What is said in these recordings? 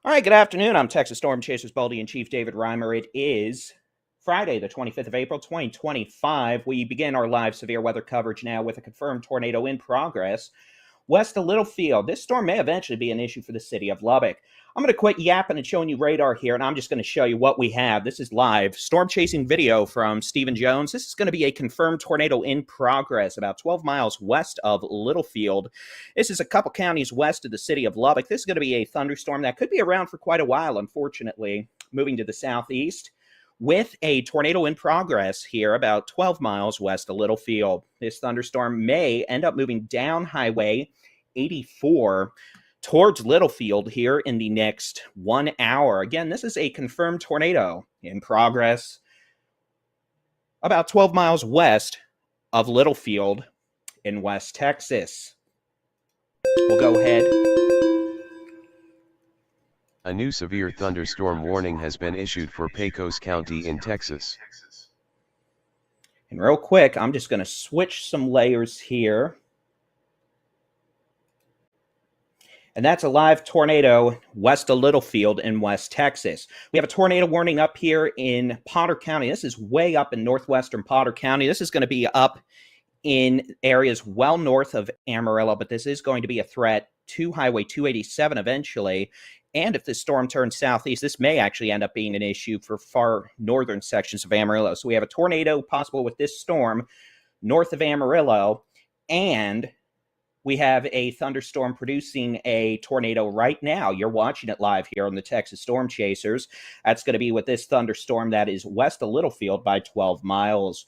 All right, good afternoon. I'm Texas Storm Chasers Baldy-in-Chief David Reimer. It is Friday, the 25th of April, 2025. We begin our live severe weather coverage now with a confirmed tornado in progress west of Littlefield. This storm may eventually be an issue for the city of Lubbock. I'm going to quit yapping and showing you radar here, and I'm just going to show you what we have. This is live storm chasing video from Stephen Jones. This is going to be a confirmed tornado in progress about 12 miles west of Littlefield. This is a couple counties west of the city of Lubbock. This is going to be a thunderstorm that could be around for quite a while, unfortunately, moving to the southeast with a tornado in progress here about 12 miles west of Littlefield. This thunderstorm may end up moving down Highway 84 towards Littlefield here in the next 1 hour. Again, this is a confirmed tornado in progress about 12 miles west of Littlefield in West Texas. We'll go ahead. A new severe thunderstorm warning has been issued for Pecos County in Texas. And real quick, I'm just going to switch some layers here. And that's a live tornado west of Littlefield in West Texas. We have a tornado warning up here in Potter County. This is way up in northwestern Potter County. This is going to be up in areas well north of Amarillo, but this is going to be a threat to Highway 287 eventually. And if this storm turns southeast, this may actually end up being an issue for far northern sections of Amarillo. So we have a tornado possible with this storm north of Amarillo, and we have a thunderstorm producing a tornado right now. You're watching it live here on the Texas Storm Chasers. That's going to be with this thunderstorm that is west of Littlefield by 12 miles.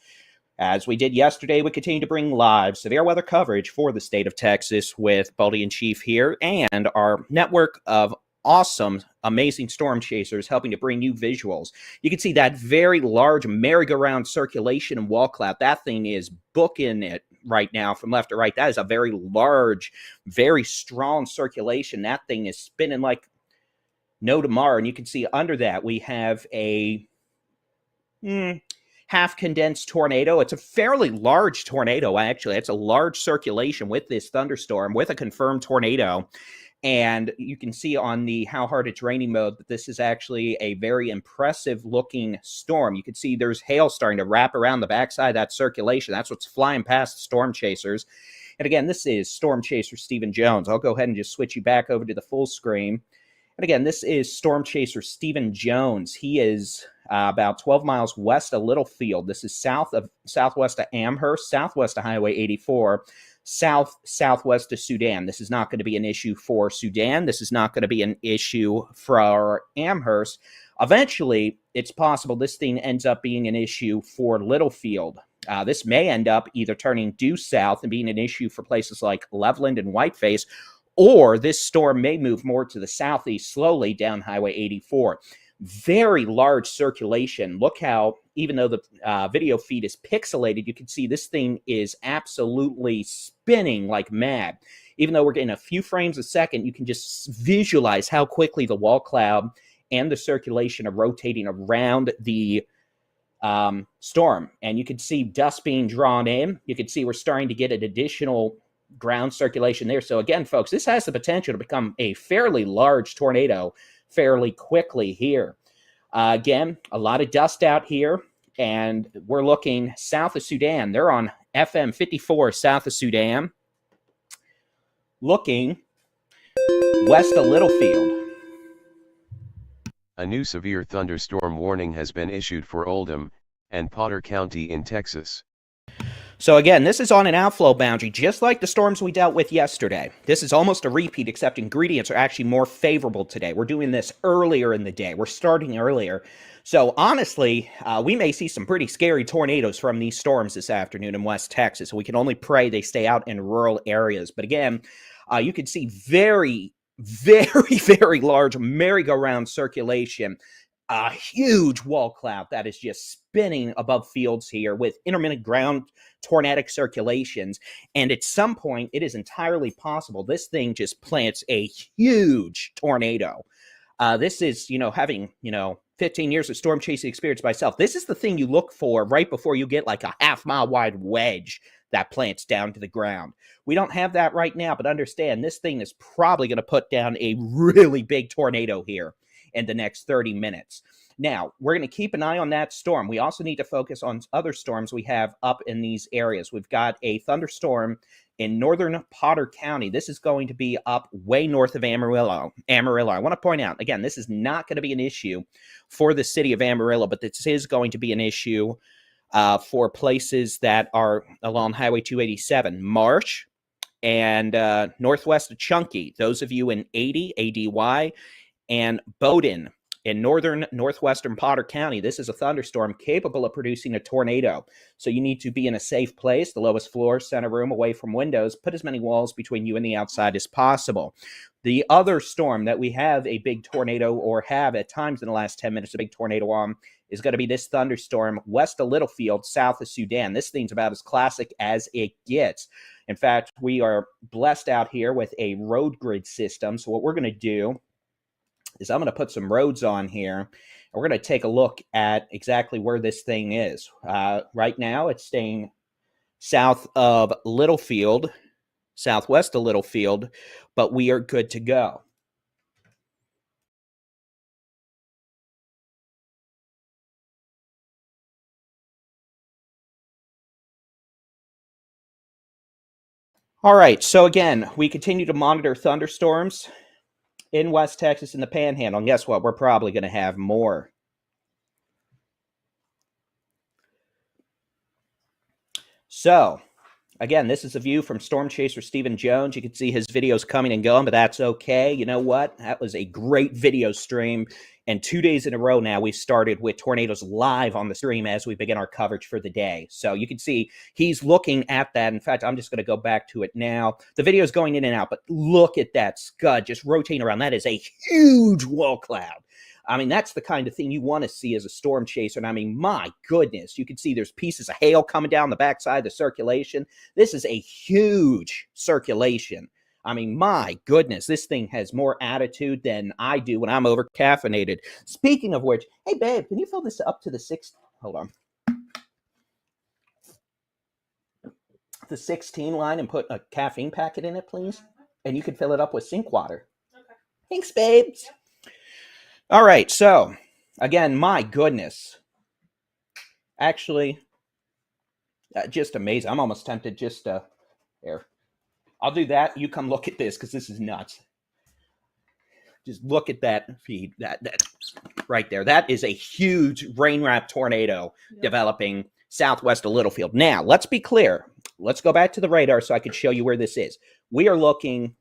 As we did yesterday, we continue to bring live severe weather coverage for the state of Texas with Baldy-in-Chief here and our network of awesome, amazing storm chasers helping to bring you visuals. You can see that very large merry-go-round circulation and wall cloud. That thing is booking it right now from left to right. That is a very large, very strong circulation. That thing is spinning like no tomorrow. And you can see under that we have a half condensed tornado. It's a fairly large tornado, actually. It's a large circulation with this thunderstorm with a confirmed tornado. And you can see on the how hard it's raining mode that this is actually a very impressive looking storm. You can see there's hail starting to wrap around the backside of that circulation. That's what's flying past the storm chasers. And again, this is Storm Chaser Stephen Jones. I'll go ahead and just switch you back over to the full screen. And again, this is Storm Chaser Stephen Jones. He is about 12 miles west of Littlefield. This is southwest of Amherst, southwest of Highway 84. Southwest of Sudan. This is not going to be an issue for Sudan. This is not going to be an issue for Amherst. Eventually, it's possible this thing ends up being an issue for Littlefield. This may end up either turning due south and being an issue for places like Loveland and Whiteface, or this storm may move more to the southeast slowly down Highway 84. Very large circulation. Look how, even though the video feed is pixelated, you can see this thing is absolutely spinning like mad. Even though we're getting a few frames a second, you can just visualize how quickly the wall cloud and the circulation are rotating around the storm. And you can see dust being drawn in. You can see we're starting to get an additional ground circulation there. So again, folks, this has the potential to become a fairly large tornado fairly quickly here. Again, a lot of dust out here, and we're looking south of Sudan. They're on FM 54 south of Sudan, looking west of Littlefield. A new severe thunderstorm warning has been issued for Oldham and Potter County in Texas. So again, this is on an outflow boundary, just like the storms we dealt with yesterday. This is almost a repeat, except ingredients are actually more favorable today. We're doing this earlier in the day. We're starting earlier. So honestly, we may see some pretty scary tornadoes from these storms this afternoon in West Texas. We can only pray they stay out in rural areas. But again, you can see very, very large merry-go-round circulation. A huge wall cloud that is just spinning above fields here with intermittent ground tornadic circulations. And at some point, it is entirely possible this thing just plants a huge tornado. This is, having, 15 years of storm chasing experience myself. This is the thing you look for right before you get like a half-mile wide wedge that plants down to the ground. We don't have that right now, but understand this thing is probably going to put down a really big tornado here in the next 30 minutes. Now, we're going to keep an eye on that storm. We also need to focus on other storms we have up in these areas. We've got a thunderstorm in northern Potter County. This is going to be up way north of Amarillo. I want to point out, again, this is not going to be an issue for the city of Amarillo, but this is going to be an issue for places that are along Highway 287, Marsh, and northwest of Chunky. Those of you in 80, ADY, and Bowdoin in northwestern Potter County. This is a thunderstorm capable of producing a tornado. So you need to be in a safe place, the lowest floor, center room, away from windows. Put as many walls between you and the outside as possible. The other storm that we have a big tornado, or have at times in the last 10 minutes a big tornado on, is going to be this thunderstorm west of Littlefield, south of Sudan. This thing's about as classic as it gets. In fact, we are blessed out here with a road grid system. So what we're going to do is I'm going to put some roads on here, and we're going to take a look at exactly where this thing is. Right now, it's staying south of Littlefield, southwest of Littlefield, but we are good to go. All right, so again, we continue to monitor thunderstorms in West Texas in the Panhandle. And guess what? We're probably going to have more. So, again, this is a view from Storm Chaser Stephen Jones. You can see his videos coming and going, but that's okay. You know what? That was a great video stream. And 2 days in a row now, we've started with tornadoes live on the stream as we begin our coverage for the day. So you can see he's looking at that. In fact, I'm just going to go back to it now. The video is going in and out, but look at that scud just rotating around. That is a huge wall cloud. I mean, that's the kind of thing you want to see as a storm chaser. And I mean, my goodness, you can see there's pieces of hail coming down the backside of the circulation. This is a huge circulation. I mean, my goodness, this thing has more attitude than I do when I'm over caffeinated. Speaking of which, hey, babe, can you fill this up to the 16? Hold on. The 16 line and put a caffeine packet in it, please? And you can fill it up with sink water. Okay. Thanks, babes. All right, so, again, my goodness. Actually, just amazing. I'm almost tempted just to, here. I'll do that. You come look at this, because this is nuts. Just look at that feed, that right there. That is a huge rain-wrapped tornado developing southwest of Littlefield. Now, let's be clear. Let's go back to the radar so I can show you where this is. We are looking...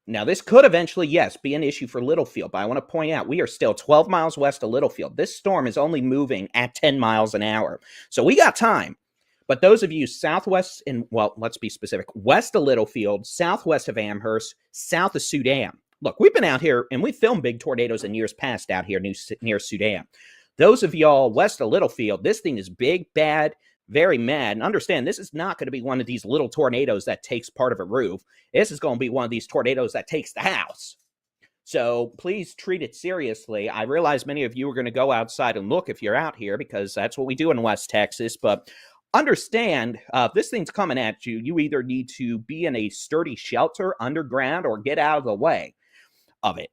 Now, this could eventually, yes, be an issue for Littlefield, but I want to point out we are still 12 miles west of Littlefield. This storm is only moving at 10 miles an hour. So we got time. But those of you southwest and, well, let's be specific, west of Littlefield, southwest of Amherst, south of Sudan. Look, we've been out here and we filmed big tornadoes in years past out here near Sudan. Those of y'all west of Littlefield, this thing is big, bad, very mad. And understand, this is not going to be one of these little tornadoes that takes part of a roof. This is going to be one of these tornadoes that takes the house. So please treat it seriously. I realize many of you are going to go outside and look if you're out here, because that's what we do in West Texas. But understand, if this thing's coming at you, you either need to be in a sturdy shelter underground or get out of the way of it.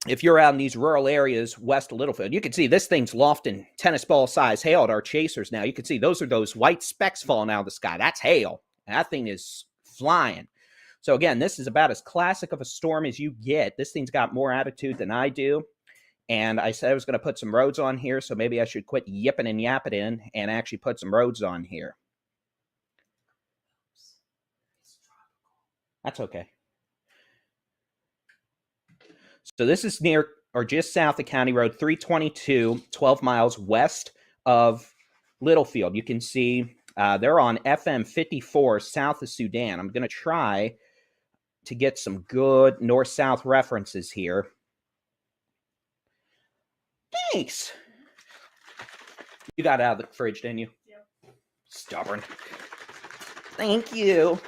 If you're out in these rural areas west of Littlefield, you can see this thing's lofting tennis ball size hail at our chasers now. You can see those are those white specks falling out of the sky. That's hail. That thing is flying. So again, this is about as classic of a storm as you get. This thing's got more attitude than I do. And I said I was going to put some roads on here, so maybe I should quit yipping and yapping in and actually put some roads on here. That's okay. So this is near or just south of County Road 322, 12 miles west of Littlefield. You can see they're on FM 54 south of Sudan. I'm going to try to get some good north-south references here. Thanks. You got it out of the fridge, didn't you? Yep. Stubborn. Thank you.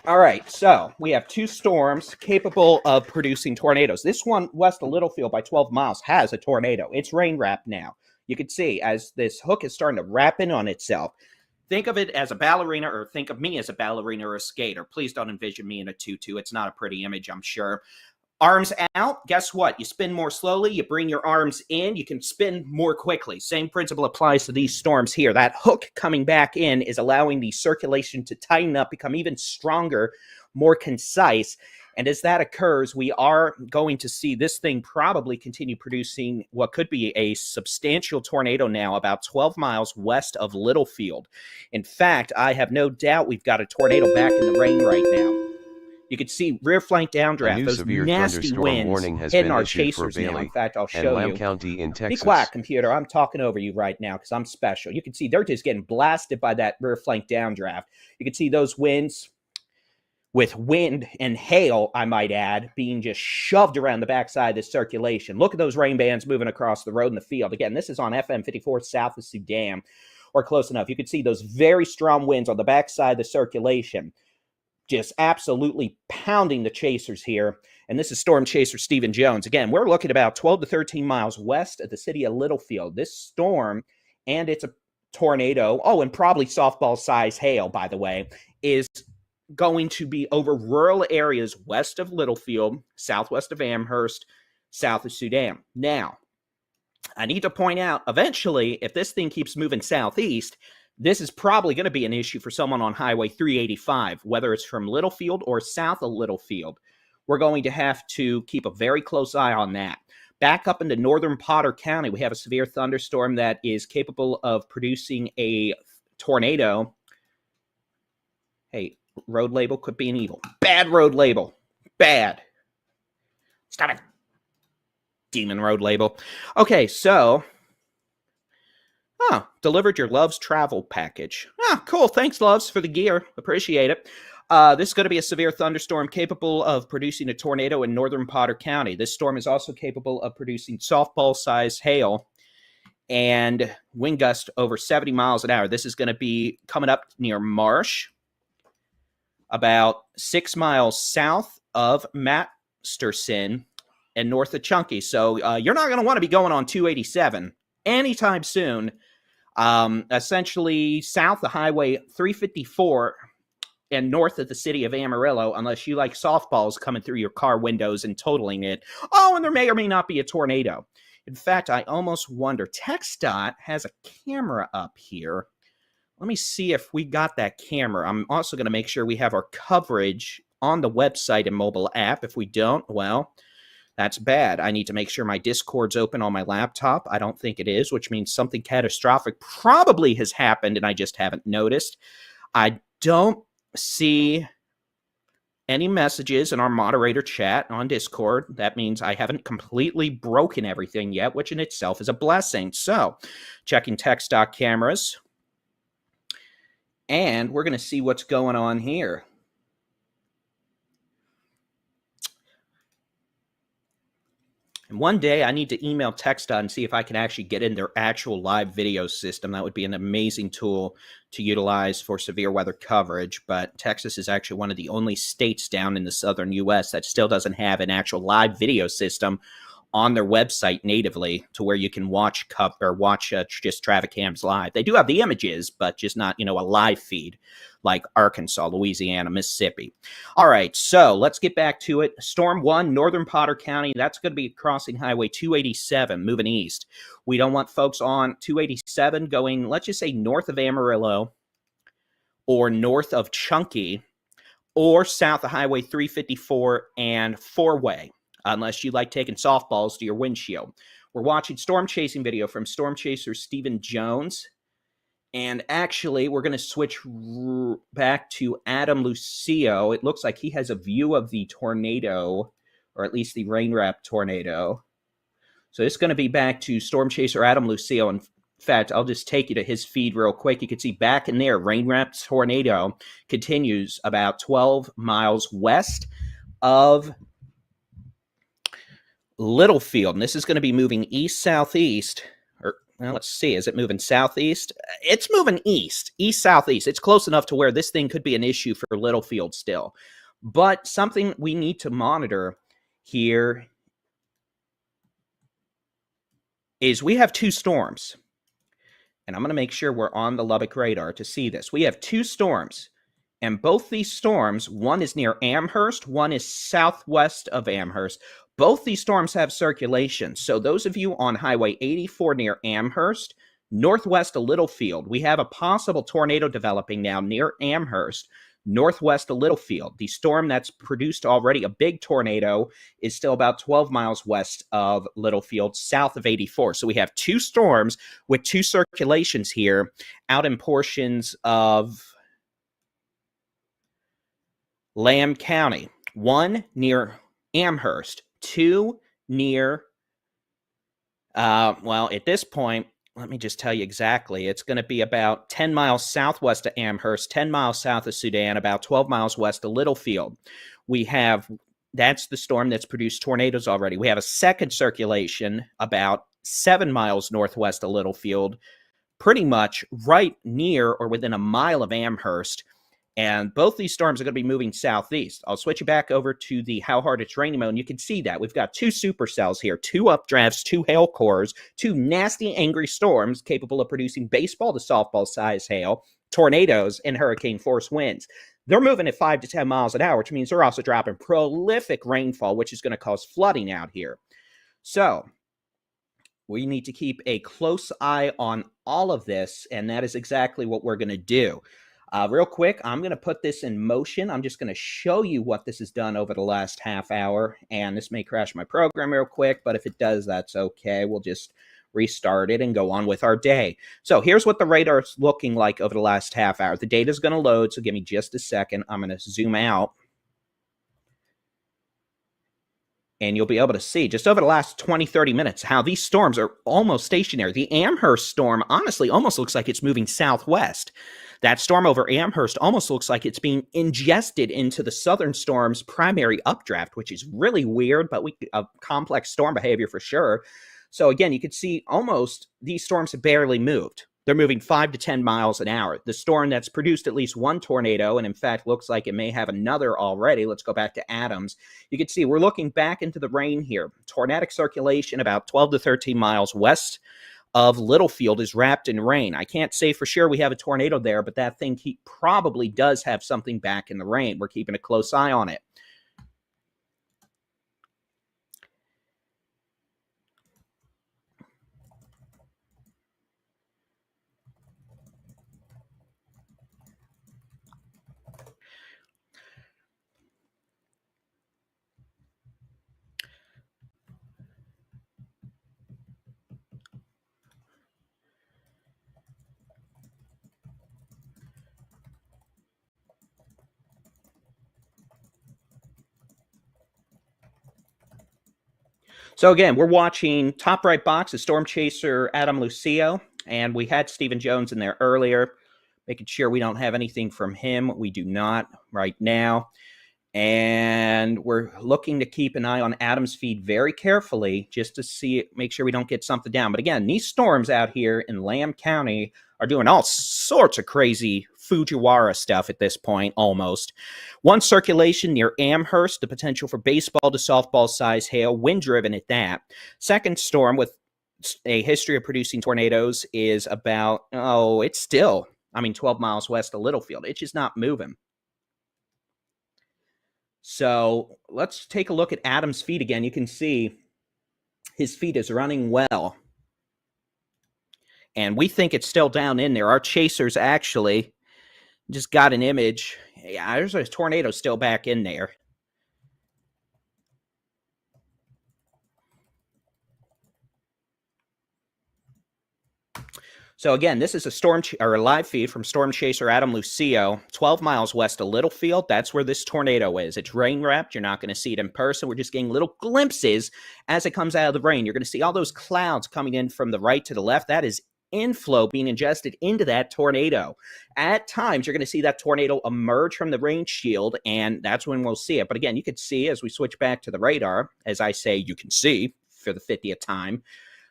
All right, so we have two storms capable of producing tornadoes. This one west of Littlefield by 12 miles has a tornado. It's rain wrapped now. You can see as this hook is starting to wrap in on itself. Think of it as a ballerina, or think of me as a ballerina or a skater. Please don't envision me in a tutu. It's not a pretty image, I'm sure. Arms out, guess what? You spin more slowly, you bring your arms in, you can spin more quickly. Same principle applies to these storms here. That hook coming back in is allowing the circulation to tighten up, become even stronger, more concise. And as that occurs, we are going to see this thing probably continue producing what could be a substantial tornado now, about 12 miles west of Littlefield. In fact, I have no doubt we've got a tornado back in the rain right now. You can see rear flank downdraft, those nasty winds hitting our chasers now. In fact, I'll show you. County in Texas. Be quiet, computer. I'm talking over you right now because I'm special. You can see they're just getting blasted by that rear flank downdraft. You can see those winds with wind and hail, I might add, being just shoved around the backside of this circulation. Look at those rain bands moving across the road in the field. Again, this is on FM 54 south of Sudan, or close enough. You can see those very strong winds on the backside of the circulation, just absolutely pounding the chasers here. And this is Storm Chaser Stephen Jones. Again, we're looking about 12 to 13 miles west of the city of Littlefield. This storm, and it's a tornado, oh, and probably softball-size hail, by the way, is going to be over rural areas west of Littlefield, southwest of Amherst, south of Sudan. Now, I need to point out, eventually, if this thing keeps moving southeast, this is probably going to be an issue for someone on Highway 385, whether it's from Littlefield or south of Littlefield. We're going to have to keep a very close eye on that. Back up into northern Potter County, we have a severe thunderstorm that is capable of producing a tornado. Hey, road label could be an evil. Bad road label. Bad. Stop it. Demon road label. Okay, so... delivered your Loves travel package. Cool. Thanks, Loves, for the gear. Appreciate it. This is going to be a severe thunderstorm capable of producing a tornado in northern Potter County. This storm is also capable of producing softball-sized hail and wind gust over 70 miles an hour. This is going to be coming up near Marsh, about 6 miles south of Masterson and north of Chunky. So you're not going to want to be going on 287 anytime soon. Essentially south of Highway 354 and north of the city of Amarillo, unless you like softballs coming through your car windows and totaling it. Oh, and there may or may not be a tornado. In fact, I almost wonder, TxDOT has a camera up here. Let me see if we got that camera. I'm also going to make sure we have our coverage on the website and mobile app. If we don't, well, that's bad. I need to make sure my Discord's open on my laptop. I don't think it is, which means something catastrophic probably has happened and I just haven't noticed. I don't see any messages in our moderator chat on Discord. That means I haven't completely broken everything yet, which in itself is a blessing. So, checking TxDOT cameras. And we're going to see what's going on here. And one day I need to email TxDOT and see if I can actually get in their actual live video system. That would be an amazing tool to utilize for severe weather coverage. But Texas is actually one of the only states down in the southern U.S. that still doesn't have an actual live video system on their website natively to where you can watch just traffic cams live. They do have the images, but just not, a live feed like Arkansas, Louisiana, Mississippi. All right, so let's get back to it. Storm 1, northern Potter County. That's going to be crossing Highway 287, moving east. We don't want folks on 287 going, let's just say, north of Amarillo or north of Chunky or south of Highway 354 and 4-way. Unless you like taking softballs to your windshield. We're watching storm chasing video from Storm Chaser Stephen Jones. And actually, we're going to switch back to Adam Lucio. It looks like he has a view of the tornado, or at least the rain-wrapped tornado. So it's going to be back to Storm Chaser Adam Lucio. In fact, I'll just take you to his feed real quick. You can see back in there, rain-wrapped tornado continues about 12 miles west of Littlefield, and this is going to be moving east-southeast, or Well, let's see. Is it moving southeast? It's moving east, east-southeast. It's close enough to where this thing could be an issue for Littlefield still. But something we need to monitor here is we have two storms. And I'm going to make sure we're on the Lubbock radar to see this. We have two storms. And both these storms, one is near Amherst, one is southwest of Amherst. Both these storms have circulation. So those of you on Highway 84 near Amherst, northwest of Littlefield, we have a possible tornado developing now near Amherst, northwest of Littlefield. The storm that's produced already a big tornado is still about 12 miles west of Littlefield, south of 84. So we have two storms with two circulations here out in portions of Lamb County. One near Amherst, two near, well, at this point, let me just tell you exactly. It's going to be about 10 miles southwest of Amherst, 10 miles south of Sudan, about 12 miles west of Littlefield. That's the storm that's produced tornadoes already. We have a second circulation about 7 miles northwest of Littlefield, pretty much right near or within a mile of Amherst. And both these storms are going to be moving southeast. I'll switch you back over to the how hard it's raining mode, and you can see that. We've got two supercells here, two updrafts, two hail cores, two nasty, angry storms capable of producing baseball to softball size hail, tornadoes, and hurricane force winds. They're moving at 5 to 10 miles an hour, which means they're also dropping prolific rainfall, which is going to cause flooding out here. So we need to keep a close eye on all of this, and that is exactly what we're going to do. Real quick, I'm going to put this in motion. I'm just going to show you what this has done over the last half hour, and this may crash my program real quick, but if it does, that's okay. We'll just restart it and go on with our day. So here's what the radar is looking like over the last half hour. The data is going to load, so give me just a second. I'm going to zoom out, and you'll be able to see just over the last 20, 30 minutes how these storms are almost stationary. The Amherst storm, honestly, almost looks like it's moving southwest. That storm over Amherst almost looks like it's being ingested into the southern storm's primary updraft, which is really weird, but a complex storm behavior for sure. So again, you can see almost these storms have barely moved. They're moving 5 to 10 miles an hour. The storm that's produced at least one tornado, and in fact looks like it may have another already. Let's go back to Adams. You can see we're looking back into the rain here. Tornadic circulation about 12 to 13 miles west of Littlefield is wrapped in rain. I can't say for sure we have a tornado there, but that thing probably does have something back in the rain. We're keeping a close eye on it. So again, we're watching top right box is Storm Chaser Adam Lucio, and we had Stephen Jones in there earlier, making sure we don't have anything from him. We do not right now. And we're looking to keep an eye on Adam's feed very carefully just to make sure we don't get something down. But again, these storms out here in Lamb County are doing all sorts of crazy Fujiwara stuff at this point, almost. One circulation near Amherst, the potential for baseball to softball size hail, wind-driven at that. Second storm with a history of producing tornadoes is about, it's still, 12 miles west of Littlefield. It's just not moving. So let's take a look at Adam's feed again. You can see his feed is running well. And we think it's still down in there. Our chasers actually just got an image. Yeah, there's a tornado still back in there. So again, this is a live feed from Storm Chaser Adam Lucio, 12 miles west of Littlefield. That's where this tornado is. It's rain wrapped. You're not going to see it in person. We're just getting little glimpses as it comes out of the rain. You're going to see all those clouds coming in from the right to the left. That is inflow being ingested into that tornado. At times, you're going to see that tornado emerge from the rain shield, and that's when we'll see it. But again, you can see as we switch back to the radar, as I say, you can see for the 50th time,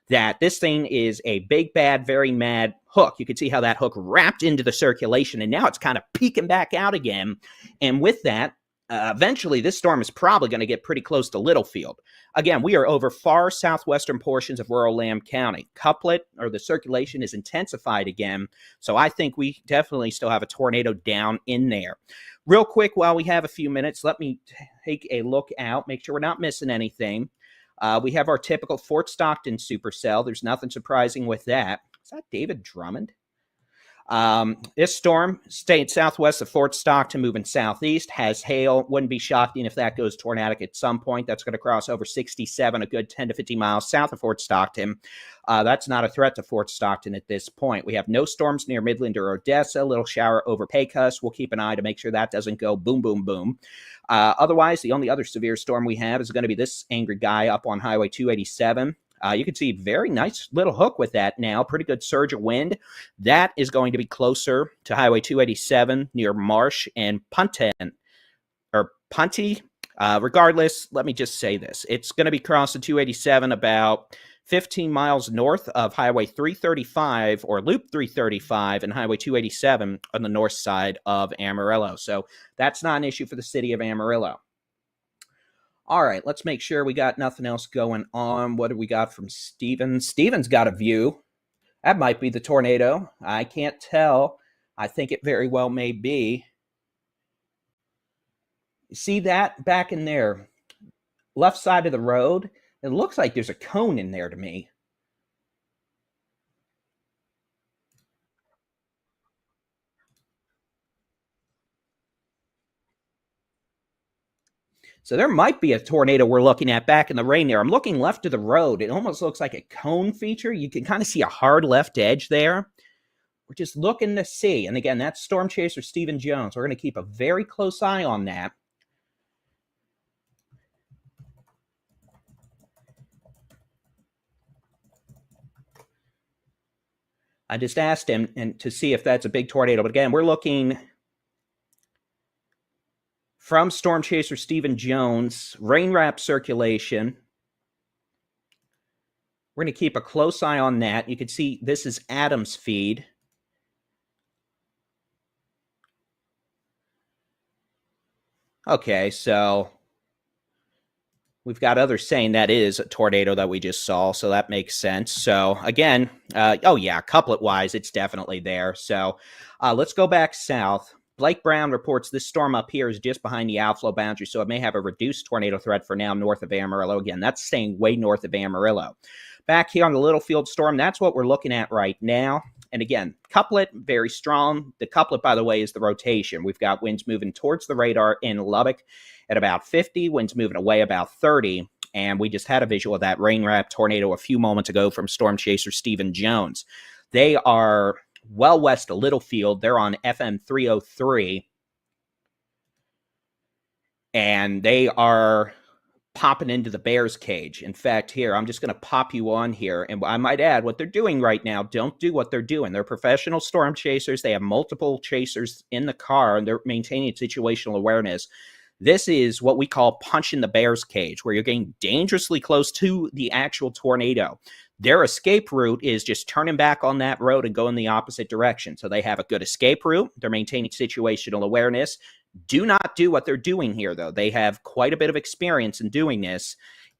that this thing is a big, bad, very mad hook. You can see how that hook wrapped into the circulation, and now it's kind of peeking back out again. And with that, eventually this storm is probably going to get pretty close to Littlefield. Again, we are over far southwestern portions of rural Lamb County. Couplet, or the circulation, is intensified again, so I think we definitely still have a tornado down in there. Real quick, while we have a few minutes, let me take a look out, make sure we're not missing anything. We have our typical Fort Stockton supercell. There's nothing surprising with that. Is that David Drummond? This storm stayed southwest of Fort Stockton, moving southeast, has hail. Wouldn't be shocking if that goes tornadic at some point. That's going to cross over 67, a good 10 to 50 miles south of Fort Stockton. That's not a threat to Fort Stockton at this point. We have no storms near Midland or Odessa, a little shower over Pecos. We'll keep an eye to make sure that doesn't go boom, boom, boom. Otherwise, the only other severe storm we have is going to be this angry guy up on Highway 287. You can see very nice little hook with that now. Pretty good surge of wind. That is going to be closer to Highway 287 near Marsh and Punty. Regardless, let me just say this. It's going to be crossing 287 about 15 miles north of Highway 335 or Loop 335 and Highway 287 on the north side of Amarillo. So that's not an issue for the city of Amarillo. All right, let's make sure we got nothing else going on. What do we got from Steven? Steven's got a view. That might be the tornado. I can't tell. I think it very well may be. See that back in there? Left side of the road? It looks like there's a cone in there to me. So there might be a tornado we're looking at back in the rain there. I'm looking left of the road. It almost looks like a cone feature. You can kind of see a hard left edge there. We're just looking to see. And again, that's Storm Chaser Stephen Jones. We're going to keep a very close eye on that. I just asked him to see if that's a big tornado. But again, we're looking from Storm Chaser Stephen Jones, rain wrap circulation. We're going to keep a close eye on that. You can see this is Adam's feed. Okay, so we've got others saying that is a tornado that we just saw, so that makes sense. So again, oh yeah, couplet-wise, it's definitely there. So let's go back south. Blake Brown reports this storm up here is just behind the outflow boundary, so it may have a reduced tornado threat for now north of Amarillo. Again, that's staying way north of Amarillo. Back here on the Littlefield storm, that's what we're looking at right now. And again, couplet, very strong. The couplet, by the way, is the rotation. We've got winds moving towards the radar in Lubbock at about 50, winds moving away about 30. And we just had a visual of that rain wrap tornado a few moments ago from Storm Chaser Stephen Jones. They are well west of Littlefield. They're on FM 303. And they are popping into the Bears cage. In fact, here, I'm just going to pop you on here. And I might add, what they're doing right now, don't do what they're doing. They're professional storm chasers. They have multiple chasers in the car, and they're maintaining situational awareness. This is what we call punching the Bears cage, where you're getting dangerously close to the actual tornado. Their escape route is just turning back on that road and going the opposite direction. So they have a good escape route. They're maintaining situational awareness. Do not do what they're doing here, though. They have quite a bit of experience in doing this.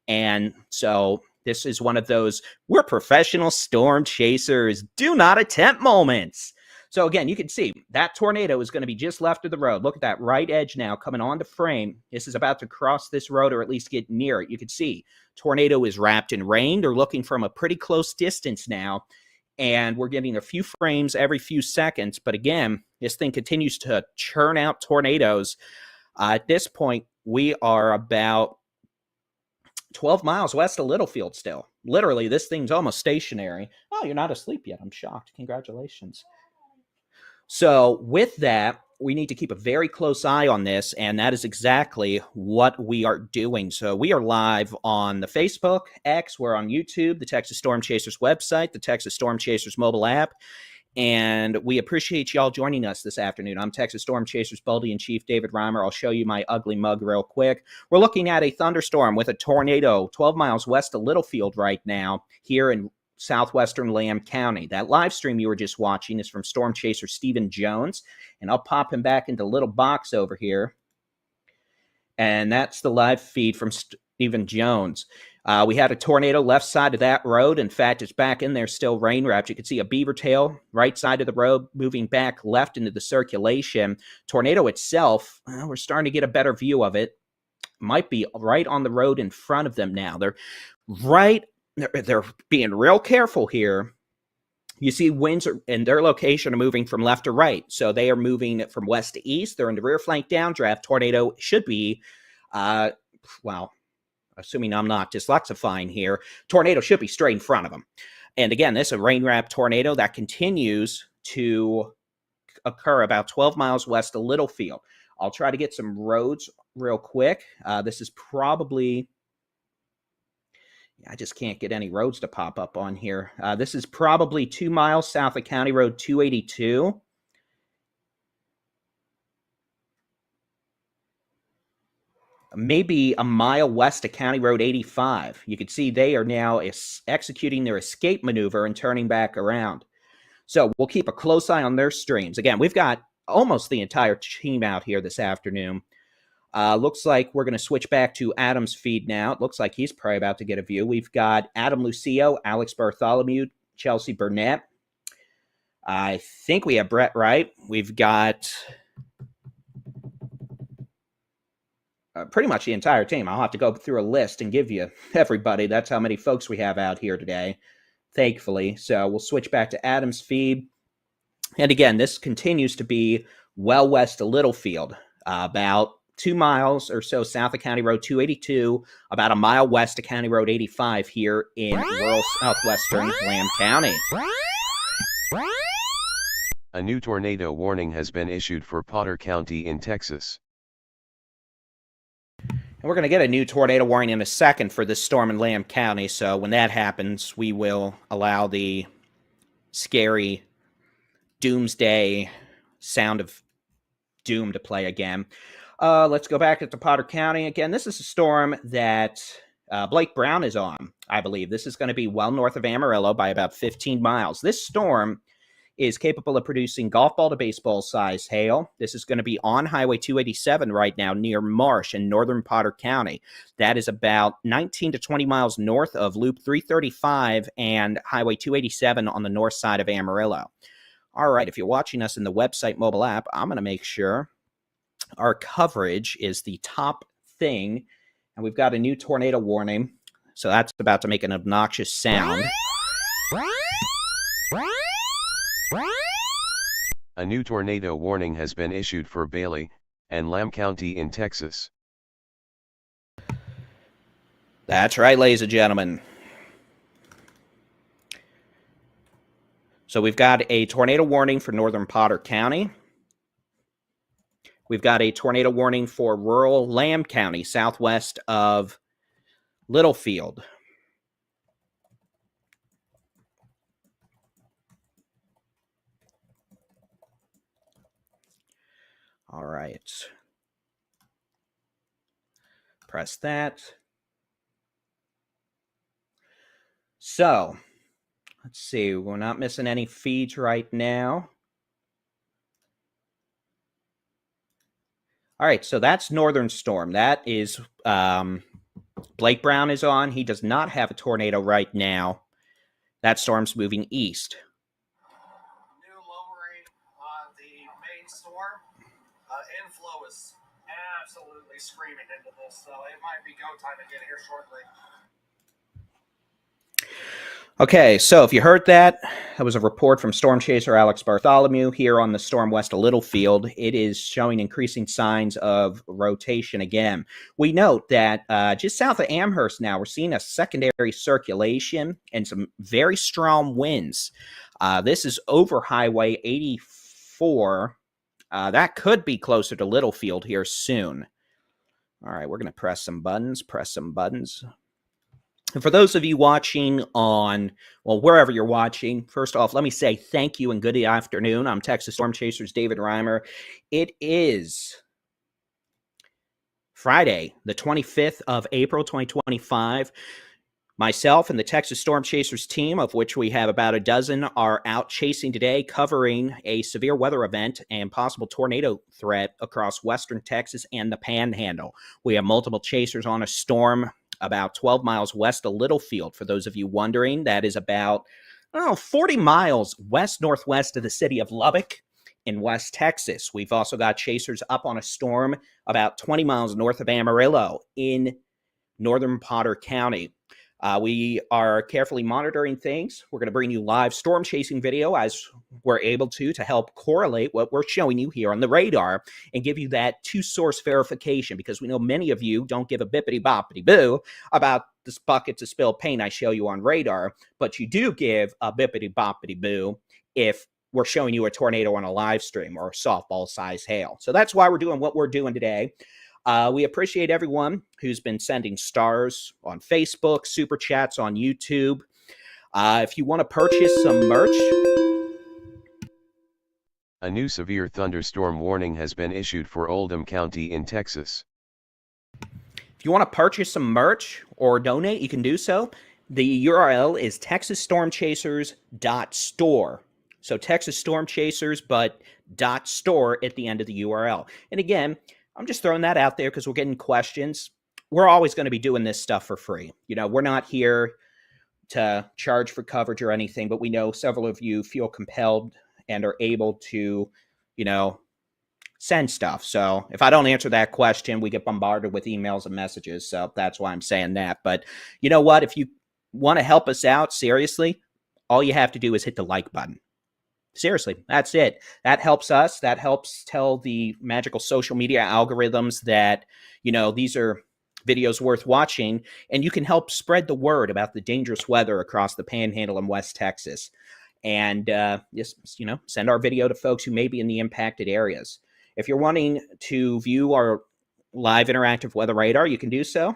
And so this is one of those, we're professional storm chasers, do not attempt moments. So again, you can see that tornado is going to be just left of the road. Look at that right edge now coming on the frame. This is about to cross this road or at least get near it. You can see tornado is wrapped in rain. They're looking from a pretty close distance now. And we're getting a few frames every few seconds. But again, this thing continues to churn out tornadoes. At this point, we are about 12 miles west of Littlefield still. Literally, this thing's almost stationary. Oh, you're not asleep yet. I'm shocked. Congratulations. So with that, we need to keep a very close eye on this, and that is exactly what we are doing. So we are live on the Facebook, X, we're on YouTube, the Texas Storm Chasers website, the Texas Storm Chasers mobile app, and we appreciate y'all joining us this afternoon. I'm Texas Storm Chasers Baldy-in-Chief David Reimer. I'll show you my ugly mug real quick. We're looking at a thunderstorm with a tornado 12 miles west of Littlefield right now, here in southwestern Lamb County. That live stream you were just watching is from storm chaser Stephen Jones, and I'll pop him back into the little box over here. And that's the live feed from Stephen Jones. We had a tornado left side of that road. In fact, it's back in there still, rain wrapped. You can see a beaver tail right side of the road moving back left into the circulation. Tornado itself, we're starting to get a better view of it. Might be right on the road in front of them now. They're being real careful here. You see winds in their location are moving from left to right. So they are moving from west to east. They're in the rear flank downdraft. Tornado should be, assuming I'm not dyslexifying here, tornado should be straight in front of them. And again, this is a rain-wrapped tornado that continues to occur about 12 miles west of Littlefield. I'll try to get some roads real quick. This is probably... I just can't get any roads to pop up on here. This is probably 2 miles south of County Road 282. Maybe a mile west of County Road 85. You can see they are now executing their escape maneuver and turning back around. So we'll keep a close eye on their streams. Again, we've got almost the entire team out here this afternoon. Looks like we're going to switch back to Adam's feed now. It looks like he's probably about to get a view. We've got Adam Lucio, Alex Bartholomew, Chelsea Burnett. I think we have Brett Wright. We've got pretty much the entire team. I'll have to go through a list and give you everybody. That's how many folks we have out here today, thankfully. So we'll switch back to Adam's feed. And again, this continues to be well west of Littlefield, about 2 miles or so south of County Road 282, about a mile west of County Road 85 here in rural southwestern Lamb County. A new tornado warning has been issued for Potter County in Texas. And we're going to get a new tornado warning in a second for this storm in Lamb County, so when that happens, we will allow the scary doomsday sound of doom to play again. Let's go back to Potter County. Again, this is a storm that Blake Brown is on, I believe. This is going to be well north of Amarillo by about 15 miles. This storm is capable of producing golf ball to baseball size hail. This is going to be on Highway 287 right now near Marsh in northern Potter County. That is about 19 to 20 miles north of Loop 335 and Highway 287 on the north side of Amarillo. All right, if you're watching us in the website mobile app, I'm going to make sure our coverage is the top thing. And we've got a new tornado warning. So that's about to make an obnoxious sound. A new tornado warning has been issued for Bailey and Lamb County in Texas. That's right, ladies and gentlemen. So we've got a tornado warning for northern Potter County. We've got a tornado warning for rural Lamb County, southwest of Littlefield. All right. Press that. So, let's see. We're not missing any feeds right now. All right, so that's Northern Storm. That is Blake Brown is on. He does not have a tornado right now. That storm's moving east. New lowering on the main storm. Inflow is absolutely screaming into this, so it might be go time again here shortly. Okay, so if you heard that, that was a report from Storm Chaser Alex Bartholomew here on the storm west of Littlefield. It is showing increasing signs of rotation again. We note that just south of Amherst now, we're seeing a secondary circulation and some very strong winds. This is over Highway 84. That could be closer to Littlefield here soon. All right, we're going to press some buttons. And for those of you watching on, well, wherever you're watching, first off, let me say thank you and good afternoon. I'm Texas Storm Chasers David Reimer. It is Friday, the 25th of April, 2025. Myself and the Texas Storm Chasers team, of which we have about a dozen, are out chasing today, covering a severe weather event and possible tornado threat across western Texas and the Panhandle. We have multiple chasers on a storm about 12 miles west of Littlefield. For those of you wondering, that is about 40 miles west-northwest of the city of Lubbock in West Texas. We've also got chasers up on a storm about 20 miles north of Amarillo in northern Potter County. We are carefully monitoring things. We're going to bring you live storm chasing video as we're able to help correlate what we're showing you here on the radar and give you that two-source verification, because we know many of you don't give a bippity-boppity-boo about this buckets of spilled paint I show you on radar, but you do give a bippity-boppity-boo if we're showing you a tornado on a live stream or a softball-sized hail. So that's why we're doing what we're doing today. We appreciate everyone who's been sending stars on Facebook, super chats on YouTube. If you want to purchase some merch. A new severe thunderstorm warning has been issued for Oldham County in Texas. If you want to purchase some merch or donate, you can do so. The URL is texasstormchasers.store. So Texas Storm Chasers, but .store at the end of the URL. And again, I'm just throwing that out there because we're getting questions. We're always going to be doing this stuff for free. You know, we're not here to charge for coverage or anything, but we know several of you feel compelled and are able to, you know, send stuff. So if I don't answer that question, we get bombarded with emails and messages. So that's why I'm saying that. But you know what? If you want to help us out, seriously, all you have to do is hit the like button. Seriously, that's it. That helps us. That helps tell the magical social media algorithms that, you know, these are videos worth watching, and you can help spread the word about the dangerous weather across the Panhandle in West Texas. And just, you know, send our video to folks who may be in the impacted areas. If you're wanting to view our live interactive weather radar, you can do so.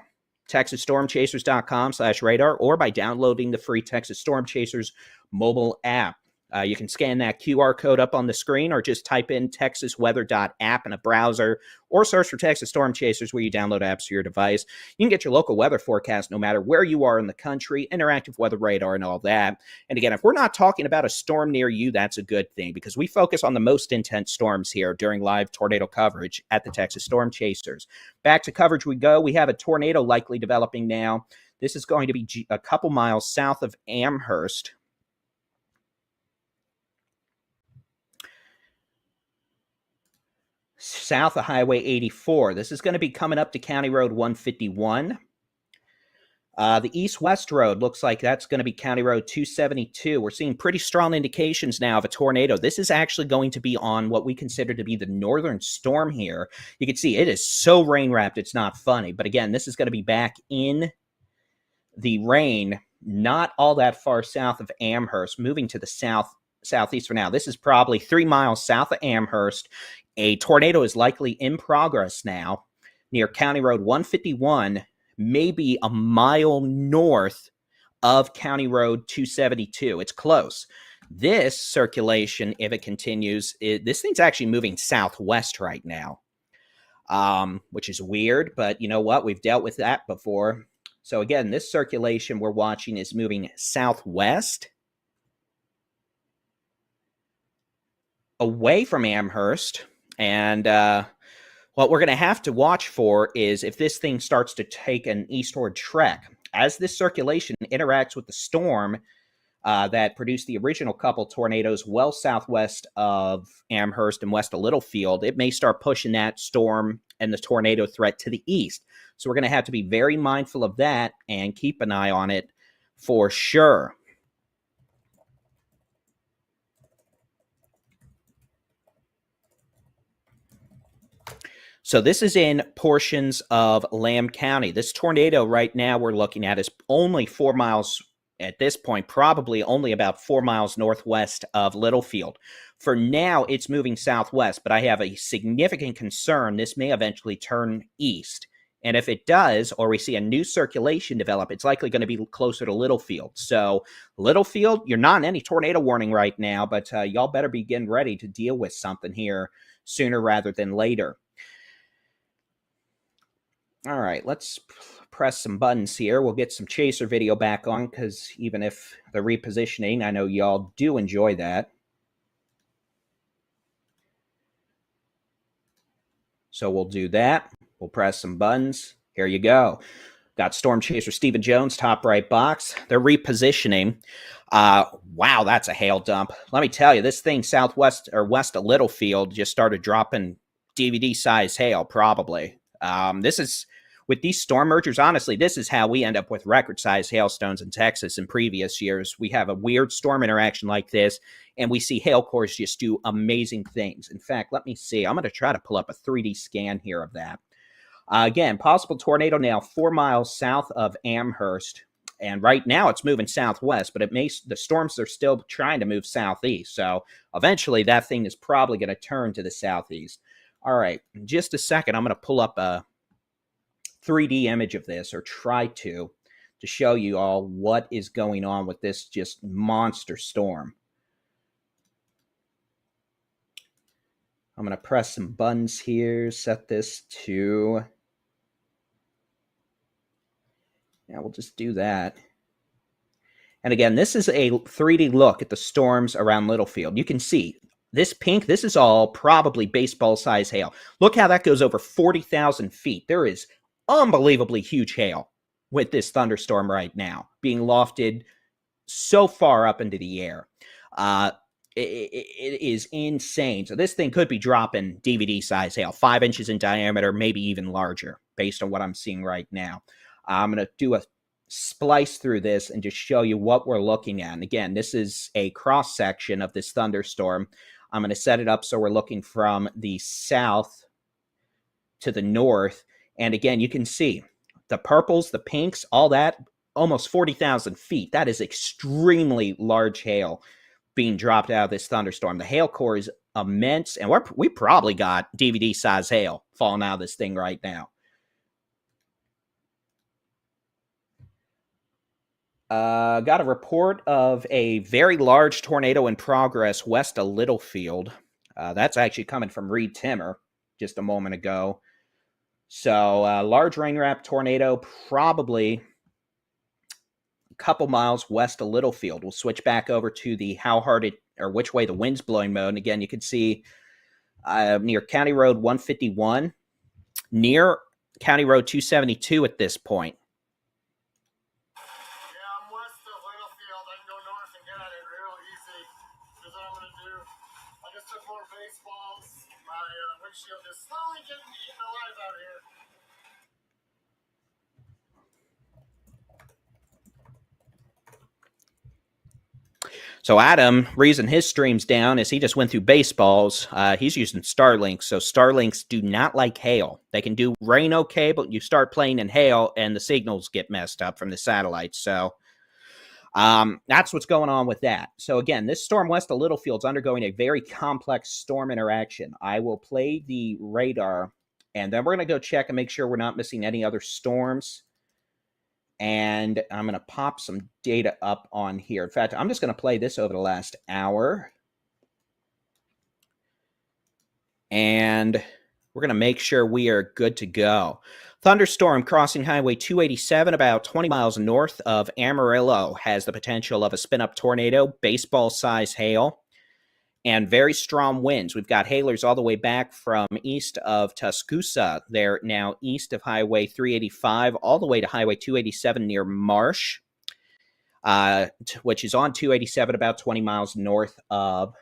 TexasStormChasers.com/radar, or by downloading the free Texas Storm Chasers mobile app. You can scan that QR code up on the screen, or just type in texasweather.app in a browser, or search for Texas Storm Chasers where you download apps to your device. You can get your local weather forecast no matter where you are in the country, interactive weather radar and all that. And again, if we're not talking about a storm near you, that's a good thing, because we focus on the most intense storms here during live tornado coverage at the Texas Storm Chasers. Back to coverage we go. We have a tornado likely developing now. This is going to be a couple miles south of Amherst. South of Highway 84. This is going to be coming up to County Road 151. The east-west road looks like that's going to be County Road 272. We're seeing pretty strong indications now of a tornado. This is actually going to be on what we consider to be the northern storm here. You can see it is so rain-wrapped, it's not funny. But again, this is going to be back in the rain, not all that far south of Amherst, moving to the southeast for now. This is probably 3 miles south of Amherst. A tornado is likely in progress now near County Road 151, maybe a mile north of County Road 272. It's close. This circulation, if it continues, this thing's actually moving southwest right now, which is weird, but you know what? We've dealt with that before. So again, this circulation we're watching is moving southwest, away from Amherst. And what we're going to have to watch for is if this thing starts to take an eastward trek. As this circulation interacts with the storm that produced the original couple tornadoes well southwest of Amherst and west of Littlefield, it may start pushing that storm and the tornado threat to the east. So we're going to have to be very mindful of that and keep an eye on it for sure. So this is in portions of Lamb County. This tornado right now we're looking at is only 4 miles at this point, probably only about 4 miles northwest of Littlefield. For now, it's moving southwest, but I have a significant concern this may eventually turn east. And if it does, or we see a new circulation develop, it's likely going to be closer to Littlefield. So Littlefield, you're not in any tornado warning right now, but y'all better be getting ready to deal with something here sooner rather than later. All right, let's press some buttons here. We'll get some chaser video back on, because even if the repositioning, I know y'all do enjoy that. So we'll do that. We'll press some buttons. Here you go. Got Storm Chaser Stephen Jones, top right box. They're repositioning. Wow, that's a hail dump. Let me tell you, this thing southwest or west of Littlefield just started dropping DVD size hail, probably. This is, with these storm mergers, honestly, this is how we end up with record size hailstones in Texas in previous years. We have a weird storm interaction like this, and we see hail cores just do amazing things. In fact, let me see. I'm going to try to pull up a 3D scan here of that. Again, possible tornado now 4 miles south of Amherst. And right now it's moving southwest, but the storms are still trying to move southeast. So eventually that thing is probably going to turn to the southeast. All right, in just a second, I'm going to pull up a 3D image of this, or try to show you all what is going on with this just monster storm. I'm going to press some buttons here, set this to... Yeah, we'll just do that. And again, this is a 3D look at the storms around Littlefield. You can see this pink, this is all probably baseball size hail. Look how that goes over 40,000 feet. There is unbelievably huge hail with this thunderstorm right now, being lofted so far up into the air. It is insane. So this thing could be dropping DVD size hail, 5 inches in diameter, maybe even larger, based on what I'm seeing right now. I'm going to do a splice through this and just show you what we're looking at. And again, this is a cross section of this thunderstorm. I'm going to set it up so we're looking from the south to the north. And again, you can see the purples, the pinks, all that, almost 40,000 feet. That is extremely large hail being dropped out of this thunderstorm. The hail core is immense, and we probably got DVD size hail falling out of this thing right now. Got a report of a very large tornado in progress west of Littlefield. That's actually coming from Reed Timmer just a moment ago. So large rain wrap tornado, probably a couple miles west of Littlefield. We'll switch back over to the how hard it, or which way the wind's blowing mode. And again, you can see near County Road 151, near County Road 272 at this point. Windshield is slowly getting eaten alive out here. So Adam, reason his stream's down is he just went through baseballs. He's using Starlinks, so Starlinks do not like hail. They can do rain okay, but you start playing in hail and the signals get messed up from the satellites. So that's what's going on with that. So again, this storm west of Littlefield's undergoing a very complex storm interaction. I will play the radar, and then we're going to go check and make sure we're not missing any other storms. And I'm going to pop some data up on here. In fact, I'm just going to play this over the last hour. And we're going to make sure we are good to go. Thunderstorm crossing Highway 287 about 20 miles north of Amarillo has the potential of a spin-up tornado, baseball-size hail, and very strong winds. We've got hailers all the way back from east of Tuscaloosa. They're now east of Highway 385 all the way to Highway 287 near Marsh, which is on 287 about 20 miles north of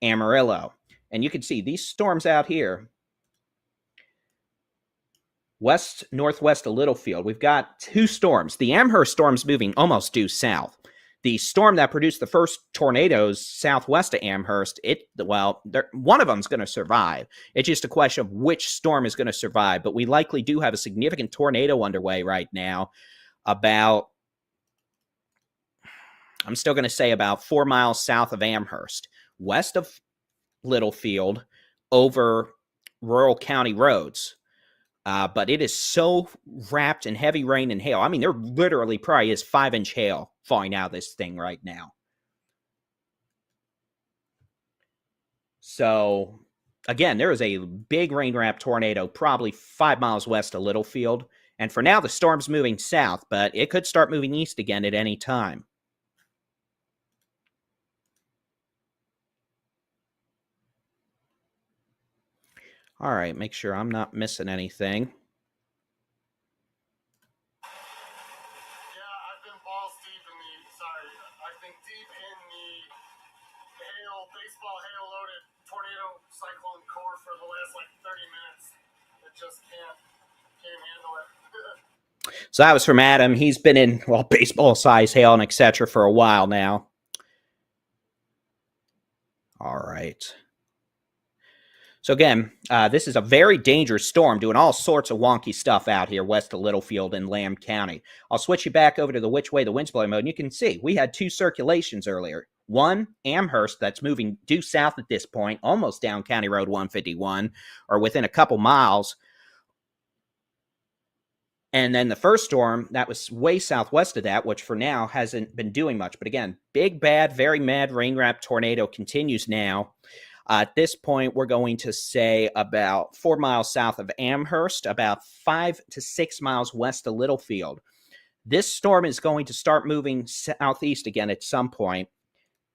Amarillo. And you can see these storms out here, west-northwest of Littlefield. We've got two storms. The Amherst storm's moving almost due south. The storm that produced the first tornadoes southwest of Amherst, one of them's going to survive. It's just a question of which storm is going to survive. But we likely do have a significant tornado underway right now, I'm still going to say about 4 miles south of Amherst, west of Littlefield, over rural county roads. But it is so wrapped in heavy rain and hail. I mean, there literally probably is 5-inch hail falling out of this thing right now. So Again, there is a big rain-wrapped tornado probably 5 miles west of Littlefield. And for now, the storm's moving south, but it could start moving east again at any time. All right, make sure I'm not missing anything. Yeah, I've been balls deep in the, sorry, I've been deep in the baseball hail-loaded tornado cyclone core for the last like 30 minutes. It just can't handle it. So that was from Adam. He's been in, well, baseball-size hail and etc. for a while now. All right. So again, this is a very dangerous storm doing all sorts of wonky stuff out here west of Littlefield in Lamb County. I'll switch you back over to the which way the wind's blowing mode, and you can see we had two circulations earlier. One, Amherst, that's moving due south at this point, almost down County Road 151, or within a couple miles. And then the first storm, that was way southwest of that, which for now hasn't been doing much. But again, big, bad, very mad rain-wrapped tornado continues now. At this point, we're going to say about 4 miles south of Amherst, about 5 to 6 miles west of Littlefield. This storm is going to start moving southeast again at some point.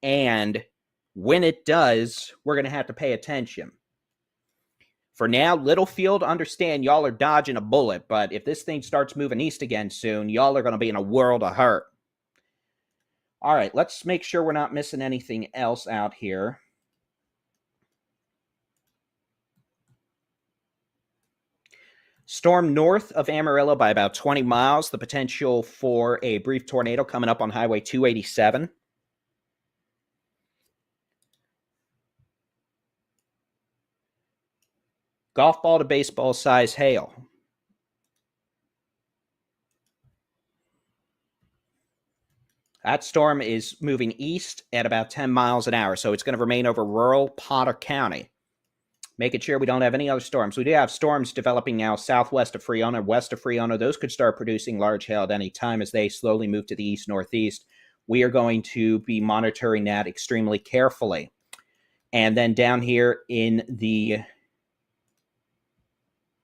And when it does, we're going to have to pay attention. For now, Littlefield, understand y'all are dodging a bullet, but if this thing starts moving east again soon, y'all are going to be in a world of hurt. All right, let's make sure we're not missing anything else out here. Storm north of Amarillo by about 20 miles. The potential for a brief tornado coming up on Highway 287. Golf ball to baseball size hail. That storm is moving east at about 10 miles an hour, so it's going to remain over rural Potter County. Making sure we don't have any other storms. We do have storms developing now southwest of Freona, west of Freona. Those could start producing large hail at any time as they slowly move to the east-northeast. We are going to be monitoring that extremely carefully. And then down here in the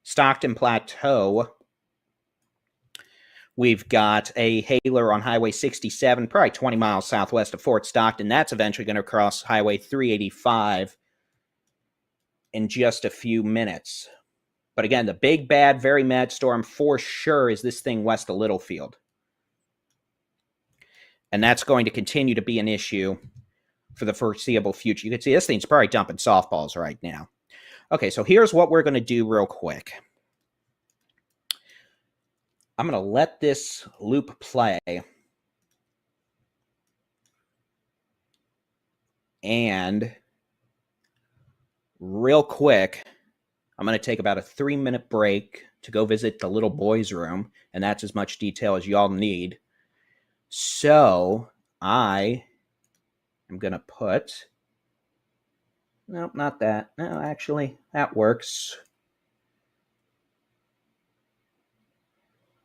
Stockton Plateau, we've got a hailer on Highway 67, probably 20 miles southwest of Fort Stockton. That's eventually going to cross Highway 385 in just a few minutes. But again, the big, bad, very mad storm for sure is this thing west of Littlefield. And that's going to continue to be an issue for the foreseeable future. You can see this thing's probably dumping softballs right now. Okay, so here's what we're going to do real quick. I'm going to let this loop play. And real quick, I'm going to take about a 3-minute break to go visit the little boy's room. And that's as much detail as y'all need. So I am going to put... Nope, not that. No, actually, that works.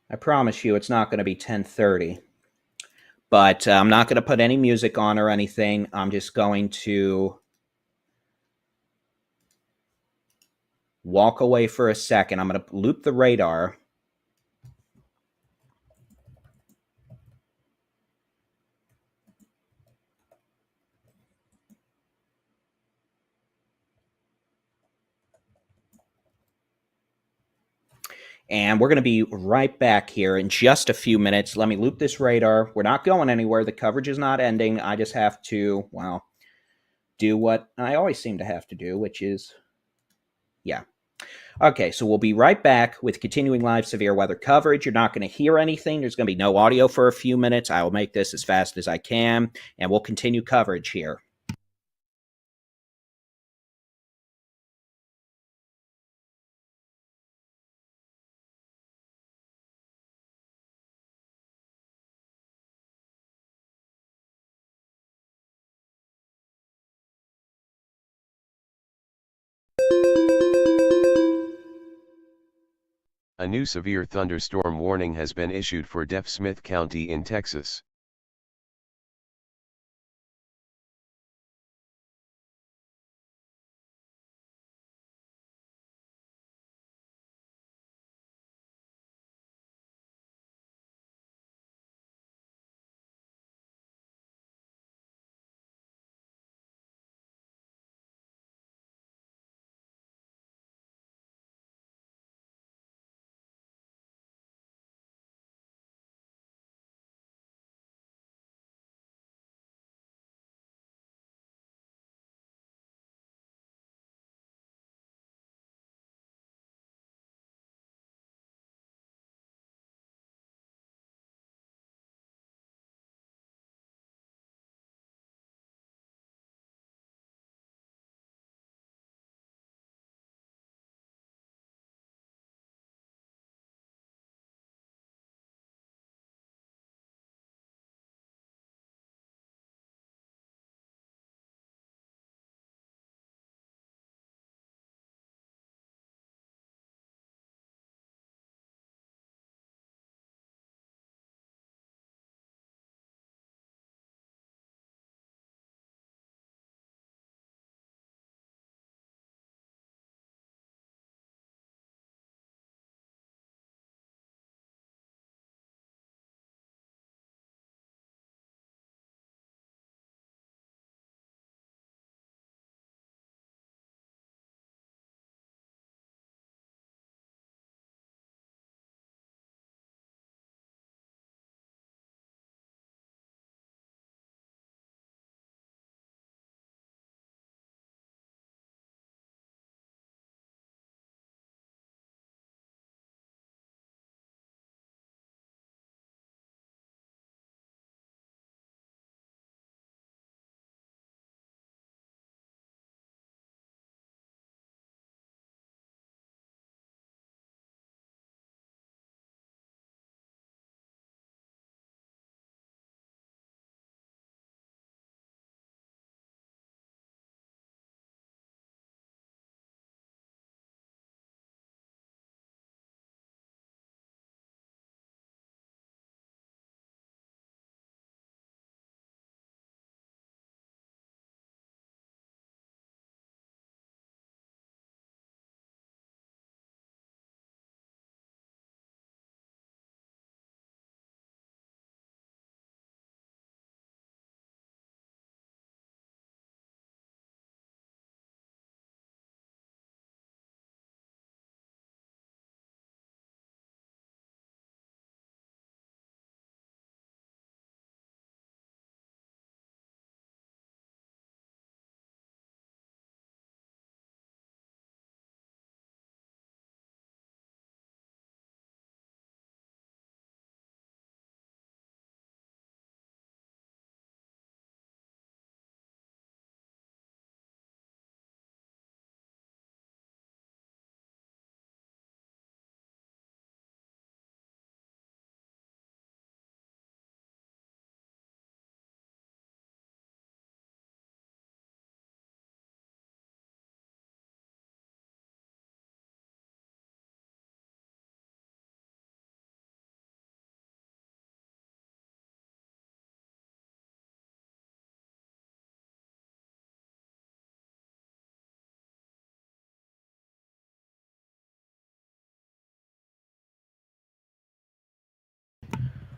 I promise you it's not going to be 10:30. But I'm not going to put any music on or anything. I'm just going to walk away for a second. I'm going to loop the radar. And we're going to be right back here in just a few minutes. Let me loop this radar. We're not going anywhere. The coverage is not ending. I just have to, well, do what I always seem to have to do, which is, yeah. Okay, so we'll be right back with continuing live severe weather coverage. You're not going to hear anything. There's going to be no audio for a few minutes. I will make this as fast as I can, and we'll continue coverage here. A new severe thunderstorm warning has been issued for Smith County in Texas.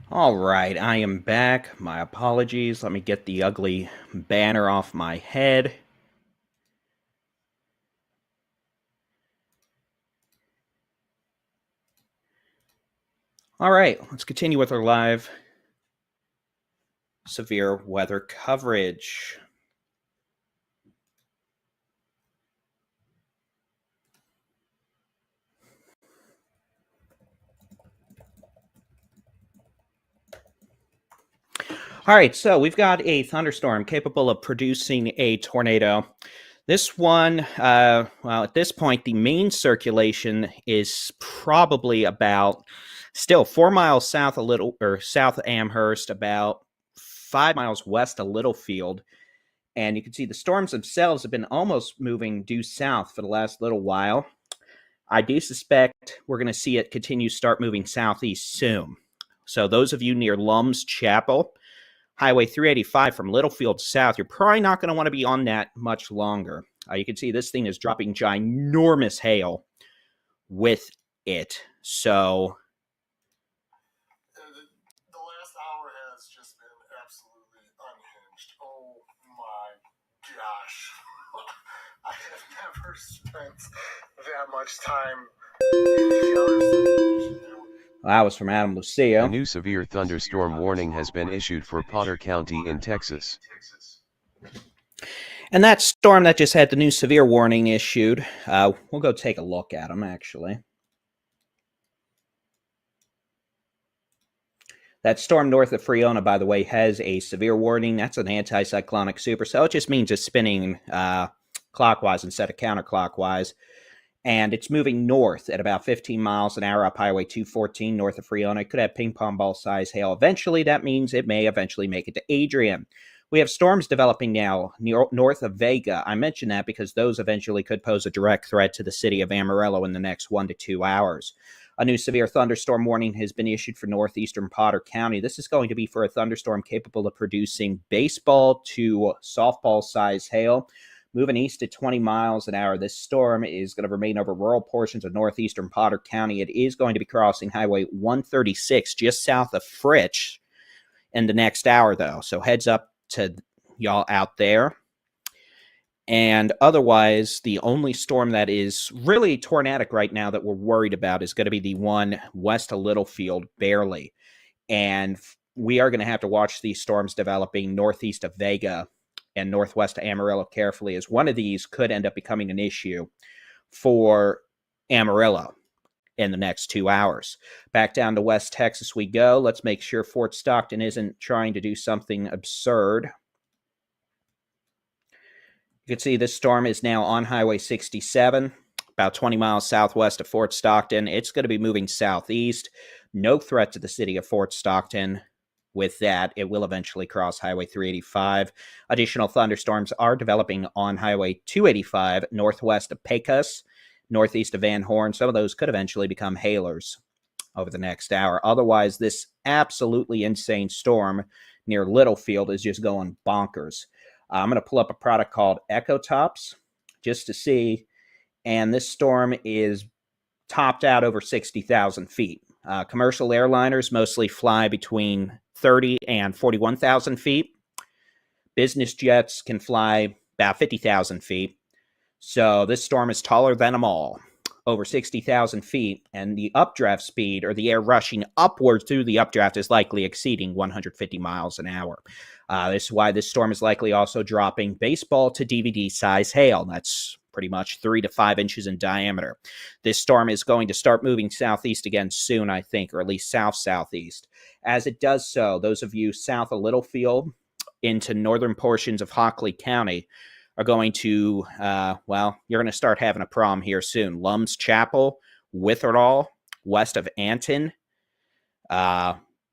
All right, I am back. My apologies. Let me get the ugly banner off my head. All right, let's continue with our live severe weather coverage. All right, so we've got a thunderstorm capable of producing a tornado. This one, well, at this point, the main circulation is probably about still 4 miles south south of Amherst, about 5 miles west of Littlefield. And you can see the storms themselves have been almost moving due south for the last little while. I do suspect we're going to see it continue to start moving southeast soon. So those of you near Lum's Chapel, Highway 385 from Littlefield south, you're probably not going to want to be on that much longer. You can see this thing is dropping ginormous hail with it. So the last hour has just been absolutely unhinged. Oh my gosh. I have never spent that much time in the other situation. that was from Adam A Lucio. new severe thunderstorm warning has been issued for Potter County in Texas. And that storm that just had the new severe warning issued, we'll go take a look at them, actually. That storm north of Friona, by the way, has a severe warning. That's an anticyclonic supercell. It just means it's spinning clockwise instead of counterclockwise. And it's moving north at about 15 miles an hour up Highway 214 north of Friona. It could have ping pong ball size hail. Eventually, that means it may eventually make it to Adrian. We have storms developing now north of Vega. I mention that because those eventually could pose a direct threat to the city of Amarillo in the next 1 to 2 hours. A new severe thunderstorm warning has been issued for northeastern Potter County. This is going to be for a thunderstorm capable of producing baseball to softball size hail. Moving east at 20 miles an hour, this storm is going to remain over rural portions of northeastern Potter County. It is going to be crossing Highway 136 just south of Fritch in the next hour, though. So heads up to y'all out there. And otherwise, the only storm that is really tornadic right now that we're worried about is going to be the one west of Littlefield, barely. And we are going to have to watch these storms developing northeast of Vega and northwest of Amarillo carefully, as one of these could end up becoming an issue for Amarillo in the next 2 hours. Back down to West Texas we go. Let's make sure Fort Stockton isn't trying to do something absurd. You can see this storm is now on Highway 67, about 20 miles southwest of Fort Stockton. It's going to be moving southeast. No threat to the city of Fort Stockton. With that, it will eventually cross Highway 385. Additional thunderstorms are developing on Highway 285 northwest of Pecos, northeast of Van Horn. Some of those could eventually become hailers over the next hour. Otherwise, this absolutely insane storm near Littlefield is just going bonkers. I'm going to pull up a product called Echo Tops just to see, and this storm is topped out over 60,000 feet. Commercial airliners mostly fly between 30 and 41,000 feet. Business jets can fly about 50,000 feet. So this storm is taller than them all, over 60,000 feet, and the updraft speed, or the air rushing upwards through the updraft, is likely exceeding 150 miles an hour. This is why this storm is likely also dropping baseball to DVD size hail. That's pretty much 3 to 5 inches in diameter. This storm is going to start moving southeast again soon, I think, or at least south-southeast. As it does so, those of you south of Littlefield into northern portions of Hockley County are going to, well, you're going to start having a problem here soon. Lum's Chapel, Witherdall, west of Anton,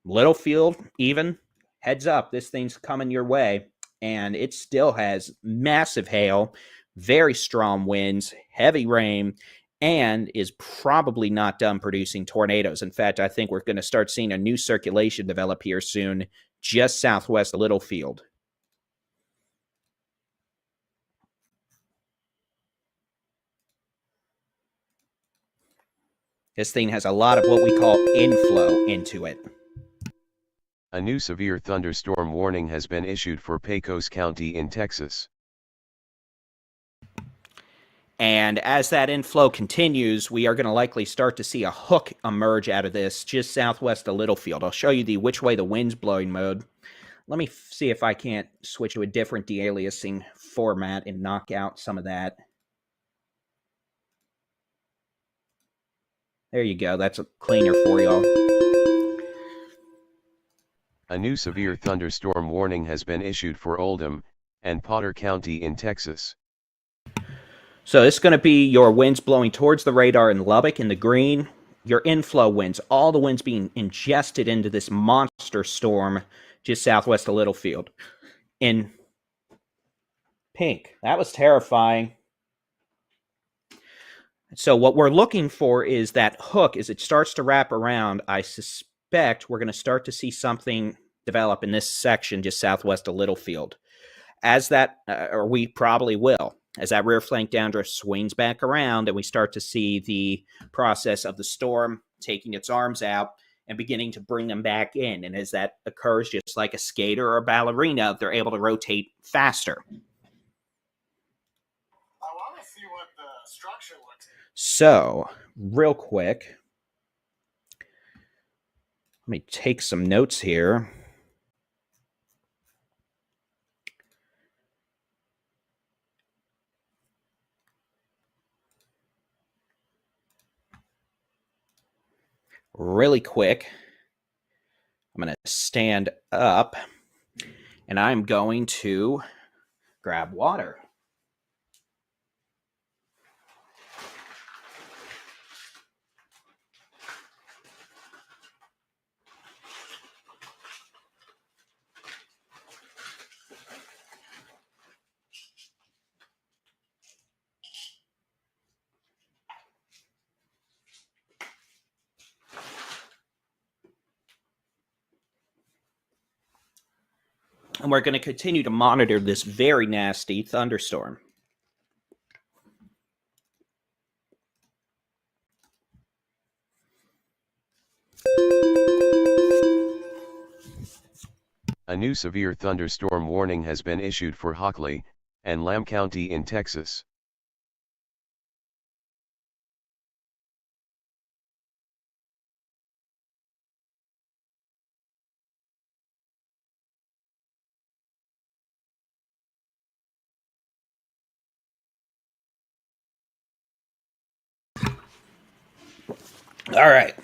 Littlefield even. Heads up, this thing's coming your way, and it still has massive hail, very strong winds, heavy rain, and is probably not done producing tornadoes. In fact, I think we're going to start seeing a new circulation develop here soon, just southwest of Littlefield. This thing has a lot of what we call inflow into it. A new severe thunderstorm warning has been issued for Pecos County in Texas. And as that inflow continues, we are going to likely start to see a hook emerge out of this just southwest of Littlefield. I'll show you the which way the wind's blowing mode. Let me see if I can't switch to a different de-aliasing format and knock out some of that. There you go. That's a cleaner for y'all. A new severe thunderstorm warning has been issued for Oldham and Potter County in Texas. So this is going to be your winds blowing towards the radar in Lubbock in the green, your inflow winds, all the winds being ingested into this monster storm just southwest of Littlefield in pink. That was terrifying. So what we're looking for is that hook as it starts to wrap around. I suspect we're going to start to see something develop in this section just southwest of Littlefield. As that, or we probably will, as that rear flank downdrift swings back around and we start to see the process of the storm taking its arms out and beginning to bring them back in. And as that occurs, just like a skater or a ballerina, they're able to rotate faster. I want to see what the structure looks like. So, real quick, let me take some notes here. Really quick, I'm going to stand up and I'm going to grab water. And we're going to continue to monitor this very nasty thunderstorm. A new severe thunderstorm warning has been issued for Hockley and Lamb County in Texas. All right.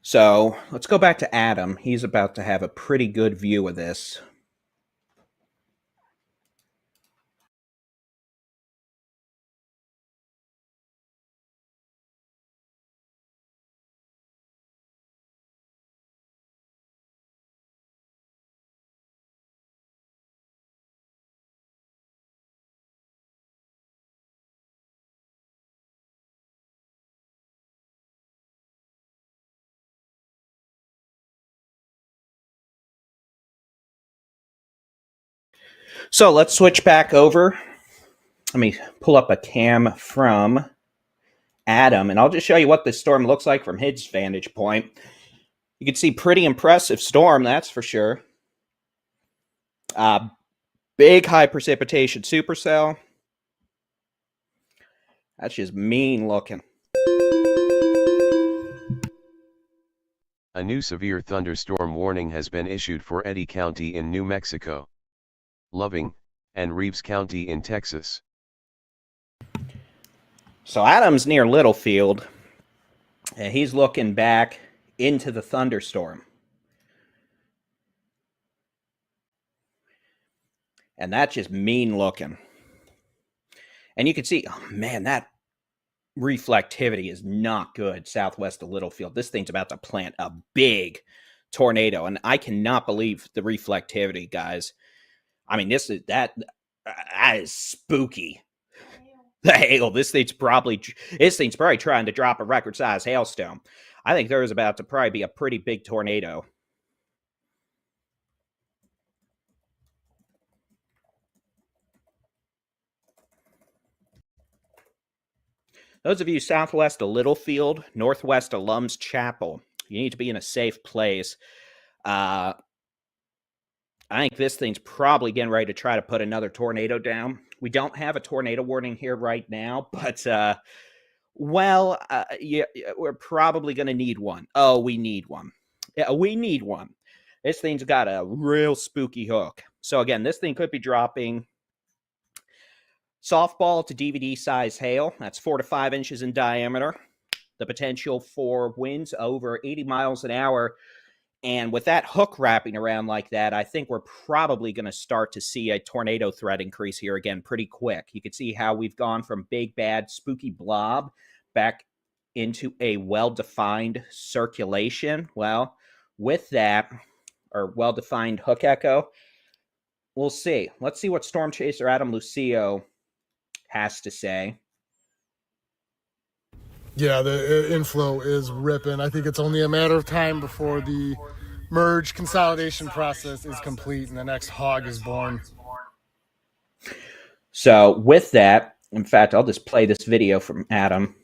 So let's go back to Adam. He's about to have a pretty good view of this. So let's switch back over. Let me pull up a cam from Adam, and I'll just show you what this storm looks like from his vantage point. You can see pretty impressive storm, that's for sure. Big high precipitation supercell. That's just mean looking. A new severe thunderstorm warning has been issued for Eddy County in New Mexico, Loving, and Reeves County in Texas. So Adam's near Littlefield, and he's looking back into the thunderstorm. And that's just mean looking. And you can see, oh man, that reflectivity is not good southwest of Littlefield. This thing's about to plant a big tornado, and I cannot believe the reflectivity, guys. I mean, that is spooky. The hail. This thing's probably trying to drop a record-sized hailstone. I think there is about to probably be a pretty big tornado. Those of you southwest of Littlefield, northwest of Lum's Chapel, you need to be in a safe place. I think this thing's probably getting ready to try to put another tornado down. We don't have a tornado warning here right now, but yeah, we're probably going to need one. Oh, we need one. Yeah, we need one. This thing's got a real spooky hook. So again, this thing could be dropping softball to DVD size hail. That's 4 to 5 inches in diameter. The potential for winds over 80 miles an hour. And with that hook wrapping around like that, I think we're probably going to start to see a tornado threat increase here again pretty quick. You can see how we've gone from big, bad, spooky blob back into a well-defined circulation. Well, with that, or well-defined hook echo, we'll see. Let's see what Storm Chaser Adam Lucio has to say. Yeah, the inflow is ripping. I think it's only a matter of time before the merge consolidation process is complete and the next hog is born. So with that, in fact, I'll just play this video from Adam.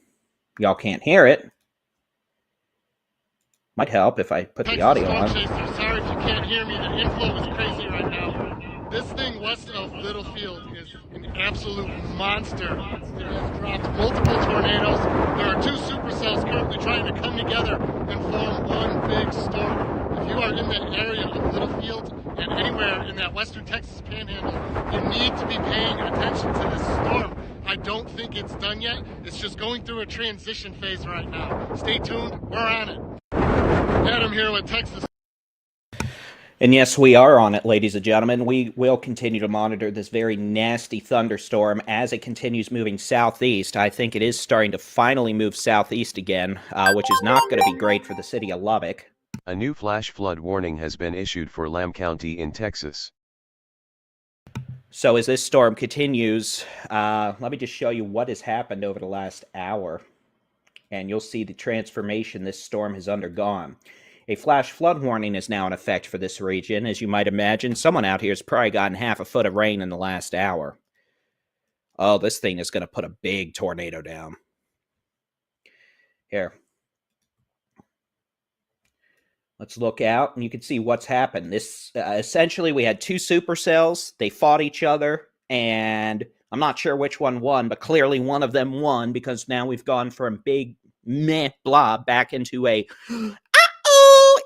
Y'all can't hear it. Might help if I put the audio on. Sorry if you can't hear me. The inflow is crazy right now. This thing west of Littlefield is an absolute monster. It has dropped multiple tornadoes. There are 2 supercells currently trying to come together and form one big storm. If you are in the area of Littlefield and anywhere in that western Texas panhandle, you need to be paying attention to this storm. I don't think it's done yet. It's just going through a transition phase right now. Stay tuned. We're on it. Adam here with Texas. And yes, we are on it, ladies and gentlemen. We will continue to monitor this very nasty thunderstorm as it continues moving southeast. I think it is starting to finally move southeast again, which is not going to be great for the city of Lubbock. A new flash flood warning has been issued for Lamb County in Texas. So as this storm continues, let me just show you what has happened over the last hour. And you'll see the transformation this storm has undergone. A flash flood warning is now in effect for this region. As you might imagine, someone out here has probably gotten half a foot of rain in the last hour. Oh, this thing is going to put a big tornado down. Here. Let's look out, and you can see what's happened. This essentially, we had 2 supercells. They fought each other, and I'm not sure which one won, but clearly one of them won because now we've gone from big meh blob back into a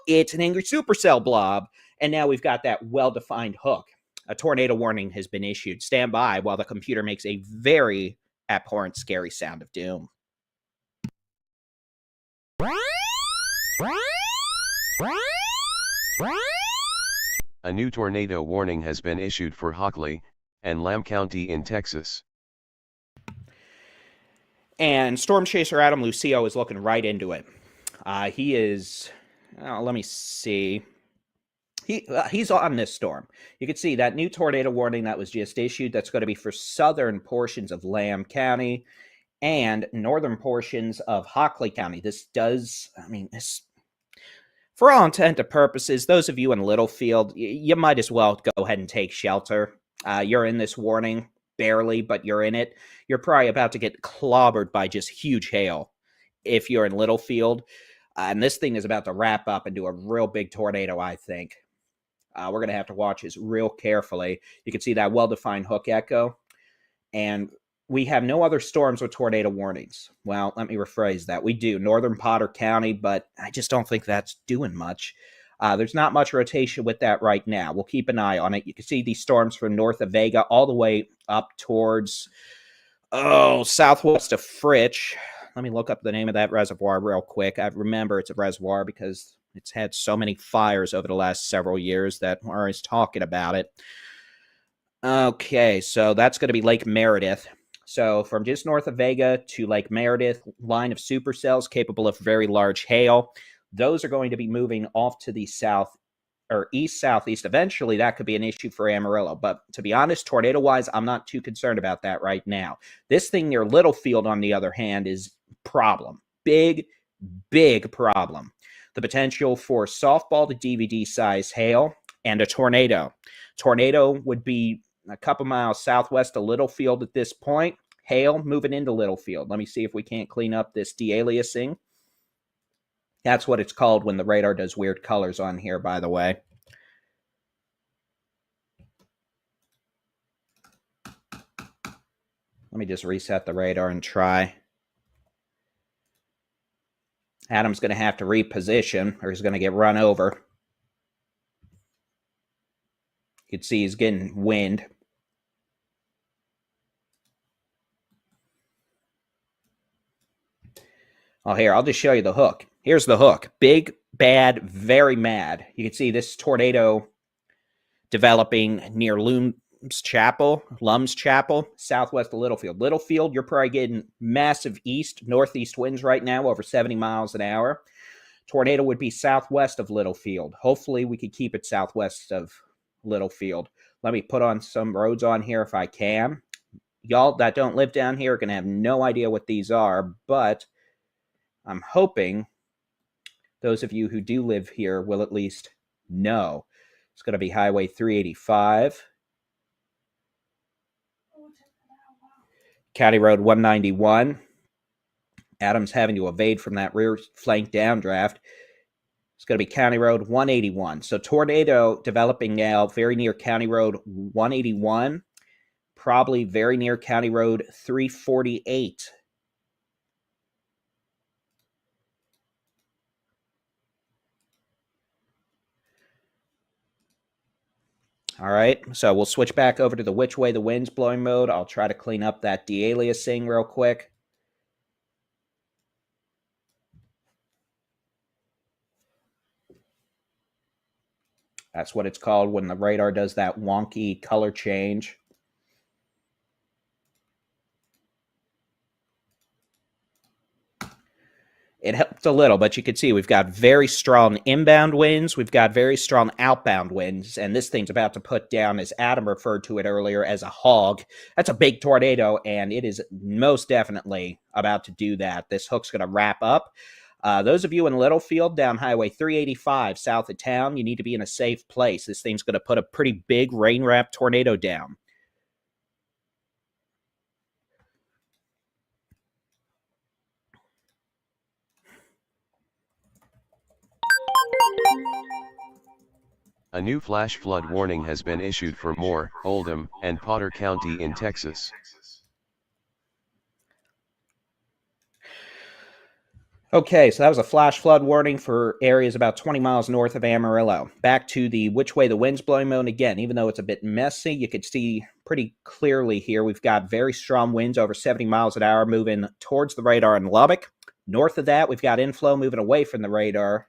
it's an angry supercell blob, and now we've got that well-defined hook. A tornado warning has been issued. Stand by while the computer makes a very abhorrent, scary sound of doom. A new tornado warning has been issued for Hockley and Lamb County in Texas. And Storm Chaser Adam Lucio is looking right into it. He is... let me see. He's on this storm. You can see that new tornado warning that was just issued. That's going to be for southern portions of Lamb County and northern portions of Hockley County. This does, this, for all intent and purposes, those of you in Littlefield, you might as well go ahead and take shelter. You're in this warning, barely, but you're in it. You're probably about to get clobbered by just huge hail if you're in Littlefield. And this thing is about to wrap up and do a real big tornado, I think. We're going to have to watch this real carefully. You can see that well-defined hook echo. And we have no other storms with tornado warnings. Well, let me rephrase that. We do. Northern Potter County, but I just don't think that's doing much. There's not much rotation with that right now. We'll keep an eye on it. You can see these storms from north of Vega all the way up towards, southwest of Fritch. Let me look up the name of that reservoir real quick. I remember it's a reservoir because it's had so many fires over the last several years that we're always talking about it. Okay, so that's going to be Lake Meredith. So from just north of Vega to Lake Meredith, line of supercells capable of very large hail. Those are going to be moving off to the south or east-southeast. Eventually, that could be an issue for Amarillo. But to be honest, tornado-wise, I'm not too concerned about that right now. This thing near Littlefield, on the other hand, is problem. Big, big problem. The potential for softball to DVD size hail and a tornado. Tornado would be a couple miles southwest of Littlefield at this point, hail moving into Littlefield. Let me see if we can't clean up this de-aliasing. That's what it's called when the radar does weird colors on here, by the way. Let me just reset the radar and try. Adam's going to have to reposition, or he's going to get run over. You can see he's getting wind. Oh, here, I'll just show you the hook. Here's the hook. Big, bad, very mad. You can see this tornado developing near Lum's Chapel, southwest of Littlefield. Littlefield, you're probably getting massive northeast winds right now, over 70 miles an hour. Tornado would be southwest of Littlefield. Hopefully, we could keep it southwest of Littlefield. Let me put on some roads on here if I can. Y'all that don't live down here are going to have no idea what these are, but I'm hoping those of you who do live here will at least know. It's going to be Highway 385, County Road 191. Adam's having to evade from that rear flank downdraft. It's going to be County Road 181. So tornado developing now very near County Road 181, probably very near County Road 348. All right, so we'll switch back over to the which way the wind's blowing mode. I'll try to clean up that de-aliasing real quick. That's what it's called when the radar does that wonky color change. It helped a little, but you can see we've got very strong inbound winds. We've got very strong outbound winds, and this thing's about to put down, as Adam referred to it earlier, as a hog. That's a big tornado, and it is most definitely about to do that. This hook's going to wrap up. Those of you in Littlefield down Highway 385 south of town, you need to be in a safe place. This thing's going to put a pretty big rain-wrapped tornado down. A new flash flood warning has been issued for Moore, Oldham, and Potter County in Texas. Okay, so that was a flash flood warning for areas about 20 miles north of Amarillo. Back to the which way the wind's blowing mode again. Even though it's a bit messy, you could see pretty clearly here we've got very strong winds over 70 miles an hour moving towards the radar in Lubbock. North of that, we've got inflow moving away from the radar.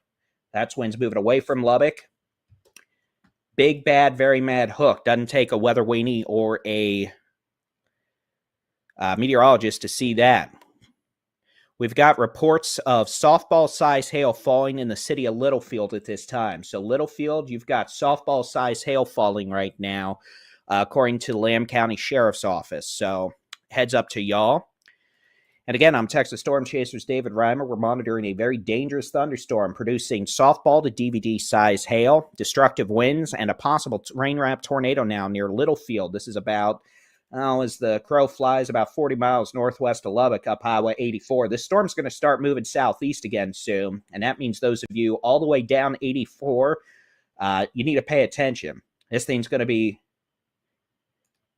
That's winds moving away from Lubbock. Big, bad, very mad hook. Doesn't take a weather weenie or a meteorologist to see that. We've got reports of softball-size hail falling in the city of Littlefield at this time. So Littlefield, you've got softball-size hail falling right now, according to the Lamb County Sheriff's Office. So heads up to y'all. And again, I'm Texas Storm Chaser's David Reimer. We're monitoring a very dangerous thunderstorm producing softball to DVD-size hail, destructive winds, and a possible rain-wrapped tornado now near Littlefield. This is about, as the crow flies, about 40 miles northwest of Lubbock up Highway 84. This storm's going to start moving southeast again soon, and that means those of you all the way down 84, you need to pay attention. This thing's going to be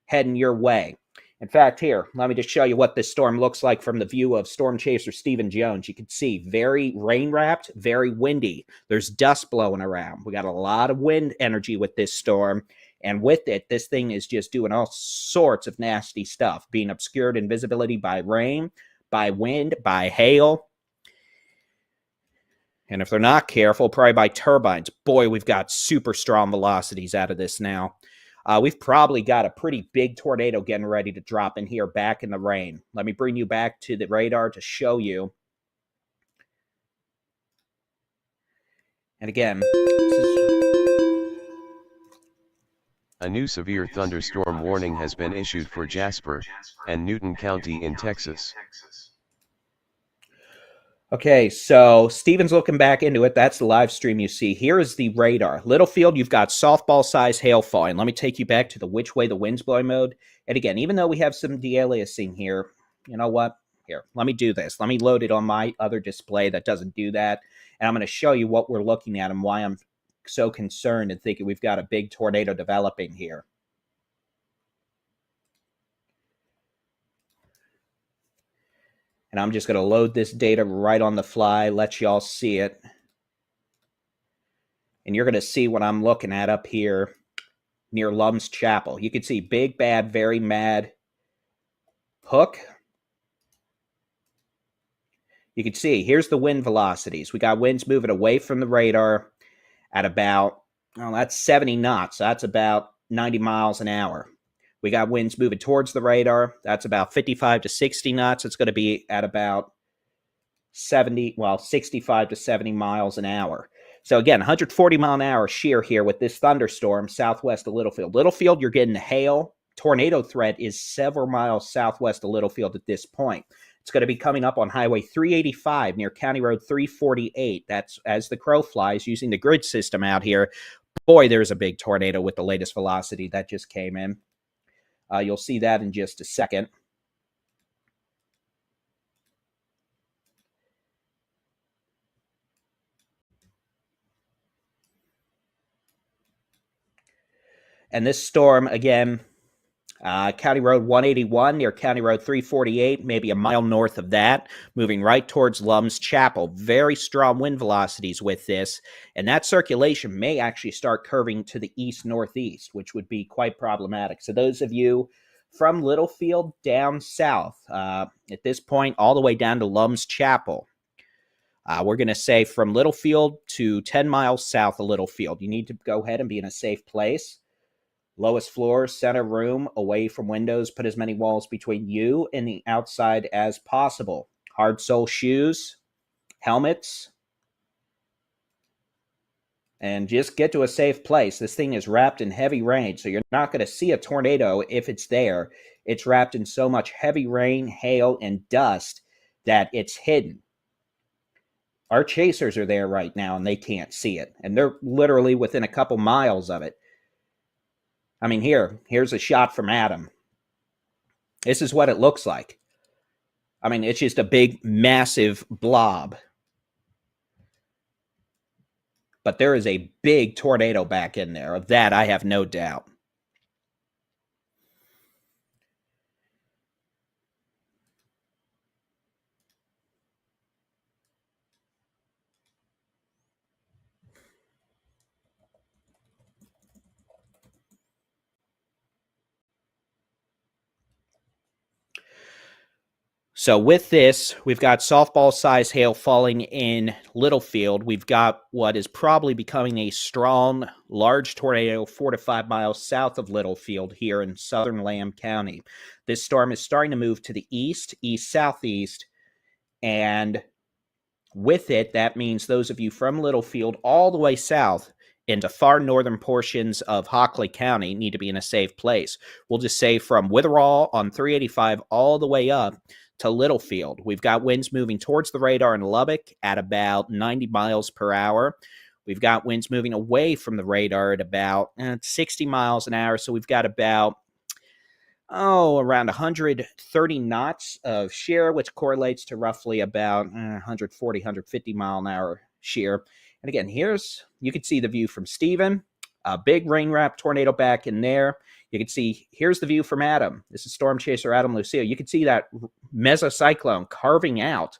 heading your way. In fact, here, let me just show you what this storm looks like from the view of Storm Chaser Stephen Jones. You can see very rain-wrapped, very windy. There's dust blowing around. We got a lot of wind energy with this storm. And with it, this thing is just doing all sorts of nasty stuff, being obscured in visibility by rain, by wind, by hail. And if they're not careful, probably by turbines. Boy, we've got super strong velocities out of this now. We've probably got a pretty big tornado getting ready to drop in here back in the rain. Let me bring you back to the radar to show you. And again, A new severe thunderstorm warning has been issued for Jasper and Newton County in Texas. Okay, so Steven's looking back into it. That's the live stream you see. Here is the radar. Littlefield, you've got softball size hail falling. Let me take you back to the which way the wind's blowing mode. And again, even though we have some de-aliasing here, you know what? Here, let me do this. Let me load it on my other display that doesn't do that. And I'm going to show you what we're looking at and why I'm so concerned and thinking we've got a big tornado developing here. And I'm just going to load this data right on the fly, let y'all see it. And you're going to see what I'm looking at up here near Lum's Chapel. You can see big, bad, very mad hook. You can see, here's the wind velocities. We got winds moving away from the radar at about, well, that's 70 knots. That's about 90 miles an hour. We got winds moving towards the radar. That's about 55 to 60 knots. It's going to be at about 65 to 70 miles an hour. So again, 140 mile an hour shear here with this thunderstorm southwest of Littlefield. Littlefield, you're getting hail. Tornado threat is several miles southwest of Littlefield at this point. It's going to be coming up on Highway 385 near County Road 348. That's as the crow flies using the grid system out here. Boy, there's a big tornado with the latest velocity that just came in. You'll see that in just a second. And this storm, again, County Road 181 near County Road 348, maybe a mile north of that, moving right towards Lum's Chapel. Very strong wind velocities with this, and that circulation may actually start curving to the east-northeast, which would be quite problematic. So those of you from Littlefield down south, at this point, all the way down to Lum's Chapel, we're going to say from Littlefield to 10 miles south of Littlefield, you need to go ahead and be in a safe place. Lowest floor, center room, away from windows. Put as many walls between you and the outside as possible. Hard sole shoes, helmets, and just get to a safe place. This thing is wrapped in heavy rain, so you're not going to see a tornado if it's there. It's wrapped in so much heavy rain, hail, and dust that it's hidden. Our chasers are there right now, and they can't see it. And they're literally within a couple miles of it. I mean, here's a shot from Adam. This is what it looks like. I mean, it's just a big, massive blob. But there is a big tornado back in there. Of that, I have no doubt. So with this, we've got softball-sized hail falling in Littlefield. We've got what is probably becoming a strong, large tornado 4 to 5 miles south of Littlefield here in southern Lamb County. This storm is starting to move to the east, east-southeast, and with it, that means those of you from Littlefield all the way south into far northern portions of Hockley County need to be in a safe place. We'll just say from Witherall on 385 all the way up to Littlefield. We've got winds moving towards the radar in Lubbock at about 90 miles per hour. We've got winds moving away from the radar at about 60 miles an hour. So we've got about, around 130 knots of shear, which correlates to roughly about 140, 150 mile an hour shear. And again, you can see the view from Stephen, a big rain wrap tornado back in there. You can see, here's the view from Adam. This is Storm Chaser Adam Lucio. You can see that mesocyclone carving out.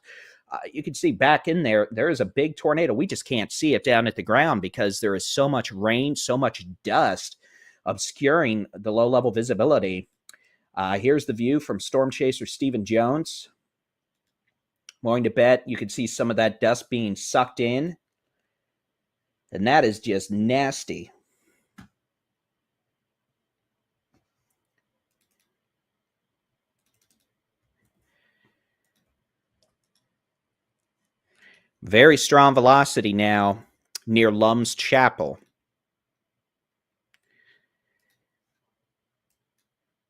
You can see back in there, there is a big tornado. We just can't see it down at the ground because there is so much rain, so much dust obscuring the low-level visibility. Here's the view from Storm Chaser Stephen Jones. Willing to bet you can see some of that dust being sucked in. And that is just nasty. Very strong velocity now near Lum's Chapel.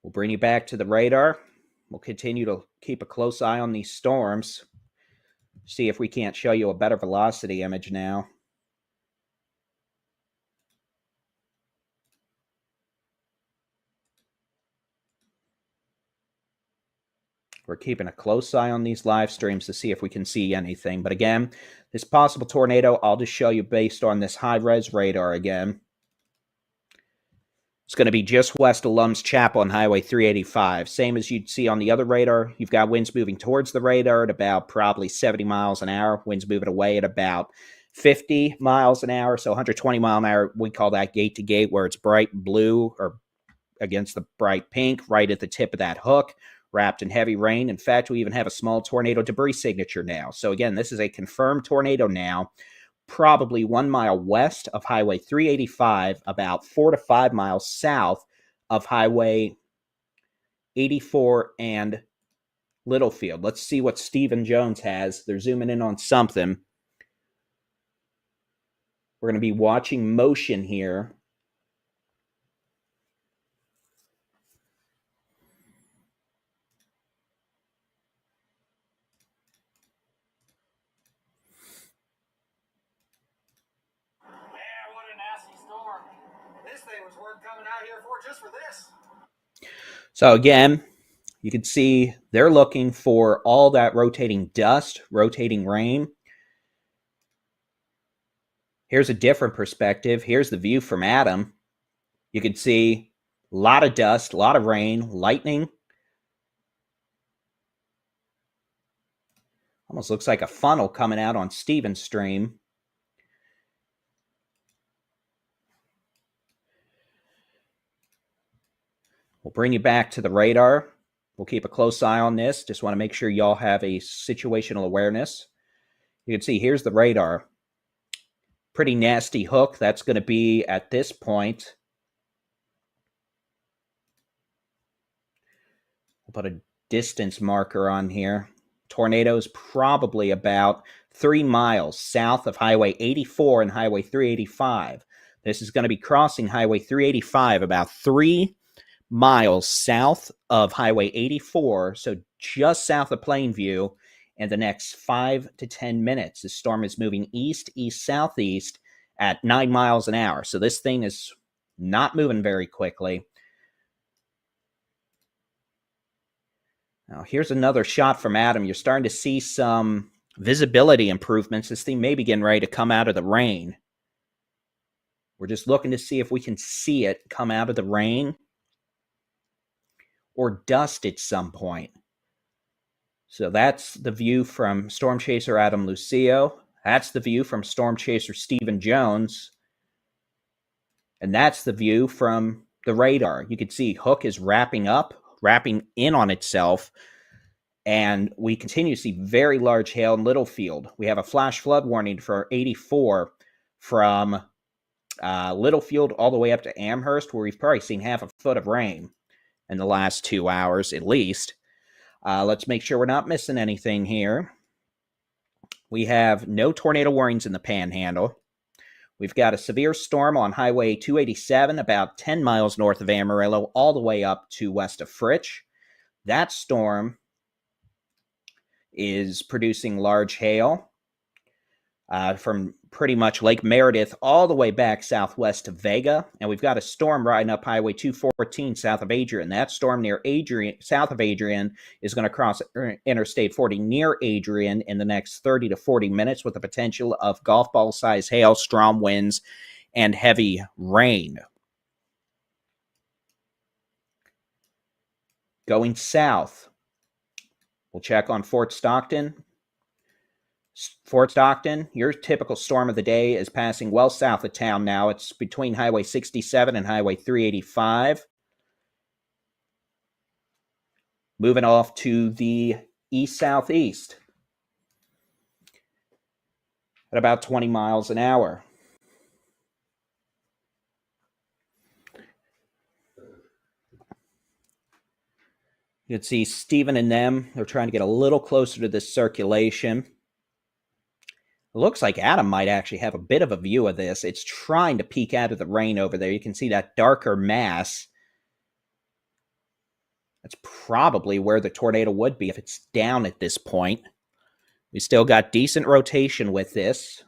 We'll bring you back to the radar. We'll continue to keep a close eye on these storms. See if we can't show you a better velocity image now. We're keeping a close eye on these live streams to see if we can see anything. But again, this possible tornado, I'll just show you based on this high-res radar again. It's going to be just west of Lum's Chapel on Highway 385. Same as you'd see on the other radar. You've got winds moving towards the radar at about probably 70 miles an hour. Winds moving away at about 50 miles an hour. So 120 mile an hour, we call that gate to gate, where it's bright blue or against the bright pink right at the tip of that hook, wrapped in heavy rain. In fact, we even have a small tornado debris signature now. So again, this is a confirmed tornado now, probably 1 mile west of Highway 385, about 4 to 5 miles south of Highway 84 and Littlefield. Let's see what Stephen Jones has. They're zooming in on something. We're going to be watching motion here. Just for this. So again, you can see they're looking for all that rotating dust, rotating rain. Here's a different perspective. Here's the view from Adam. You can see a lot of dust, a lot of rain, lightning. Almost looks like a funnel coming out on Steven's stream. We'll bring you back to the radar. We'll keep a close eye on this. Just want to make sure y'all have a situational awareness. You can see here's the radar. Pretty nasty hook. That's going to be at this point. We'll put a distance marker on here. Tornado is probably about 3 miles south of Highway 84 and Highway 385. This is going to be crossing Highway 385 about 3 miles south of Highway 84, so just south of Plainview, in the next 5 to 10 minutes. The storm is moving east, southeast at 9 miles an hour. So this thing is not moving very quickly. Now, here's another shot from Adam. You're starting to see some visibility improvements. This thing may be getting ready to come out of the rain. We're just looking to see if we can see it come out of the rain or dust at some point. So that's the view from Storm Chaser Adam Lucio. That's the view from Storm Chaser Stephen Jones. And that's the view from the radar. You can see hook is wrapping in on itself. And we continue to see very large hail in Littlefield. We have a flash flood warning for 84 from Littlefield all the way up to Amherst, where we've probably seen half a foot of rain in the last 2 hours at least. Let's make sure we're not missing anything here. We have no tornado warnings in the Panhandle. We've got a severe storm on Highway 287, about 10 miles north of Amarillo, all the way up to west of Fritch. That storm is producing large hail from pretty much Lake Meredith all the way back southwest to Vega. And we've got a storm riding up Highway 214 south of Adrian. That storm south of Adrian is going to cross Interstate 40 near Adrian in the next 30 to 40 minutes with the potential of golf ball size hail, strong winds, and heavy rain. Going south, we'll check on Fort Stockton. Fort Stockton, your typical storm of the day is passing well south of town now. It's between Highway 67 and Highway 385. Moving off to the east-southeast at about 20 miles an hour. You can see Stephen and them, they're trying to get a little closer to this circulation. It looks like Adam might actually have a bit of a view of this. It's trying to peek out of the rain over there. You can see that darker mass. That's probably where the tornado would be if it's down at this point. We still got decent rotation with this.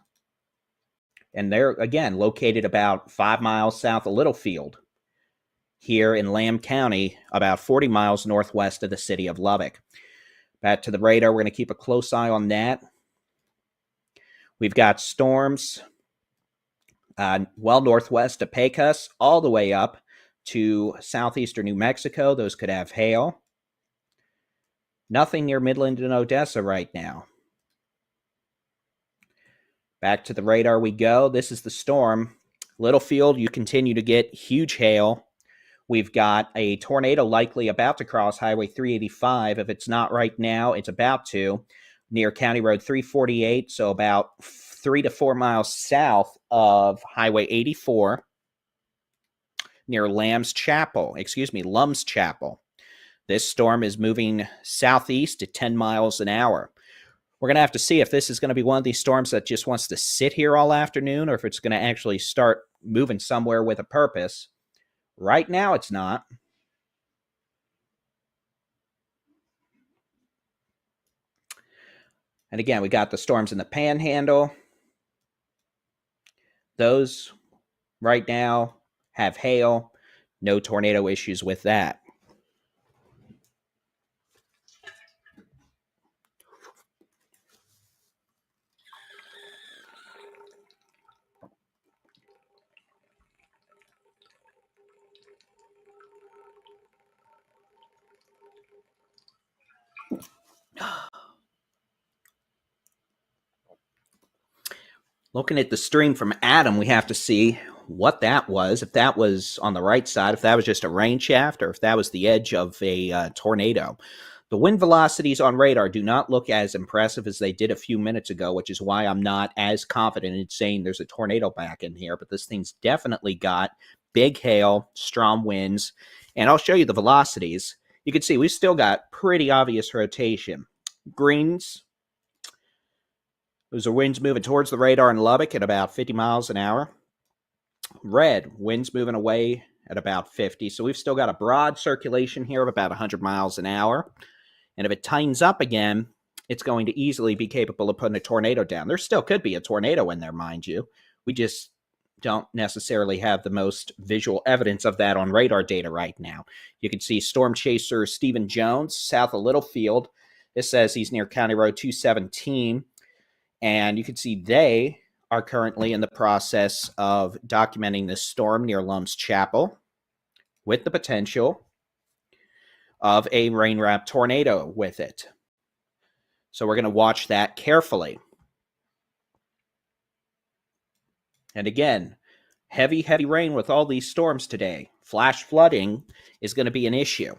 And they're, again, located about 5 miles south of Littlefield, here in Lamb County, about 40 miles northwest of the city of Lubbock. Back to the radar, we're going to keep a close eye on that. We've got storms well northwest of Pecos, all the way up to southeastern New Mexico. Those could have hail. Nothing near Midland and Odessa right now. Back to the radar we go. This is the storm. Littlefield, you continue to get huge hail. We've got a tornado likely about to cross Highway 385. If it's not right now, it's about to, near County Road 348, so about 3 to 4 miles south of Highway 84, near Lamb's Chapel, Lum's Chapel. This storm is moving southeast at 10 miles an hour. We're going to have to see if this is going to be one of these storms that just wants to sit here all afternoon, or if it's going to actually start moving somewhere with a purpose. Right now, it's not. And again, we got the storms in the Panhandle. Those right now have hail. No tornado issues with that. Looking at the stream from Adam, we have to see what that was, if that was on the right side, if that was just a rain shaft, or if that was the edge of a tornado. The wind velocities on radar do not look as impressive as they did a few minutes ago, which is why I'm not as confident in saying there's a tornado back in here. But this thing's definitely got big hail, strong winds, and I'll show you the velocities. You can see we've still got pretty obvious rotation. Greens, those are winds moving towards the radar in Lubbock at about 50 miles an hour. Red, winds moving away at about 50. So we've still got a broad circulation here of about 100 miles an hour. And if it tightens up again, it's going to easily be capable of putting a tornado down. There still could be a tornado in there, mind you. We just don't necessarily have the most visual evidence of that on radar data right now. You can see storm chaser Stephen Jones, south of Littlefield. This says he's near County Road 217. And you can see they are currently in the process of documenting this storm near Lum's Chapel with the potential of a rain-wrapped tornado with it. So we're going to watch that carefully. And again, heavy rain with all these storms today. Flash flooding is going to be an issue.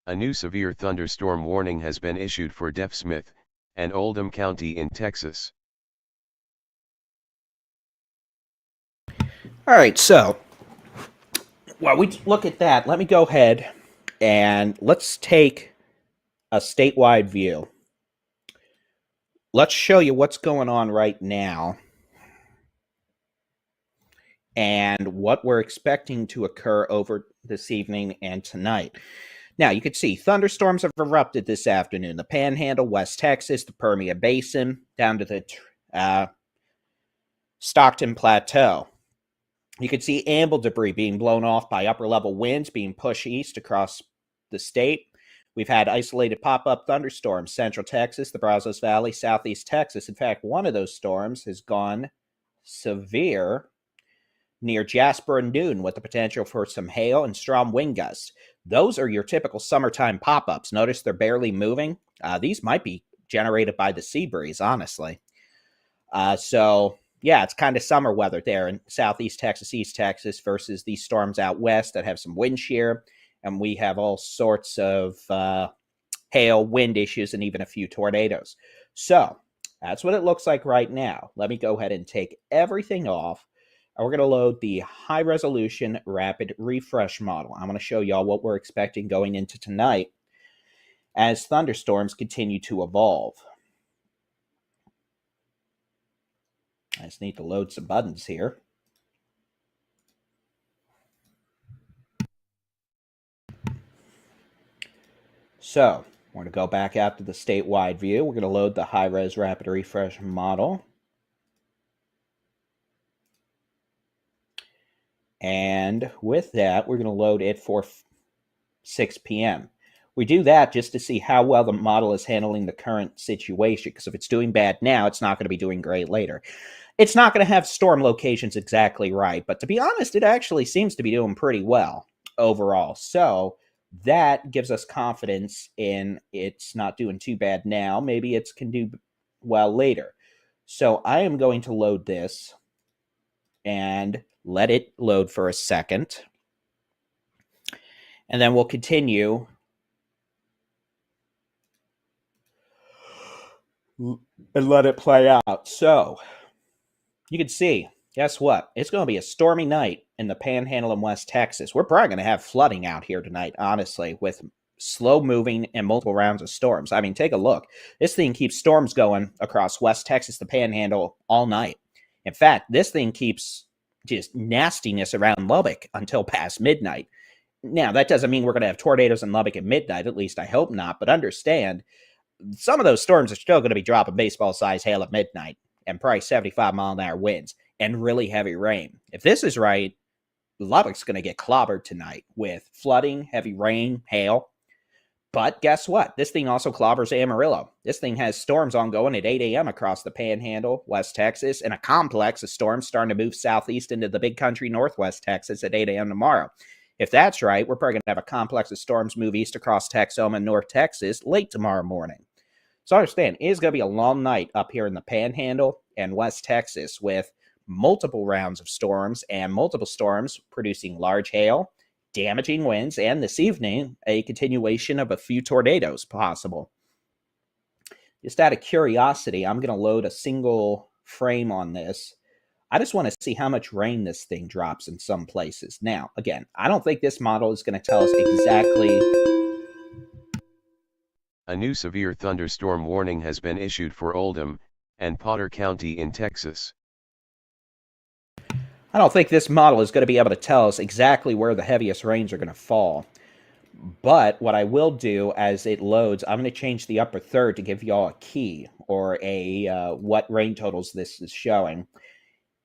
A new severe thunderstorm warning has been issued for Deaf Smith and Oldham County in Texas. All right, so while we look at that, let me go ahead and let's take a statewide view. Let's show you what's going on right now and what we're expecting to occur over this evening and tonight. Now, you can see thunderstorms have erupted this afternoon. The Panhandle, West Texas, the Permian Basin, down to the Stockton Plateau. You can see amble debris being blown off by upper-level winds being pushed east across the state. We've had isolated pop-up thunderstorms, Central Texas, the Brazos Valley, Southeast Texas. In fact, one of those storms has gone severe near Jasper and Newton with the potential for some hail and strong wind gusts. Those are your typical summertime pop-ups. Notice they're barely moving. These might be generated by the sea breeze, honestly. So, yeah, it's kind of summer weather there in Southeast Texas, East Texas versus these storms out west that have some wind shear. And we have all sorts of hail, wind issues, and even a few tornadoes. So that's what it looks like right now. Let me go ahead and take everything off. And we're going to load the high-resolution rapid refresh model. I'm going to show y'all what we're expecting going into tonight. as thunderstorms continue to evolve. I just need to load some buttons here. So we're going to go back out to the statewide view. We're going to load the high-res rapid refresh model. And with that, we're going to load it for 6 p.m. We do that just to see how well the model is handling the current situation, because if it's doing bad now, it's not going to be doing great later. It's not going to have storm locations exactly right, but to be honest, it actually seems to be doing pretty well overall. So that gives us confidence in it's not doing too bad now. Maybe it can do well later. So I am going to load this and let it load for a second. And then we'll continue and let it play out. So you can see, guess what? It's going to be a stormy night in the Panhandle in West Texas. We're probably going to have flooding out here tonight, honestly, with slow moving and multiple rounds of storms. I mean, take a look. This thing keeps storms going across West Texas, the Panhandle, all night. In fact, this thing keeps just nastiness around Lubbock until past midnight. Now, that doesn't mean we're going to have tornadoes in Lubbock at midnight. At least I hope not. But understand, some of those storms are still going to be dropping baseball-sized hail at midnight and probably 75-mile-an-hour winds and really heavy rain. If this is right, Lubbock's going to get clobbered tonight with flooding, heavy rain, hail. But guess what? This thing also clobbers Amarillo. This thing has storms ongoing at 8 a.m. across the Panhandle, West Texas, and a complex of storms starting to move southeast into the big country, Northwest Texas at 8 a.m. tomorrow. If that's right, we're probably going to have a complex of storms move east across Texoma and North Texas late tomorrow morning. So understand, it is going to be a long night up here in the Panhandle and West Texas with multiple rounds of storms and multiple storms producing large hail, damaging winds, and this evening, a continuation of a few tornadoes possible. Just out of curiosity, I'm going to load a single frame on this. I just want to see how much rain this thing drops in some places. Now, again, I don't think this model is going to tell us exactly. A new severe thunderstorm warning has been issued for Oldham and Potter County in Texas. I don't think this model is going to be able to tell us exactly where the heaviest rains are going to fall. But what I will do as it loads, I'm going to change the upper third to give y'all a key or a what rain totals this is showing.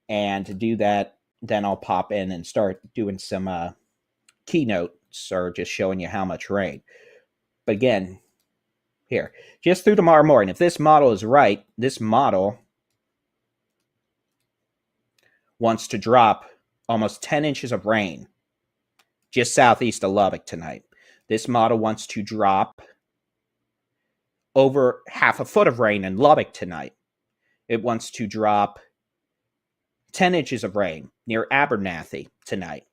And to do that, then I'll pop in and start doing some keynotes or just showing you how much rain. But again, here, just through tomorrow morning, if this model is right, this model wants to drop almost 10 inches of rain just southeast of Lubbock tonight. This model wants to drop over half a foot of rain in Lubbock tonight. It wants to drop 10 inches of rain near Abernathy tonight.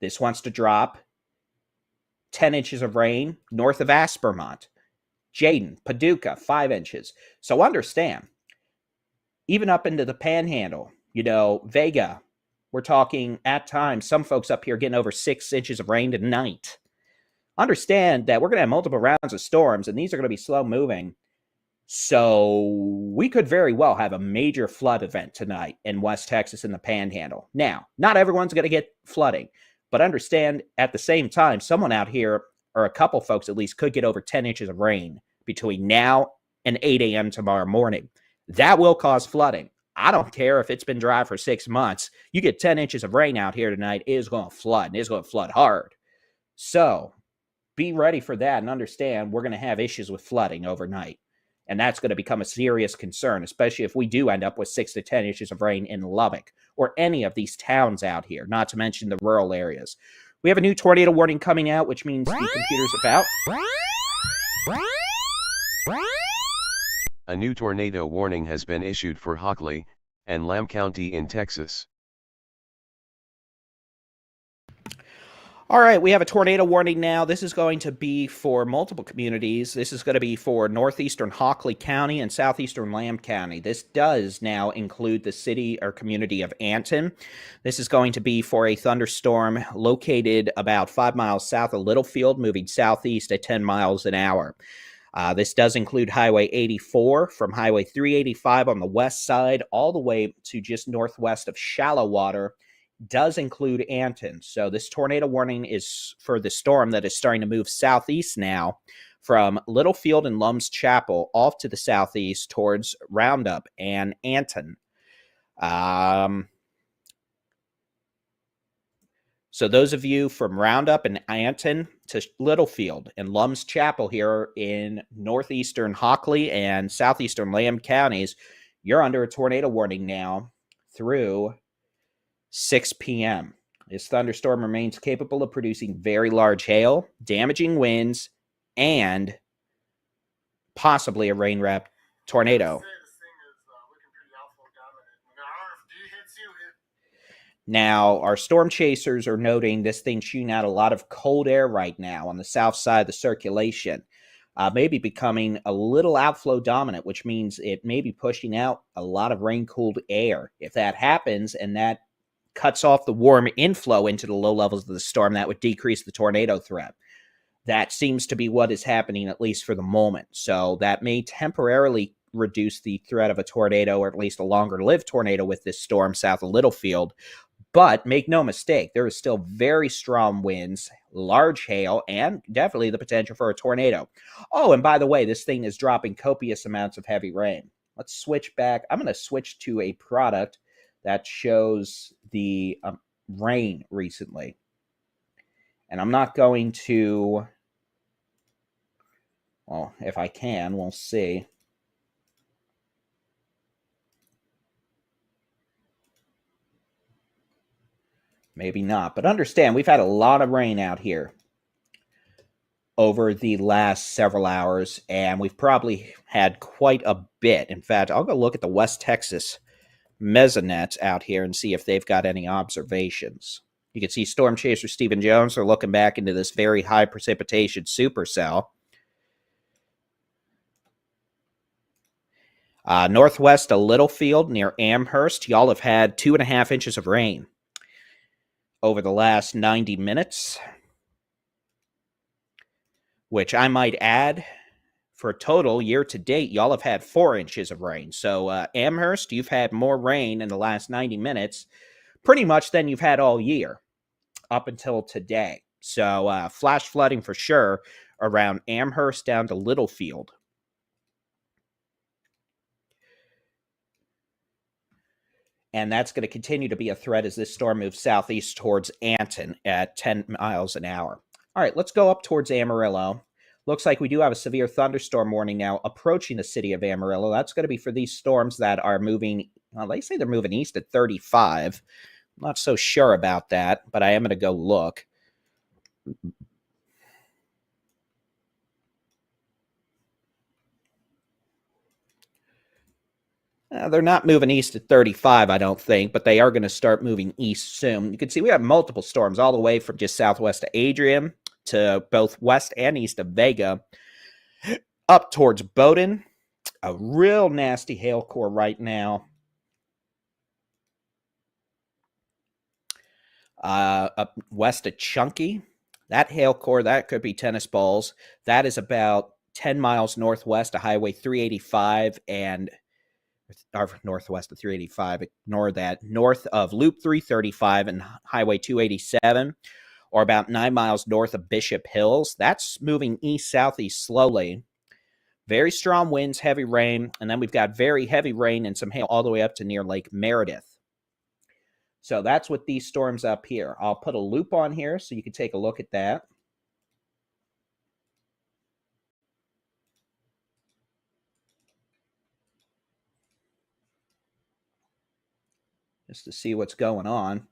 This wants to drop 10 inches of rain north of Aspermont. Jayden, Paducah, 5 inches. So understand, even up into the Panhandle, Vega, we're talking at times, some folks up here getting over 6 inches of rain tonight. Understand that we're going to have multiple rounds of storms, and these are going to be slow moving. So we could very well have a major flood event tonight in West Texas in the Panhandle. Now, not everyone's going to get flooding, but understand at the same time, someone out here, or a couple folks at least, could get over 10 inches of rain between now and 8 a.m. tomorrow morning. That will cause flooding. I don't care if it's been dry for 6 months. You get 10 inches of rain out here tonight, it is going to flood, and it's going to flood hard. So be ready for that and understand we're going to have issues with flooding overnight. And that's going to become a serious concern, especially if we do end up with 6 to 10 inches of rain in Lubbock or any of these towns out here, not to mention the rural areas. We have a new tornado warning coming out, which means the computer's about. A new tornado warning has been issued for Hockley and Lamb County in Texas. All right, we have a tornado warning now. This is going to be for multiple communities. This is going to be for northeastern Hockley County and southeastern Lamb County. This does now include the city or community of Anton. This is going to be for a thunderstorm located about 5 miles south of Littlefield, moving southeast at 10 miles an hour. This does include Highway 84 from Highway 385 on the west side all the way to just northwest of Shallow Water. Does include Anton. So this tornado warning is for the storm that is starting to move southeast now from Littlefield and Lum's Chapel off to the southeast towards Roundup and Anton. So those of you from Roundup and Anton to Littlefield and Lum's Chapel here in northeastern Hockley and southeastern Lamb counties, you're under a tornado warning now through 6 p.m. This thunderstorm remains capable of producing very large hail, damaging winds, and possibly a rain-wrapped tornado. Now, our storm chasers are noting this thing shooting out a lot of cold air right now on the south side of the circulation. Maybe becoming a little outflow dominant, which means it may be pushing out a lot of rain-cooled air. If that happens and that cuts off the warm inflow into the low levels of the storm, that would decrease the tornado threat. That seems to be what is happening, at least for the moment. So that may temporarily reduce the threat of a tornado, or at least a longer-lived tornado with this storm south of Littlefield. But make no mistake, there is still very strong winds, large hail, and definitely the potential for a tornado. Oh, and by the way, this thing is dropping copious amounts of heavy rain. Let's switch back. I'm going to switch to a product that shows the rain recently. And I'm not going to, well, if I can, we'll see. Maybe not, but understand, we've had a lot of rain out here over the last several hours, and we've probably had quite a bit. In fact, I'll go look at the West Texas Mesonet out here and see if they've got any observations. You can see Storm Chaser Stephen Jones are looking back into this very high precipitation supercell. Northwest of Littlefield near Amherst, y'all have had 2.5 inches of rain over the last 90 minutes, which I might add, for a total year to date, y'all have had 4 inches of rain. So Amherst, you've had more rain in the last 90 minutes, pretty much than you've had all year up until today. So flash flooding for sure around Amherst down to Littlefield. And that's going to continue to be a threat as this storm moves southeast towards Anton at 10 miles an hour. All right, let's go up towards Amarillo. Looks like we do have a severe thunderstorm warning now approaching the city of Amarillo. That's going to be for these storms that are moving, well, they say they're moving east at 35. I'm not so sure about that, but I am going to go look. They're not moving east at 35, I don't think, but they are going to start moving east soon. You can see we have multiple storms all the way from just southwest of Adrian to both west and east of Vega, up towards Bowdoin. A real nasty hail core right now. Up west of Chunky. That hail core, that could be tennis balls. That is about 10 miles northwest of Highway 385 and northwest of 385, ignore that, north of Loop 335 and Highway 287, or about 9 miles north of Bishop Hills. That's moving east-southeast slowly. Very strong winds, heavy rain, and then we've got very heavy rain and some hail all the way up to near Lake Meredith. So that's with these storms up here. I'll put a loop on here so you can take a look at that. Just to see what's going on.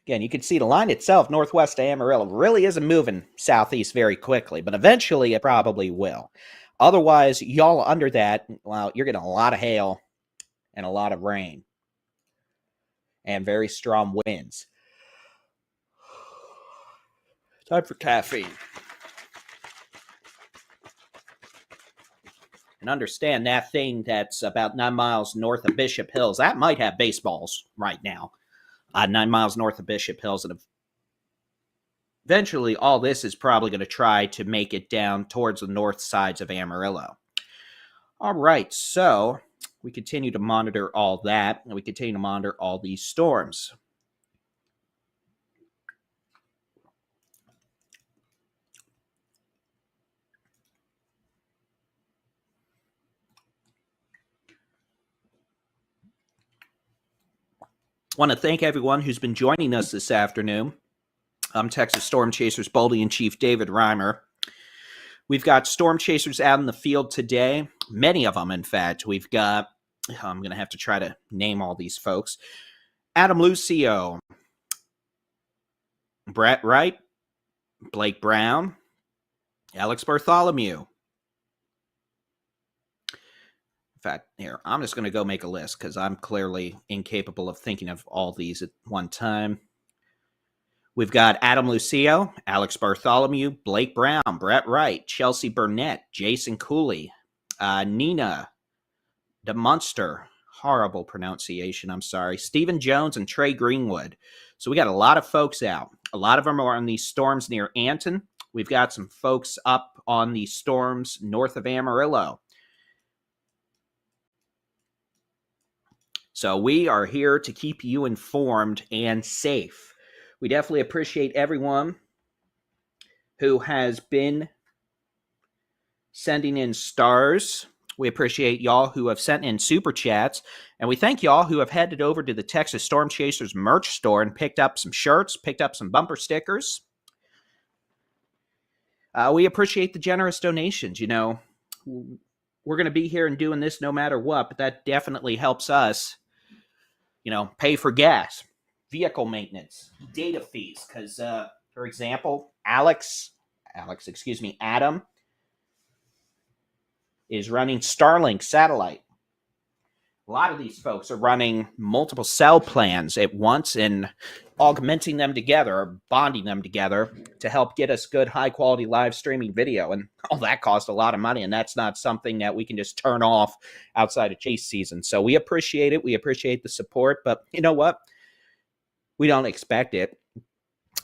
Again, you can see the line itself, northwest of Amarillo, really isn't moving southeast very quickly, but eventually it probably will. Otherwise, y'all under that, well, you're getting a lot of hail and a lot of rain and very strong winds. Time for caffeine. And understand that thing that's about 9 miles north of Bishop Hills, that might have baseballs right now. 9 miles north of Bishop Hills. And eventually, all this is probably going to try to make it down towards the north sides of Amarillo. All right, so we continue to monitor all that, and we continue to monitor all these storms. I want to thank everyone who's been joining us this afternoon. I'm Texas Storm Chasers Baldy-in-Chief David Reimer. We've got storm chasers out in the field today, many of them, in fact. We've got, I'm going to have to try to name all these folks. Adam Lucio, Brett Wright, Blake Brown, Alex Bartholomew. In fact, here, I'm just going to go make a list because I'm clearly incapable of thinking of all these at one time. We've got Adam Lucio, Alex Bartholomew, Blake Brown, Brett Wright, Chelsea Burnett, Jason Cooley, Nina DeMunster, horrible pronunciation, I'm sorry, Stephen Jones, and Trey Greenwood. So we got a lot of folks out. A lot of them are on these storms near Anton. We've got some folks up on the storms north of Amarillo. So we are here to keep you informed and safe. We definitely appreciate everyone who has been sending in stars. We appreciate y'all who have sent in super chats. And we thank y'all who have headed over to the Texas Storm Chasers merch store and picked up some shirts, picked up some bumper stickers. We appreciate the generous donations. You know, we're going to be here and doing this no matter what, but that definitely helps us, you know, pay for gas, vehicle maintenance, data fees. Because, for example, Adam is running Starlink satellite. A lot of these folks are running multiple cell plans at once and augmenting them together or bonding them together to help get us good, high-quality live streaming video. And all that costs a lot of money, and that's not something that we can just turn off outside of chase season. So we appreciate it. We appreciate the support. But you know what? We don't expect it.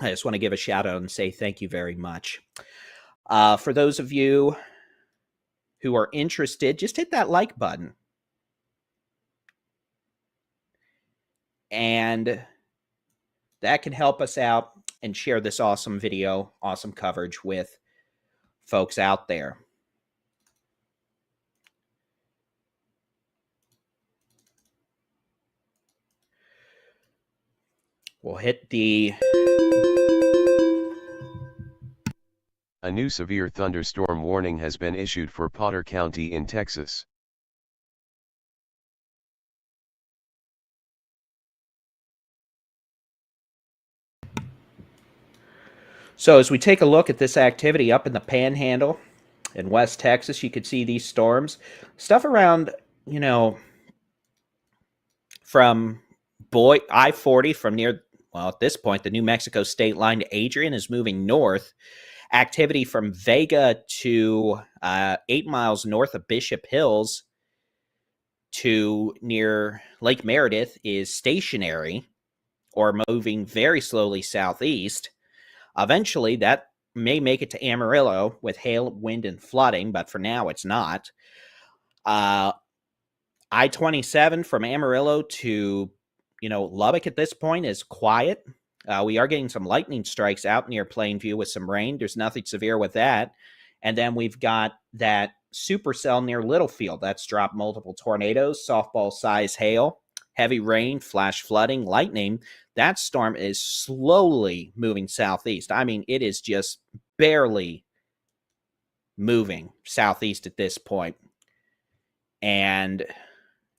I just want to give a shout-out and say thank you very much. For those of you who are interested, just hit that like button. And that can help us out and share this awesome video, awesome coverage with folks out there. We'll hit the... A new severe thunderstorm warning has been issued for Potter County in Texas. So as we take a look at this activity up in the Panhandle in West Texas, you could see these storms. Stuff around, you know, from I-40 from near, well, at this point, the New Mexico state line to Adrian is moving north. Activity from Vega to 8 miles north of Bishop Hills to near Lake Meredith is stationary or moving very slowly southeast. Eventually, that may make it to Amarillo with hail, wind, and flooding, but for now, it's not. I-27 from Amarillo to, you know, Lubbock at this point is quiet. We are getting some lightning strikes out near Plainview with some rain. There's nothing severe with that. And then we've got that supercell near Littlefield. That's dropped multiple tornadoes, softball-size hail, heavy rain, flash flooding, lightning. That storm is slowly moving southeast. I mean, it is just barely moving southeast at this point. And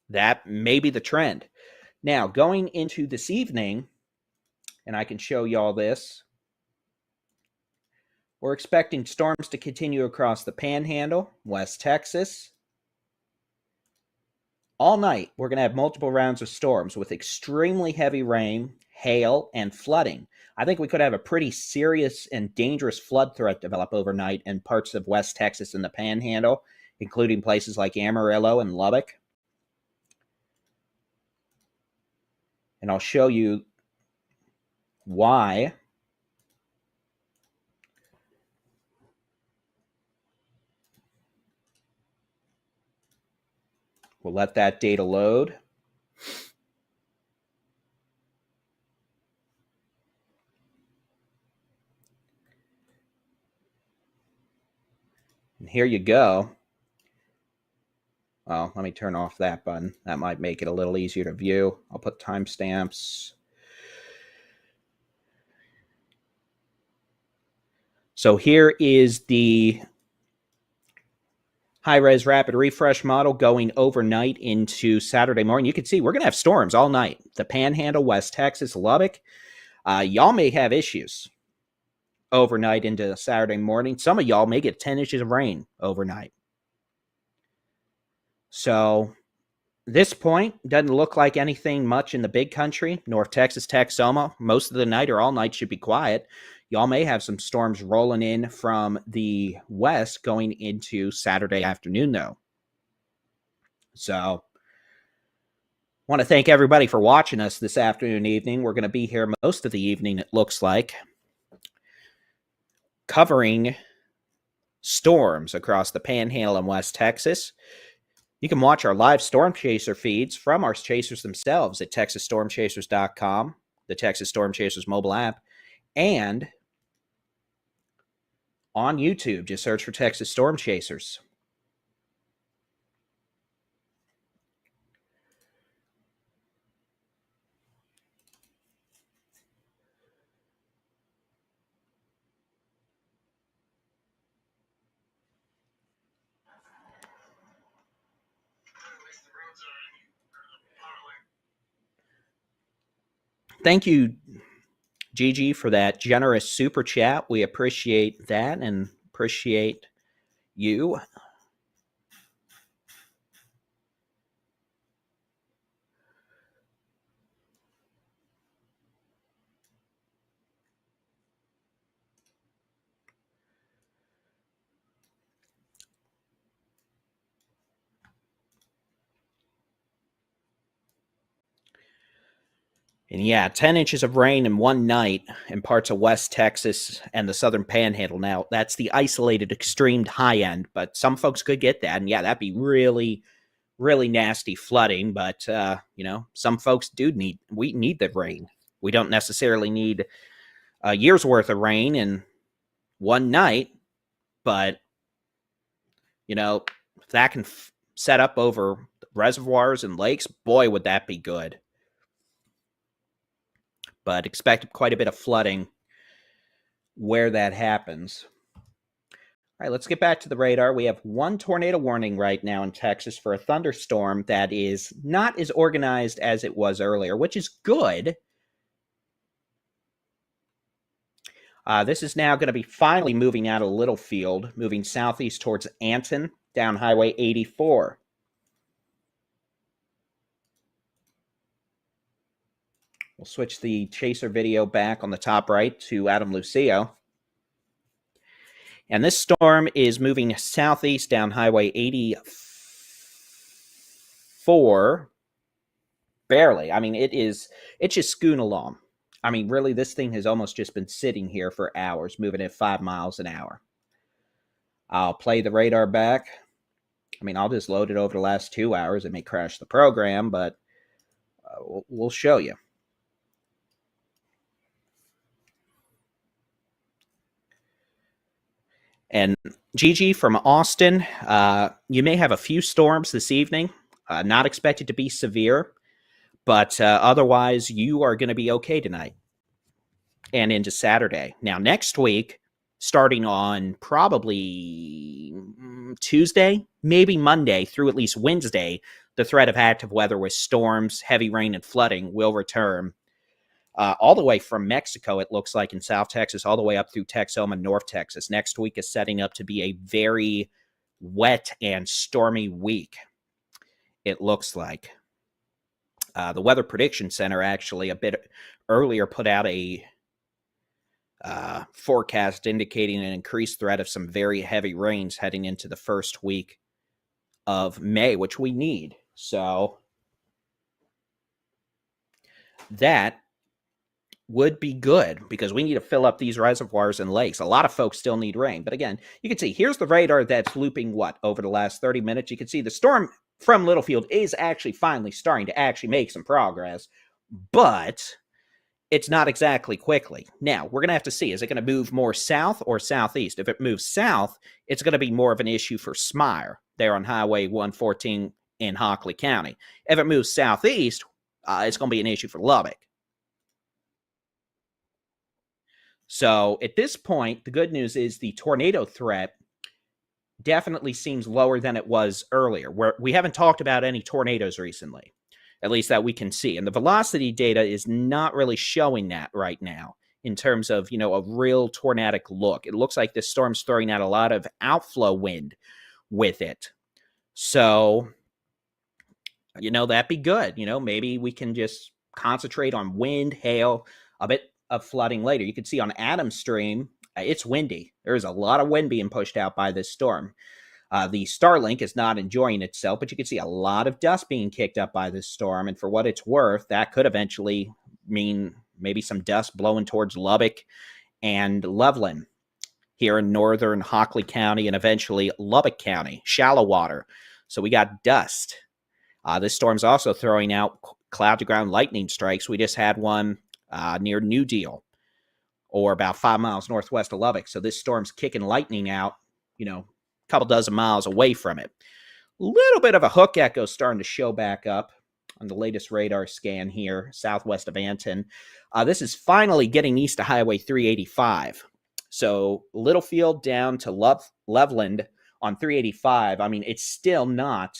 that may be the trend. Now, going into this evening, and I can show y'all this, we're expecting storms to continue across the Panhandle, West Texas, all night, we're going to have multiple rounds of storms with extremely heavy rain, hail, and flooding. I think we could have a pretty serious and dangerous flood threat develop overnight in parts of West Texas and the Panhandle, including places like Amarillo and Lubbock. And I'll show you why. We'll let that data load. And here you go. Well, let me turn off that button. That might make it a little easier to view. I'll put timestamps. So here is the high-res rapid refresh model going overnight into Saturday morning. You can see we're going to have storms all night. The Panhandle, West Texas, Lubbock. Y'all may have issues overnight into Saturday morning. Some of y'all may get 10 inches of rain overnight. So this point doesn't look like anything much in the big country. North Texas, Texoma, most of the night or all night should be quiet. Y'all may have some storms rolling in from the west going into Saturday afternoon, though. So want to thank everybody for watching us this afternoon, evening. We're going to be here most of the evening, it looks like, covering storms across the Panhandle and West Texas. You can watch our live Storm Chaser feeds from our chasers themselves at texasstormchasers.com, the Texas Storm Chasers mobile app, and on YouTube. Just search for Texas Storm Chasers. Thank you, Gigi, for that generous super chat. We appreciate that and appreciate you. And yeah, 10 inches of rain in one night in parts of West Texas and the southern Panhandle. Now, that's the isolated extreme high end, but some folks could get that. And yeah, that'd be really, really nasty flooding. But, some folks we need the rain. We don't necessarily need a year's worth of rain in one night. But, if that can set up over reservoirs and lakes, boy, would that be good. But expect quite a bit of flooding where that happens. All right, let's get back to the radar. We have one tornado warning right now in Texas for a thunderstorm that is not as organized as it was earlier, which is good. This is now going to be finally moving out of Littlefield, moving southeast towards Anton, down Highway 84. We'll switch the chaser video back on the top right to Adam Lucio. And this storm is moving southeast down Highway 84. Barely. I mean, it's just scooting along. I mean, really, this thing has almost just been sitting here for hours, moving at 5 miles an hour. I'll play the radar back. I mean, I'll just load it over the last 2 hours. It may crash the program, but we'll show you. And Gigi from Austin, you may have a few storms this evening, not expected to be severe, but otherwise you are going to be okay tonight and into Saturday. Now, next week, starting on probably Tuesday, maybe Monday through at least Wednesday, the threat of active weather with storms, heavy rain, and flooding will return. All the way from Mexico, it looks like, in South Texas, all the way up through Texoma, North Texas. Next week is setting up to be a very wet and stormy week. it looks like. The Weather Prediction Center actually a bit earlier put out a forecast indicating an increased threat of some very heavy rains heading into the first week of May, which we need. So that would be good because we need to fill up these reservoirs and lakes. A lot of folks still need rain. But again, you can see here's the radar that's looping over the last 30 minutes. You can see the storm from Littlefield is actually finally starting to actually make some progress, but it's not exactly quickly. Now, we're going to have to see, is it going to move more south or southeast? If it moves south, it's going to be more of an issue for Smyre there on Highway 114 in Hockley County. If it moves southeast, it's going to be an issue for Lubbock. So at this point, the good news is the tornado threat definitely seems lower than it was earlier. We haven't talked about any tornadoes recently, at least that we can see. And the velocity data is not really showing that right now in terms of, a real tornadic look. It looks like this storm's throwing out a lot of outflow wind with it. So, that'd be good. Maybe we can just concentrate on wind, hail, a bit of flooding later. You can see on Adams Stream, it's windy. There's a lot of wind being pushed out by this storm. The Starlink is not enjoying itself, but you can see a lot of dust being kicked up by this storm. And for what it's worth, that could eventually mean maybe some dust blowing towards Lubbock and Loveland here in northern Hockley County and eventually Lubbock County, shallow water. So we got dust. This storm's also throwing out cloud-to-ground lightning strikes. We just had one near New Deal, or about 5 miles northwest of Lubbock. So this storm's kicking lightning out, a couple dozen miles away from it. A little bit of a hook echo starting to show back up on the latest radar scan here, southwest of Anton. This is finally getting east of Highway 385. So Littlefield down to Loveland on 385. I mean, it's still not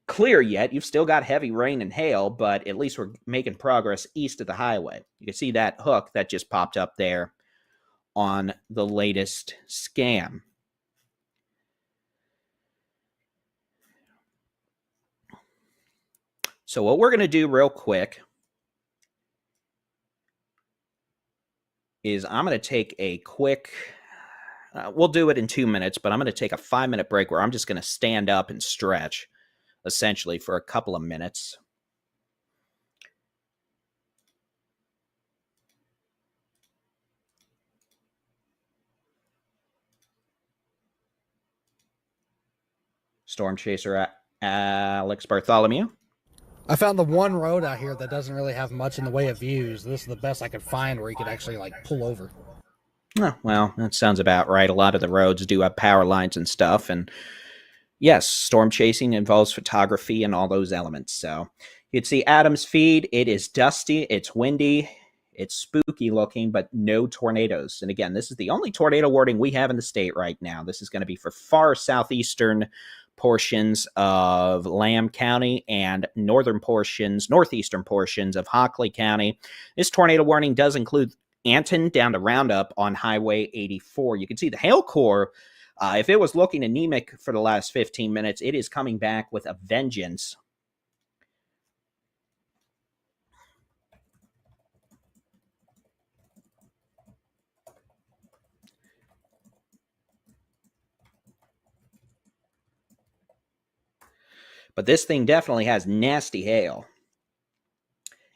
clear yet. You've still got heavy rain and hail, but at least we're making progress east of the highway. You can see that hook that just popped up there on the latest scan. So what we're going to do real quick is I'm going to take a quick, we'll do it in 2 minutes, but I'm going to take a 5-minute break where I'm just going to stand up and stretch essentially for a couple of minutes. Storm Chaser Alex Bartholomew. I found the one road out here that doesn't really have much in the way of views. This is the best I could find where you could actually pull over. Oh, well, that sounds about right. A lot of the roads do have power lines and stuff, and yes, storm chasing involves photography and all those elements. So you'd see Adam's feed. It is dusty. It's windy. It's spooky looking, but no tornadoes. And again, this is the only tornado warning we have in the state right now. This is going to be for far southeastern portions of Lamb County and northeastern portions of Hockley County. This tornado warning does include Anton down to Roundup on Highway 84. You can see the hail core. If it was looking anemic for the last 15 minutes, it is coming back with a vengeance. But this thing definitely has nasty hail.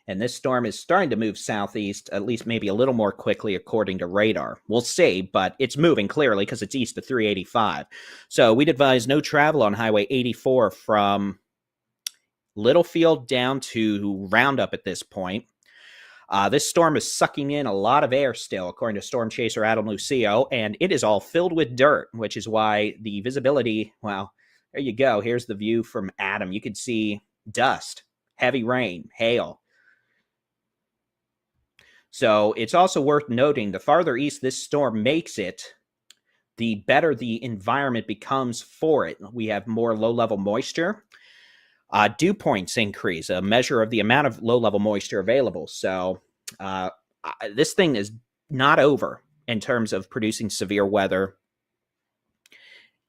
And this storm is starting to move southeast, at least maybe a little more quickly according to radar. We'll see, but it's moving clearly because it's east of 385. So we'd advise no travel on Highway 84 from Littlefield down to Roundup at this point. This storm is sucking in a lot of air still, according to Storm Chaser Adam Lucio, and it is all filled with dirt, which is why the visibility, well, there you go. Here's the view from Adam. You can see dust, heavy rain, hail. So it's also worth noting the farther east this storm makes it, the better the environment becomes for it. We have more low-level moisture. Dew points increase, a measure of the amount of low-level moisture available. So this thing is not over in terms of producing severe weather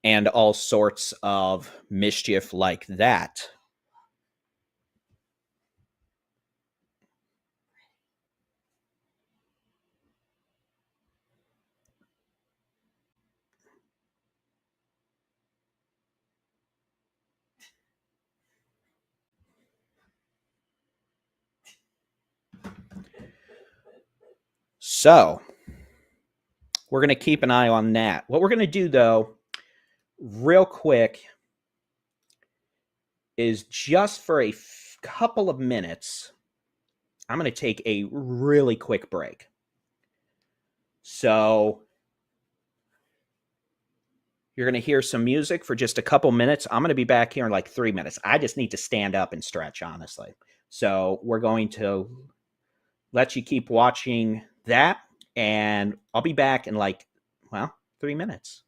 and all sorts of mischief like that. So we're going to keep an eye on that. What we're going to do, though, real quick, is just for a couple of minutes, I'm going to take a really quick break. So you're going to hear some music for just a couple minutes. I'm going to be back here in like 3 minutes. I just need to stand up and stretch, honestly. So we're going to let you keep watching that, and I'll be back in like, 3 minutes.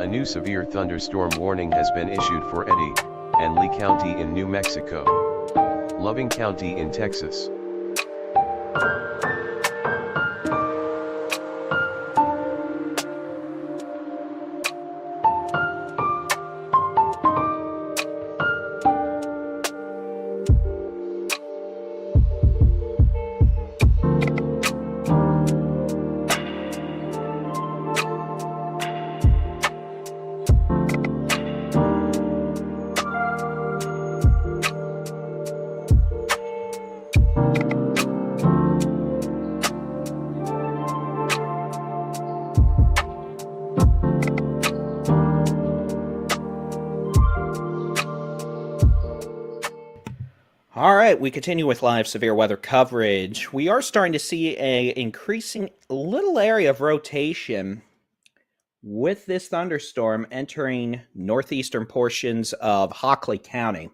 A new severe thunderstorm warning has been issued for Eddy and Lee County in New Mexico, Loving County in Texas. All right, we continue with live severe weather coverage. We are starting to see a increasing little area of rotation with this thunderstorm entering northeastern portions of Hockley County.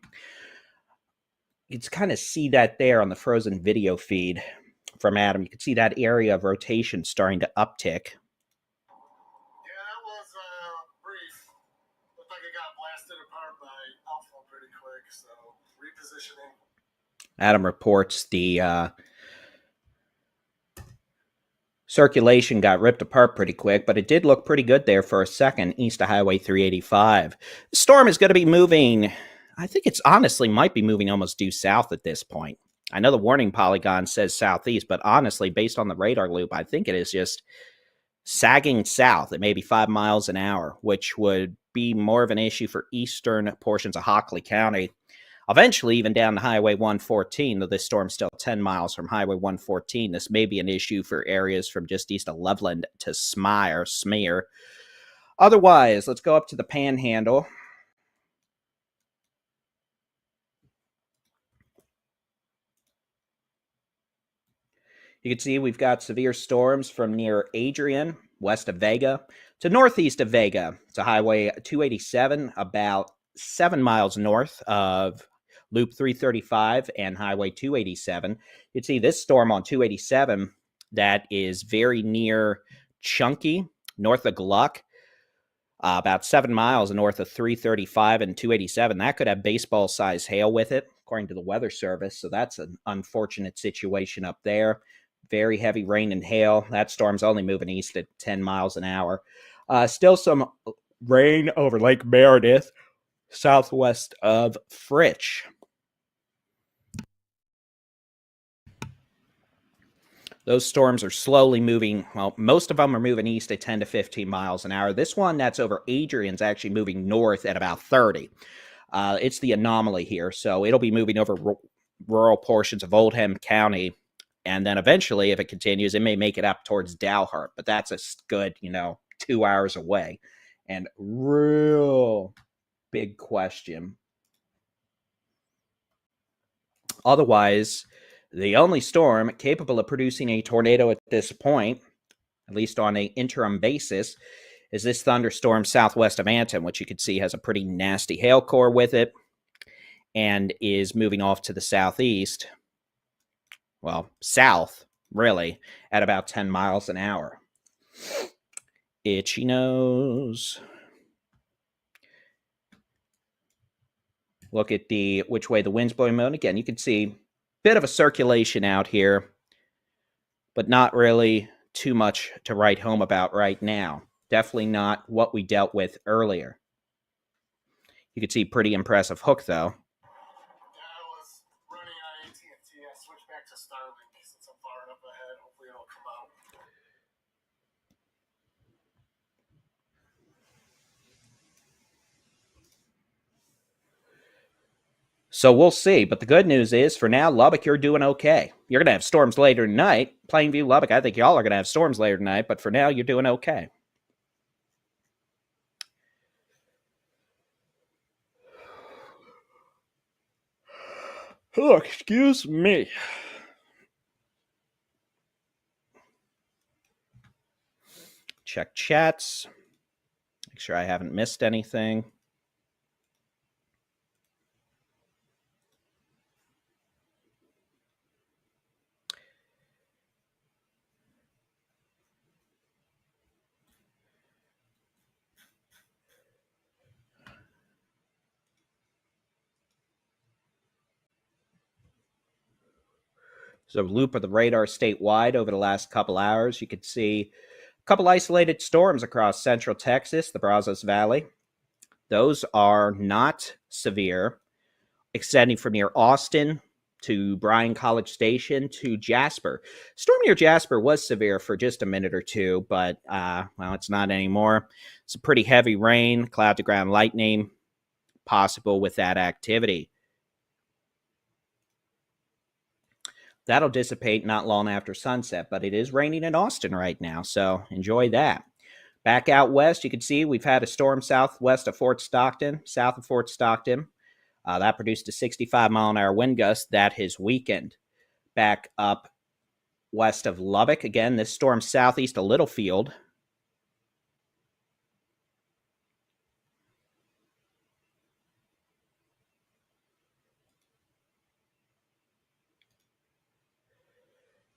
You can kind of see that there on the frozen video feed from Adam. You can see that area of rotation starting to uptick. Yeah, that was brief. Looked like it got blasted apart by Alpha pretty quick, so repositioning. Adam reports the circulation got ripped apart pretty quick, but it did look pretty good there for a second east of Highway 385. The storm is going to be moving, I think it's honestly might be moving almost due south at this point. I know the warning polygon says southeast, but honestly, based on the radar loop, I think it is just sagging south at maybe 5 miles an hour, which would be more of an issue for eastern portions of Hockley County. Eventually, even down to Highway 114, though this storm's still 10 miles from Highway 114, this may be an issue for areas from just east of Loveland to Smear. Otherwise, let's go up to the Panhandle. You can see we've got severe storms from near Adrian, west of Vega, to northeast of Vega, to Highway 287, about 7 miles north of Loop 335 and Highway 287. You can see this storm on 287 that is very near Chunky, north of Gluck, about 7 miles north of 335 and 287. That could have baseball-sized hail with it, according to the Weather Service, so that's an unfortunate situation up there. Very heavy rain and hail. That storm's only moving east at 10 miles an hour. Still some rain over Lake Meredith, southwest of Fritch. Those storms are slowly moving. Well, most of them are moving east at 10 to 15 miles an hour. This one that's over Adrian's actually moving north at about 30. It's the anomaly here. So it'll be moving over rural portions of Oldham County. And then eventually, if it continues, it may make it up towards Dalhart. But that's a good, 2 hours away. And real big question. Otherwise, the only storm capable of producing a tornado at this point, at least on an interim basis, is this thunderstorm southwest of Anton, which you can see has a pretty nasty hail core with it and is moving off to the southeast. Well, south, really, at about 10 miles an hour. Itchy nose. Look at which way the wind's blowing. Again, you can see bit of a circulation out here, but not really too much to write home about right now. Definitely not what we dealt with earlier. You can see pretty impressive hook, though. Yeah, I was running on AT&T. I switched back to Starlink since I'm far enough ahead. Hopefully it'll come out. So we'll see. But the good news is, for now, Lubbock, you're doing okay. You're going to have storms later tonight. Plainview, Lubbock, I think y'all are going to have storms later tonight. But for now, you're doing okay. Oh, excuse me. Check chats. Make sure I haven't missed anything. So loop of the radar statewide over the last couple hours. You could see a couple isolated storms across central Texas, the Brazos Valley. Those are not severe, extending from near Austin to Bryan College Station to Jasper. Storm near Jasper was severe for just a minute or two, but, well, it's not anymore. It's a pretty heavy rain, cloud-to-ground lightning possible with that activity. That'll dissipate not long after sunset, but it is raining in Austin right now, so enjoy that. Back out west, you can see we've had a storm southwest of Fort Stockton, south of Fort Stockton. That produced a 65-mile-an-hour wind gust that has weakened. Back up west of Lubbock, again, this storm southeast of Littlefield.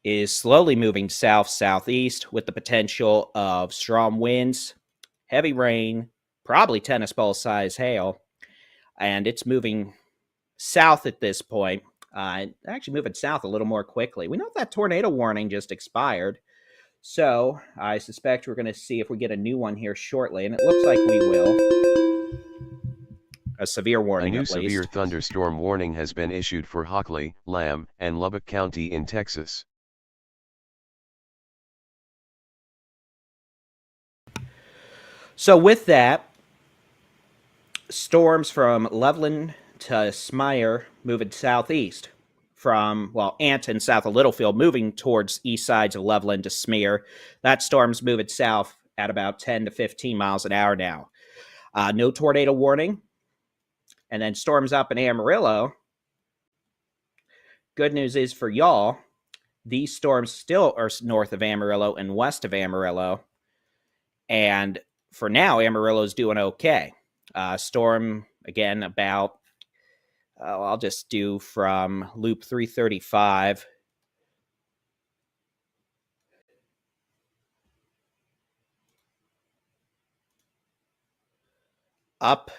Is slowly moving south-southeast with the potential of strong winds, heavy rain, probably tennis ball size hail, and it's moving south at this point. Actually moving south a little more quickly. We know that tornado warning just expired, So I suspect we're going to see if we get a new one here shortly, and it looks like we will. A severe warning, A new at severe least. thunderstorm warning has been issued for Hockley, Lamb, and Lubbock County in Texas. So with that, storms from Loveland to Smyre moving southeast. From, Anton, south of Littlefield, moving towards east sides of Loveland to Smyre. That storm's moving south at about 10 to 15 miles an hour now. No tornado warning. And then storms up in Amarillo. Good news is for y'all, these storms still are north of Amarillo and west of Amarillo. And for now, Amarillo's doing okay. Storm, again, about, I'll just do from loop 335 up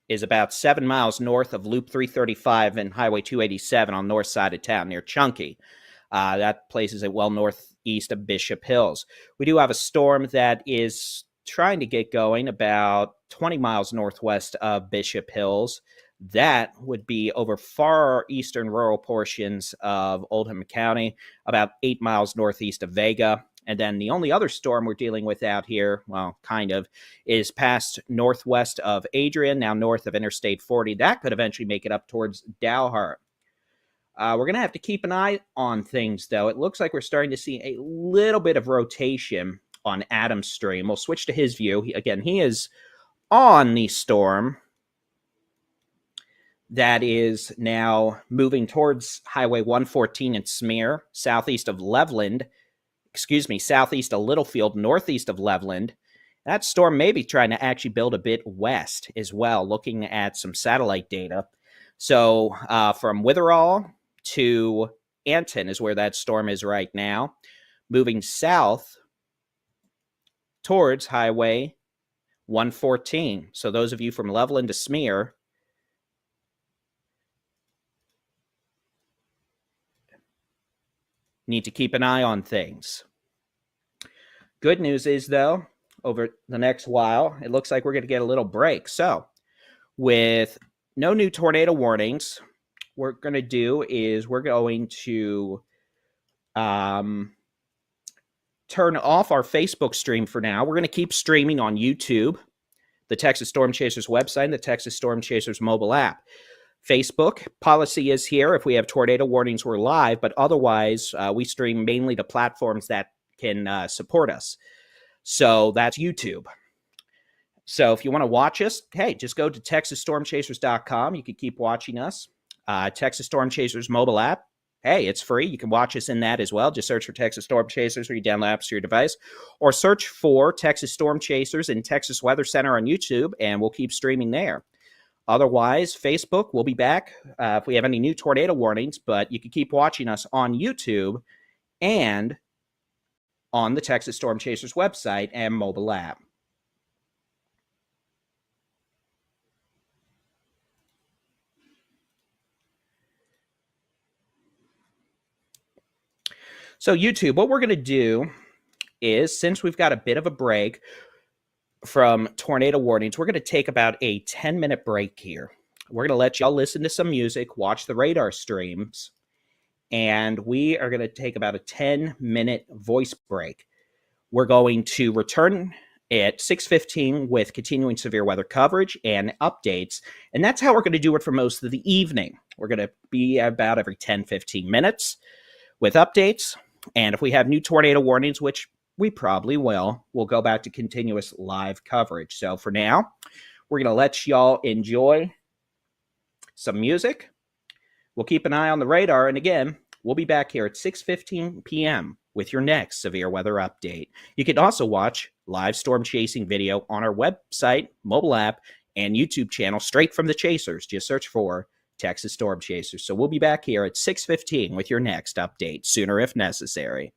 is about 7 miles north of loop 335 and Highway 287 on the north side of town near Chunky. That places it well northeast of Bishop Hills. We do have a storm that is trying to get going about 20 miles northwest of Bishop Hills. That would be over far eastern rural portions of Oldham County, about 8 miles northeast of Vega. And then the only other storm we're dealing with out here, well, kind of, is past northwest of Adrian, now north of Interstate 40. That could eventually make it up towards Dalhart. We're going to have to keep an eye on things, though. It looks like we're starting to see a little bit of rotation on Adam's stream. We'll switch to his view. He is on the storm that is now moving towards Highway 114 in Smyre, southeast of Littlefield, northeast of Loveland. That storm may be trying to actually build a bit west as well, looking at some satellite data. So from Witherall to Anton is where that storm is right now, moving south towards Highway 114. So those of you from Loveland to Smyre need to keep an eye on things. Good news is, though, over the next while, it looks like we're going to get a little break. So with no new tornado warnings, what we're going to do is we're going to turn off our Facebook stream for now. We're going to keep streaming on YouTube, the Texas Storm Chasers website, and the Texas Storm Chasers mobile app. Facebook policy is here. If we have tornado warnings, we're live, but otherwise we stream mainly to platforms that can support us. So that's YouTube. So if you want to watch us, hey, just go to TexasStormChasers.com. You can keep watching us. Texas Storm Chasers mobile app. Hey, it's free. You can watch us in that as well. Just search for Texas Storm Chasers or you download apps to your device. Or search for Texas Storm Chasers and Texas Weather Center on YouTube, and we'll keep streaming there. Otherwise, Facebook, we'll be back if we have any new tornado warnings, but you can keep watching us on YouTube and on the Texas Storm Chasers website and mobile app. So YouTube, what we're going to do is, since we've got a bit of a break from tornado warnings, we're going to take about a 10-minute break here. We're going to let y'all listen to some music, watch the radar streams, and we are going to take about a 10-minute voice break. We're going to return at 6:15 with continuing severe weather coverage and updates, and that's how we're going to do it for most of the evening. We're going to be about every 10-15 minutes with updates, and if we have new tornado warnings, which we probably will, we'll go back to continuous live coverage. So for now, we're going to let y'all enjoy some music. We'll keep an eye on the radar, and again, we'll be back here at 6:15 p.m. with your next severe weather update. You can also watch live storm chasing video on our website, mobile app, and YouTube channel straight from the Chasers. Just search for Texas Storm Chasers. So we'll be back here at 6:15 with your next update, sooner if necessary.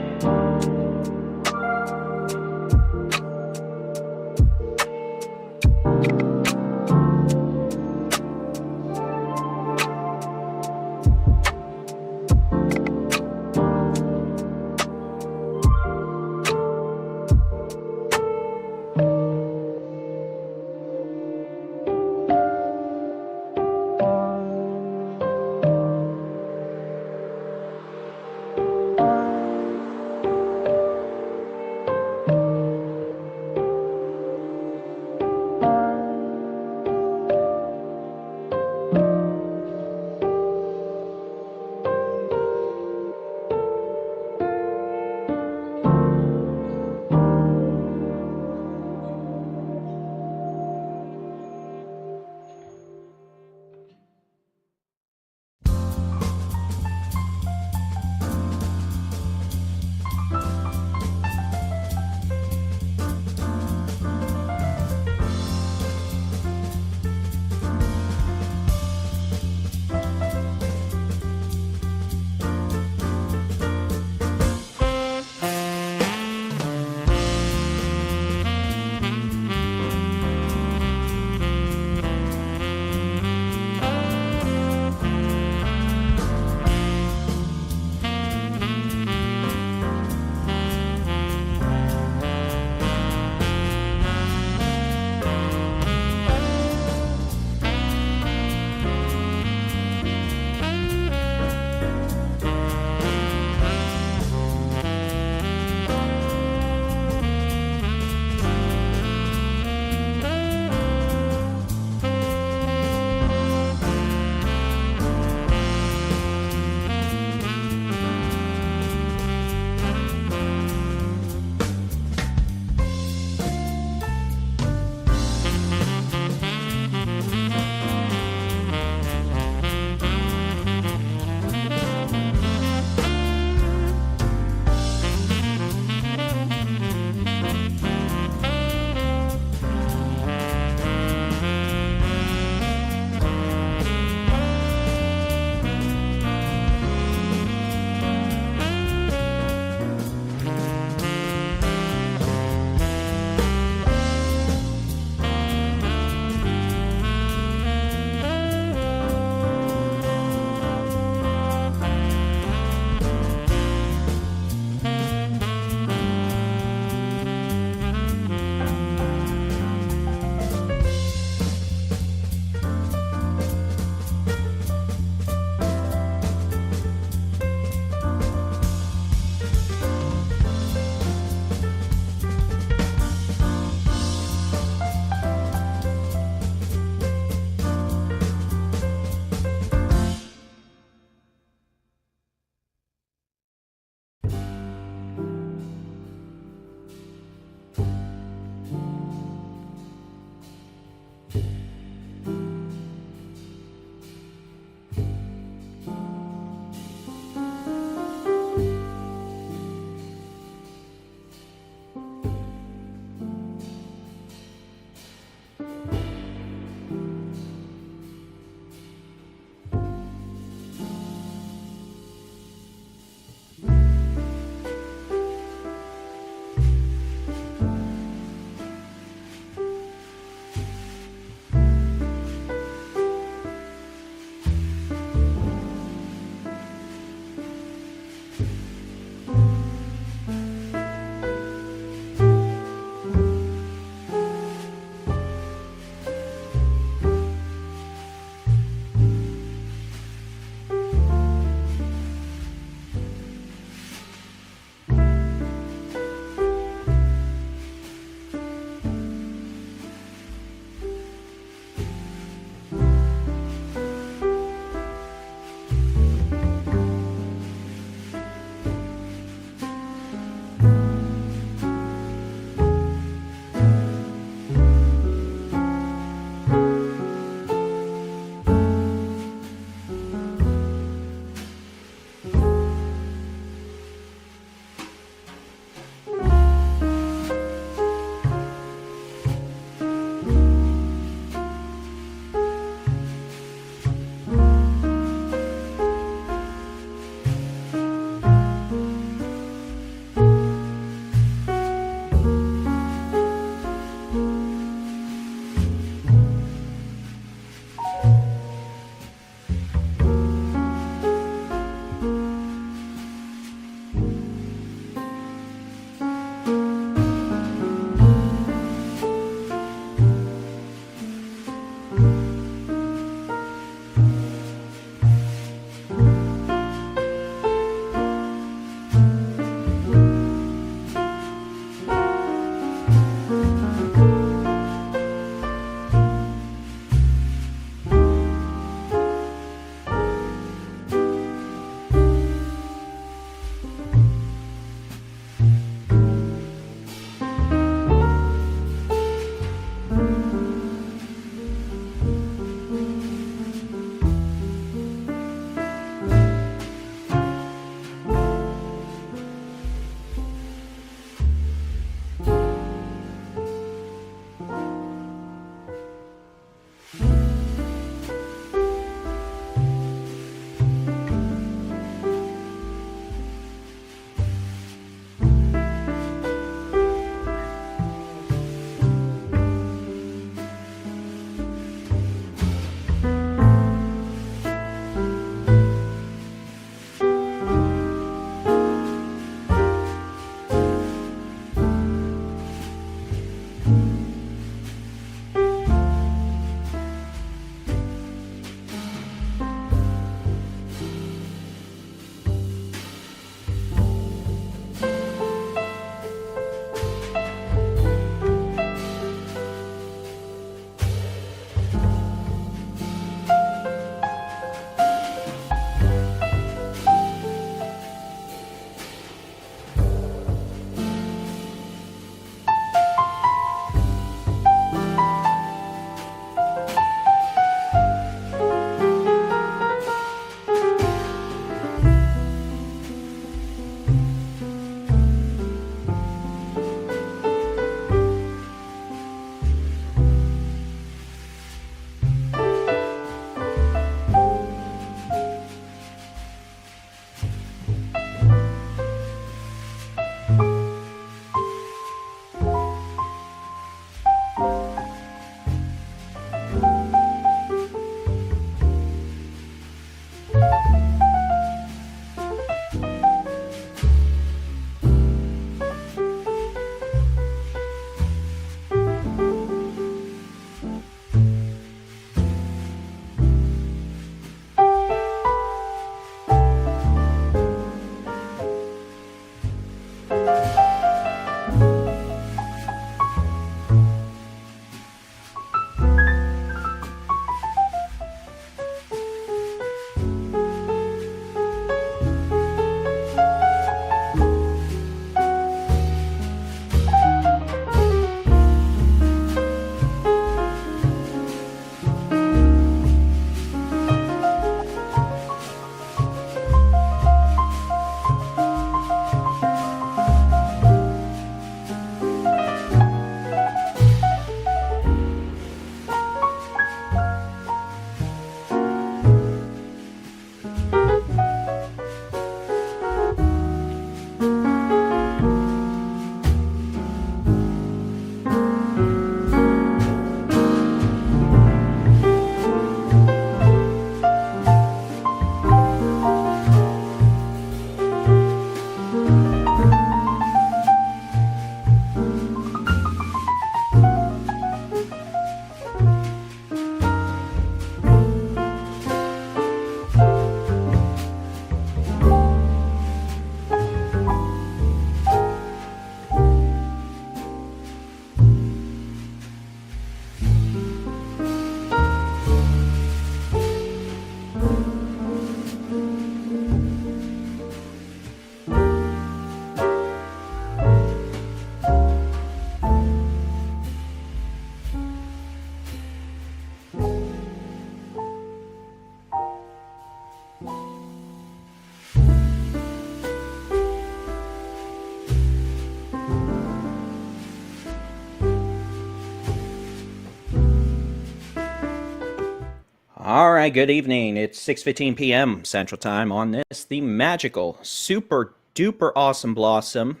All right, good evening. It's 6:15 p.m. Central Time on this, the magical, super duper awesome blossom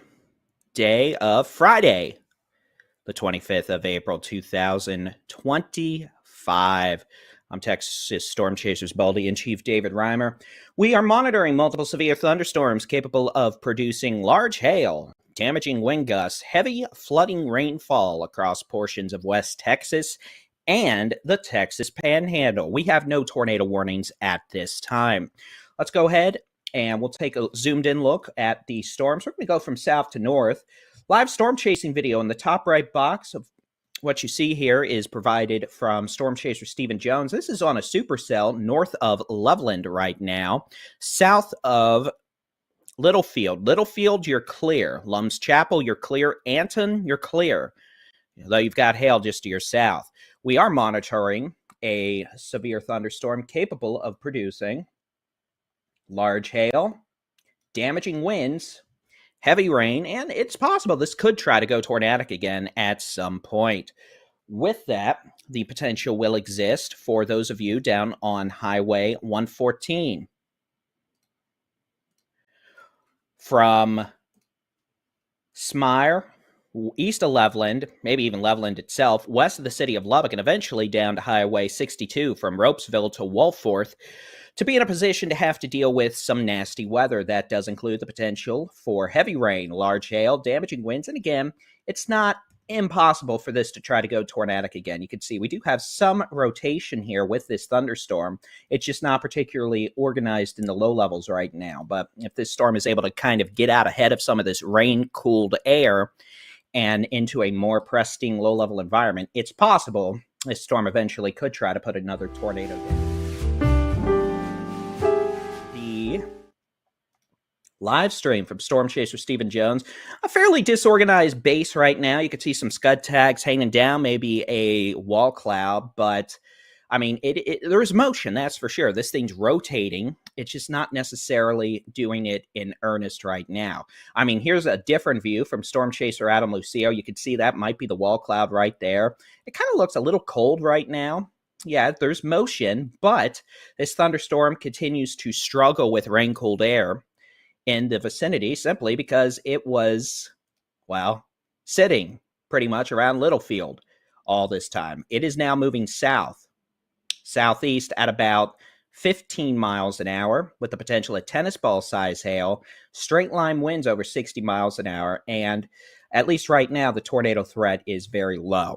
day of Friday, the 25th of April, 2025. I'm Texas Storm Chasers Baldy-in-Chief David Reimer. We are monitoring multiple severe thunderstorms capable of producing large hail, damaging wind gusts, heavy flooding rainfall across portions of West Texas and the Texas Panhandle. We have no tornado warnings at this time. Let's go ahead and we'll take a zoomed in look at the storms. We're going to go from south to north. Live storm chasing video in the top right box of what you see here is provided from storm chaser Stephen Jones. This is on a supercell north of Loveland right now, south of Littlefield. Littlefield, you're clear. Lums Chapel, you're clear. Anton, you're clear. Though you've got hail just to your south. We are monitoring a severe thunderstorm capable of producing large hail, damaging winds, heavy rain, and it's possible this could try to go tornadic again at some point. With that, the potential will exist for those of you down on Highway 114. From Smyre, east of Loveland, maybe even Loveland itself, west of the city of Lubbock, and eventually down to Highway 62 from Ropesville to Wolforth, to be in a position to have to deal with some nasty weather. That does include the potential for heavy rain, large hail, damaging winds, and again, it's not impossible for this to try to go tornadic again. You can see we do have some rotation here with this thunderstorm. It's just not particularly organized in the low levels right now, but if this storm is able to kind of get out ahead of some of this rain-cooled air and into a more pristine low-level environment, it's possible this storm eventually could try to put another tornado down. The live stream from Storm Chaser Stephen Jones, a fairly disorganized base right now. You can see some scud tags hanging down, maybe a wall cloud, but I mean, there's motion, that's for sure. This thing's rotating. It's just not necessarily doing it in earnest right now. I mean, here's a different view from Storm Chaser Adam Lucio. You can see that might be the wall cloud right there. It kind of looks a little cold right now. Yeah, there's motion, but this thunderstorm continues to struggle with rain-cooled air in the vicinity simply because it was, well, sitting pretty much around Littlefield all this time. It is now moving southeast at about 15 miles an hour with the potential of tennis ball size hail, straight line winds over 60 miles an hour, and at least right now the tornado threat is very low.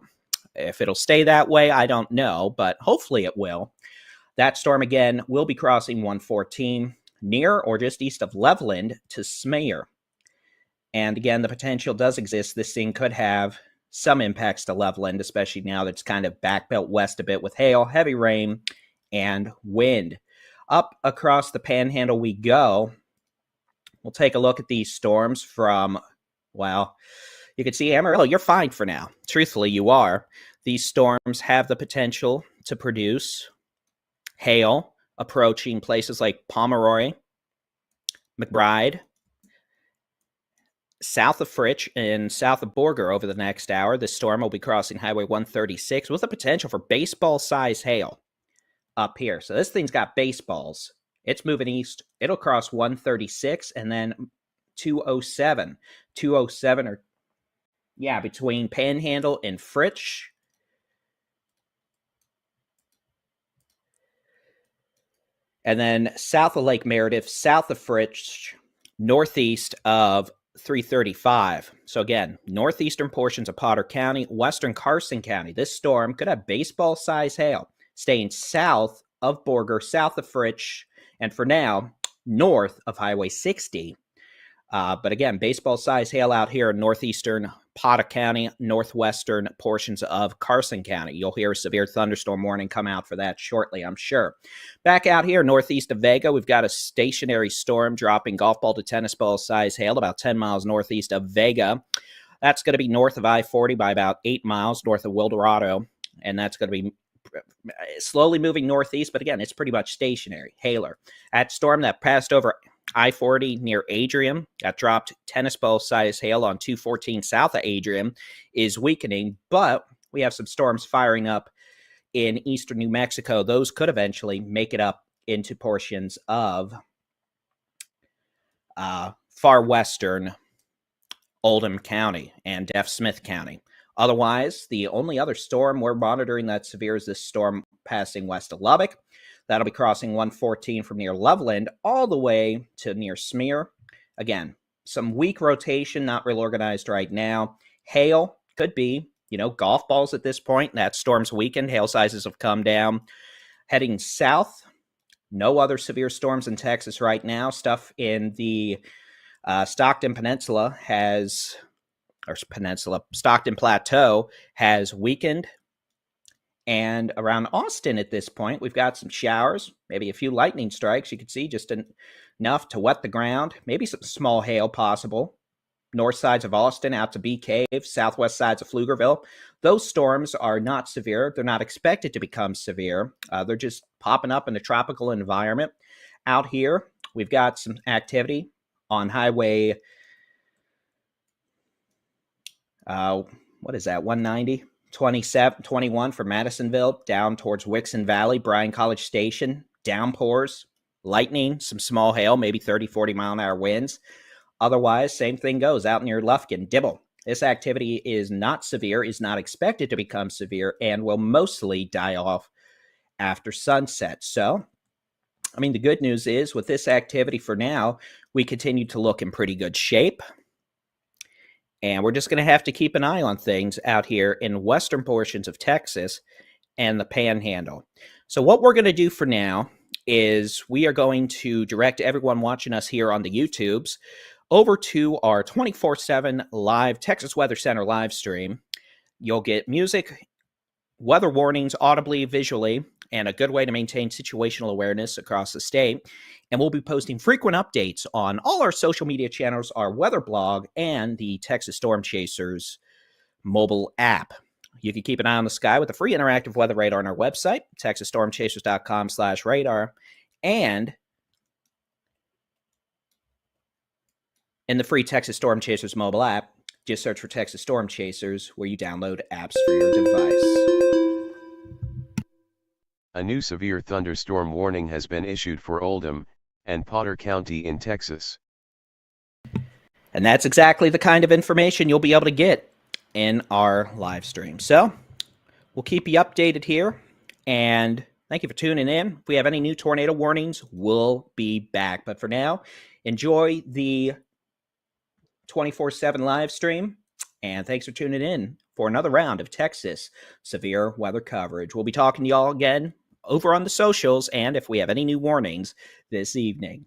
If it'll stay that way, I don't know, but hopefully it will. That storm again will be crossing 114 near or just east of Loveland to Smyre. And again, the potential does exist. This thing could have some impacts to Loveland, especially now that it's kind of backbelt west a bit with hail, heavy rain, and wind. Up across the Panhandle we go. We'll take a look at these storms from, well, you can see Amarillo, you're fine for now. Truthfully, you are. These storms have the potential to produce hail approaching places like Pomeroy, McBride, south of Fritch and south of Borger over the next hour. This storm will be crossing Highway 136 with the potential for baseball-size hail up here. So this thing's got baseballs. It's moving east. It'll cross 136 and then 207. 207 or, yeah, between Panhandle and Fritch. And then south of Lake Meredith, south of Fritch, northeast of 335. So again, northeastern portions of Potter County, western Carson County. This storm could have baseball-size hail, staying south of Borger, south of Fritch, and for now, north of Highway 60. But again, baseball-size hail out here in northeastern Potter County, northwestern portions of Carson County. You'll hear a severe thunderstorm warning come out for that shortly, I'm sure. Back out here northeast of Vega, we've got a stationary storm dropping golf ball to tennis ball size hail about 10 miles northeast of Vega. That's going to be north of I-40 by about 8 miles north of Wildorado, and that's going to be slowly moving northeast, but again, it's pretty much stationary. Hailer. That storm that passed over I-40 near Adrian, got dropped tennis ball size hail on 214 south of Adrian, is weakening, but we have some storms firing up in eastern New Mexico, those could eventually make it up into portions of far western Oldham County and Deaf Smith County. Otherwise, the only other storm we're monitoring that's severe is this storm passing west of Lubbock. That'll be crossing 114 from near Loveland all the way to near Smear. Again, some weak rotation, not real organized right now. Hail could be, golf balls at this point. That storm's weakened. Hail sizes have come down. Heading south, no other severe storms in Texas right now. Stuff in the Stockton Plateau has weakened. And around Austin at this point, we've got some showers, maybe a few lightning strikes. You can see just enough to wet the ground, maybe some small hail possible. North sides of Austin out to Bee Cave, southwest sides of Pflugerville. Those storms are not severe. They're not expected to become severe. They're just popping up in a tropical environment. Out here, we've got some activity on Highway, 190? 21 from Madisonville down towards Wixon Valley, Bryan College Station. Downpours, lightning, some small hail, maybe 30, 40 mile an hour winds. Otherwise, same thing goes out near Lufkin, Dibble. This activity is not severe, is not expected to become severe, and will mostly die off after sunset. So, the good news is with this activity for now, we continue to look in pretty good shape. And we're just going to have to keep an eye on things out here in western portions of Texas and the Panhandle. So what we're going to do for now is we are going to direct everyone watching us here on the YouTubes over to our 24/7 live Texas Weather Center live stream. You'll get music, weather warnings audibly, visually, and a good way to maintain situational awareness across the state. And we'll be posting frequent updates on all our social media channels, our weather blog, and the Texas Storm Chasers mobile app. You can keep an eye on the sky with the free interactive weather radar on our website, texasstormchasers.com/radar, and in the free Texas Storm Chasers mobile app. Just search for Texas Storm Chasers where you download apps for your device. A new severe thunderstorm warning has been issued for Oldham and Potter County in Texas. And that's exactly the kind of information you'll be able to get in our live stream. So we'll keep you updated here, and thank you for tuning in. If we have any new tornado warnings, we'll be back. But for now, enjoy the 24/7 live stream, and thanks for tuning in for another round of Texas severe weather coverage. We'll be talking to y'all again over on the socials, and if we have any new warnings this evening.